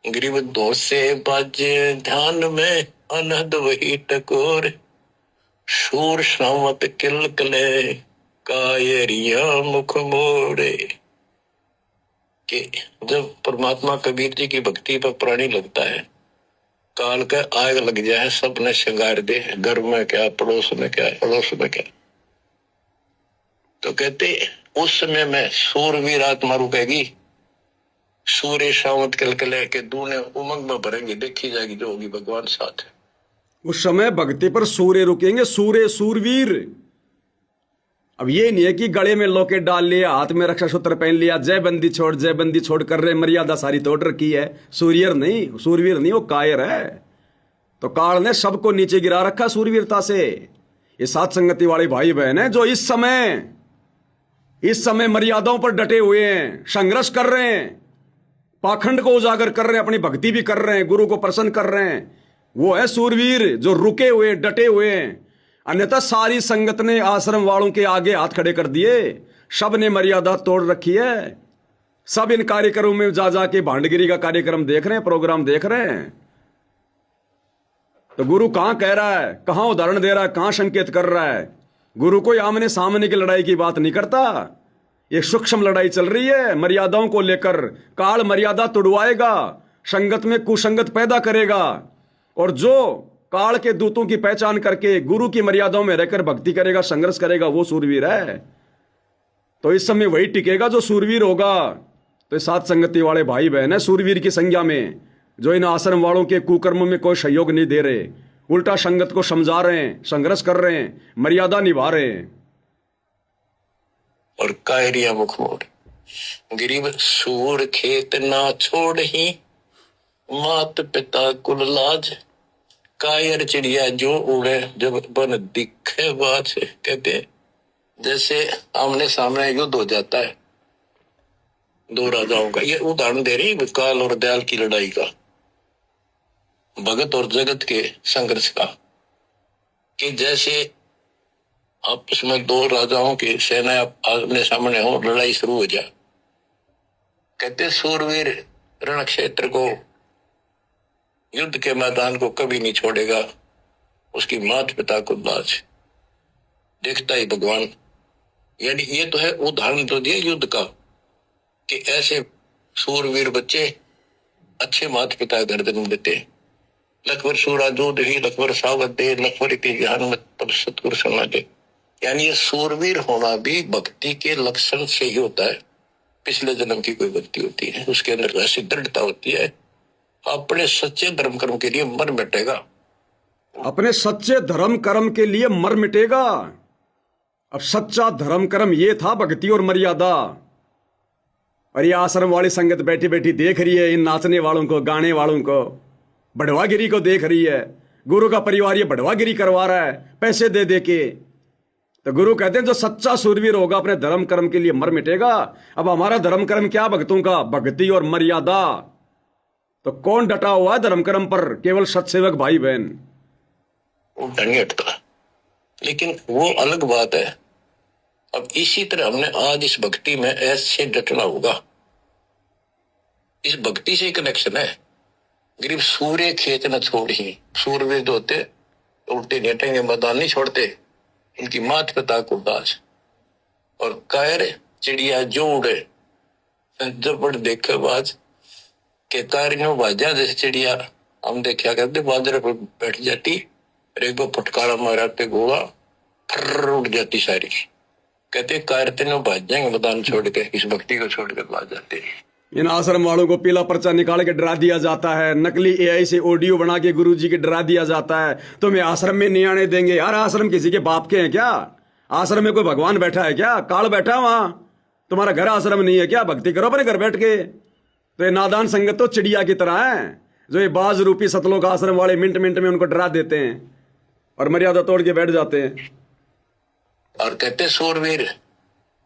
गरीब दो से बाजे ध्यान में अनहद वही टकोर, शूर श्रावत किलकले कायरिया मुख मोड़े। कि जब परमात्मा कबीर जी की भक्ति पर प्राणी लगता है, काल का आग लग जाए, सबने श्रृंगार दे, घर में क्या, पड़ोस में क्या, पड़ोस में क्या। तो कहते उस समय में सूरवीर आत्मा रुकेगी, सूर्य शावत कलकले के दूने उमंग में भरेंगे, देखी जाएगी जो होगी भगवान साथ है। उस समय भक्ति पर सूर्य रुकेंगे, सूर्य सूरवीर। अब ये नहीं है कि गले में लॉकेट डाल लिया, हाथ में रक्षा सूत्र पहन लिया, जय बंदी छोड़ कर रहे, मर्यादा सारी तोड़ रखी है। सूर्यर नहीं, सूरवीर नहीं, वो कायर है। तो काल ने सबको नीचे गिरा रखा सूरवीरता से। ये साथ संगति वाले भाई बहन है जो इस समय मर्यादाओं पर डटे हुए हैं, संघर्ष कर रहे हैं, पाखंड को उजागर कर रहे हैं, अपनी भक्ति भी कर रहे हैं, गुरु को प्रसन्न कर रहे हैं। वो है सूरवीर जो रुके हुए, डटे हुए हैं। अन्यथा सारी संगत ने आश्रम वालों के आगे हाथ खड़े कर दिए, सब ने मर्यादा तोड़ रखी है। सब इन कार्यक्रमों में जा जाके भांडगिरी का कार्यक्रम देख रहे हैं, प्रोग्राम देख रहे हैं। तो गुरु कहां कह रहा है, कहां उदाहरण दे रहा है, कहां संकेत कर रहा है? गुरु कोई आमने सामने की लड़ाई की बात नहीं करता। ये सूक्ष्म लड़ाई चल रही है मर्यादाओं को लेकर। काल मर्यादा तोड़वाएगा, संगत में कुसंगत पैदा करेगा, और जो काल के दूतों की पहचान करके गुरु की मर्यादाओं में रहकर भक्ति करेगा, संघर्ष करेगा, वो सूरवीर है। तो इस समय वही टिकेगा जो सूरवीर होगा। तो साथ संगति वाले भाई बहन है सूरवीर की संज्ञा में, जो इन आश्रम वालों के कुकर्मों में कोई सहयोग नहीं दे रहे, उल्टा संगत को समझा रहे हैं, संघर्ष कर रहे हैं, मर्यादा निभा रहे हैं। और कायरिया मुख मोड़, गरीब सूर खेत ना छोड़ ही, मात पिता कुल लाज, कायर चिड़िया जो उड़े जब बन दिखे बात से, कहते जैसे आमने सामने युद्ध हो जाता है दो राजाओं का। ये उदाहरण दे रही काल और दयाल की लड़ाई का, भगत और जगत के संघर्ष का, कि जैसे आपस में दो राजाओं की सेना आमने सामने हो, लड़ाई शुरू हो जाए। कहते सूरवीर रण क्षेत्र को, युद्ध के मैदान को कभी नहीं छोड़ेगा, उसकी माता पिता को लाज देखता ही भगवान। यानी ये तो है उदाहरण तो दिया युद्ध का, कि ऐसे सूरवीर बच्चे अच्छे माता पिता घर जन्म देते। लखवर सूरा जोध ही लखवर सावध दे, लखवर इतिहान में तब सतगुर सुना दे। यानी ये सूरवीर होना भी भक्ति के लक्षण से ही होता है। पिछले जन्म की कोई भक्ति होती है, उसके अंदर ऐसी दृढ़ता होती है, अपने सच्चे धर्म कर्म के लिए मर मिटेगा। अपने सच्चे धर्म कर्म के लिए मर मिटेगा। अब सच्चा धर्म कर्म ये था भक्ति और मर्यादा। और ये आश्रम वाली संगत बैठी बैठी देख रही है इन नाचने वालों को, गाने वालों को, बढ़वागिरी को देख रही है। गुरु का परिवार ये बढ़वागिरी करवा रहा है पैसे दे दे के। तो गुरु कहते हैं जो सच्चा सूरवीर होगा अपने धर्म कर्म के लिए मर मिटेगा। अब हमारा धर्म कर्म क्या भक्तों का? भक्ति और मर्यादा। तो कौन डटा हुआ है धर्म कर्म पर? केवल सत्सेवक भाई बहन। वो नहीं हटता, लेकिन वो अलग बात है। अब इसी तरह हमने आज इस भक्ति में ऐसे डटना होगा। इस भक्ति से कनेक्शन है। गरीब सूर्य खेत न छोड़ ही, सूरवीर जो होते उल्टे नेटेंगे मैदान नहीं छोड़ते, इनकी मात पिता को दास। और कायर चिड़िया जो उड़े जब बड़ देखे बाज, के कायरियों बाजा जैसे चिड़िया हम देखा करते, बाजरे पर बैठ जाती, एक बार फटकारा मारते गोला फर उड़ जाती सारी। कहते कायर तीनों भाज जाएंगे मैदान छोड़ के, इस भक्ति को छोड़ कर भाज जाते हैं। इन आश्रम वालों को पीला पर्चा निकाल के डरा दिया जाता है, नकली एआई से ऑडियो बना के गुरुजी के डरा दिया जाता है, तुम्हें आश्रम में नहीं आने देंगे। यार आश्रम किसी के बाप के हैं क्या? आश्रम में कोई भगवान बैठा है क्या? काल बैठा है वहां? तुम्हारा घर आश्रम नहीं है क्या? भक्ति करो अपने घर बैठ के। तो ये नादान संगत तो चिड़िया की तरह है, जो ये बाज रूपी सतलोक आश्रम वाले मिनट मिनट में उनको डरा देते हैं और मर्यादा तोड़ के बैठ जाते हैं। और कहते सूरवीर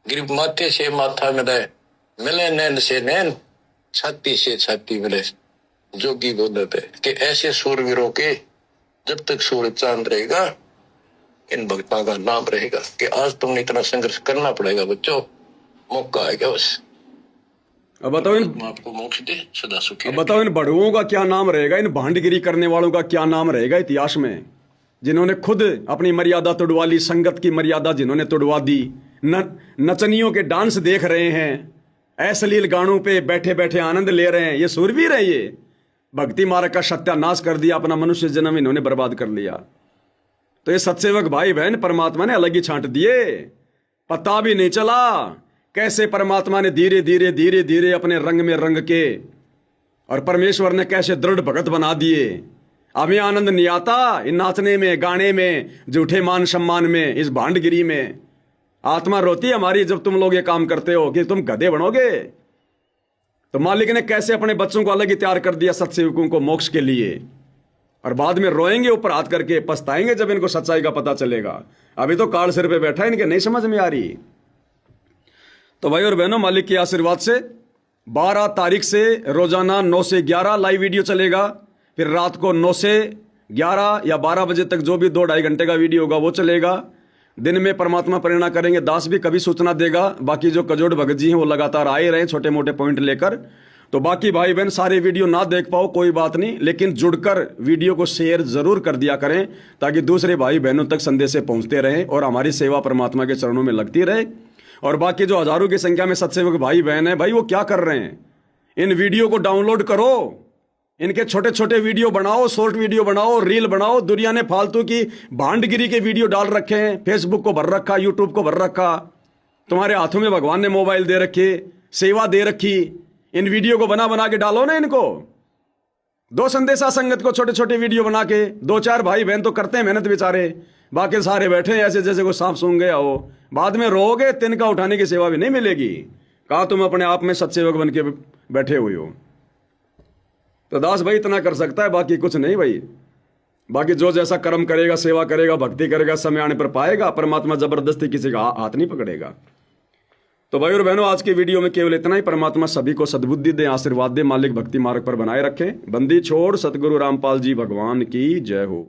गिर माथे से माथा मिले, मिले नैन से नैन, छाती से छाती मिले। जोगी बोलते कि ऐसे सूरवीरों के जब तक सूरज चांद रहेगा, इन भक्तों का नाम रहेगा। कि आज तुमने इतना संघर्ष करना पड़ेगा बच्चों, मौका आएगा बस। अब बताओ आपको मोक्ष दे, सदा सुखी। अब बताओ इन बड़ुओं का क्या नाम रहेगा? इन भांडगिरी करने वालों का क्या नाम रहेगा इतिहास में? जिन्होंने खुद अपनी मर्यादा तोड़वा ली, संगत की मर्यादा जिन्होंने तोड़वा दी, नचनियों के डांस देख रहे हैं, अश्लील गानों पे बैठे बैठे आनंद ले रहे हैं, ये सूरवीर है। ये भक्ति मार्ग का सत्यानाश कर दिया, अपना मनुष्य जन्म इन्होंने बर्बाद कर लिया। तो ये सत्सेवक भाई बहन परमात्मा ने अलग ही छांट दिए, पता भी नहीं चला कैसे परमात्मा ने धीरे धीरे धीरे धीरे अपने रंग में रंग के, और परमेश्वर ने कैसे दृढ़ भगत बना दिए। हमें आनंद नहीं आता इन नाचने में, गाने में, झूठे मान सम्मान में, इस भांडगिरी में। आत्मा रोती है हमारी जब तुम लोग ये काम करते हो कि तुम गधे बनोगे। तो मालिक ने कैसे अपने बच्चों को अलग ही तैयार कर दिया सत्सेवकों को मोक्ष के लिए, और बाद में रोएंगे ऊपर हाथ करके, पछताएंगे जब इनको सच्चाई का पता चलेगा। अभी तो काल सिर पे बैठा है, इनके नहीं समझ में आ रही। तो भाई और बहनों, मालिक के आशीर्वाद से 12 तारीख से रोजाना 9 से 11 लाइव वीडियो चलेगा। फिर रात को 9 से 11 या 12 बजे तक जो भी 2-2.5 घंटे का वीडियो होगा वो चलेगा। दिन में परमात्मा प्रेरणा करेंगे, दास भी कभी सूचना देगा। बाकी जो कजोड़ भगत जी हैं वो लगातार आए रहे छोटे मोटे पॉइंट लेकर। तो बाकी भाई बहन सारे वीडियो ना देख पाओ कोई बात नहीं, लेकिन जुड़कर वीडियो को शेयर जरूर कर दिया करें, ताकि दूसरे भाई बहनों तक संदेश पहुंचते रहें और हमारी सेवा परमात्मा के चरणों में लगती रहे। और बाकी जो हजारों की संख्या में सत्सेवक भाई बहन है, भाई वो क्या कर रहे हैं? इन वीडियो को डाउनलोड करो, इनके छोटे छोटे वीडियो बनाओ, शॉर्ट वीडियो बनाओ, रील बनाओ। दुनिया ने फालतू की भांडगिरी के वीडियो डाल रखे हैं, फेसबुक को भर रखा, यूट्यूब को भर रखा। तुम्हारे हाथों में भगवान ने मोबाइल दे रखे, सेवा दे रखी, इन वीडियो को बना बना के डालो ना। इनको दो संदेशा संगत को छोटे छोटे वीडियो बना के। 2-4 भाई बहन तो करते हैं मेहनत बेचारे, बाकी सारे बैठे हैं ऐसे जैसे कोई सांप सूंघ गया हो। बाद में रोगे, तिनका उठाने की सेवा भी नहीं मिलेगी। कहा तुम अपने आप में सत्सेवक बन के बैठे हुए हो। तो दास भाई इतना कर सकता है, बाकी कुछ नहीं भाई। बाकी जो जैसा कर्म करेगा, सेवा करेगा, भक्ति करेगा, समय आने पर पाएगा। परमात्मा जबरदस्ती किसी का हाथ नहीं पकड़ेगा। तो भाई और बहनों, आज की वीडियो में केवल इतना ही। परमात्मा सभी को सद्बुद्धि दे, आशीर्वाद दे, मालिक भक्ति मार्ग पर बनाए रखे। बंदी छोड़ सतगुरु रामपाल जी भगवान की जय हो।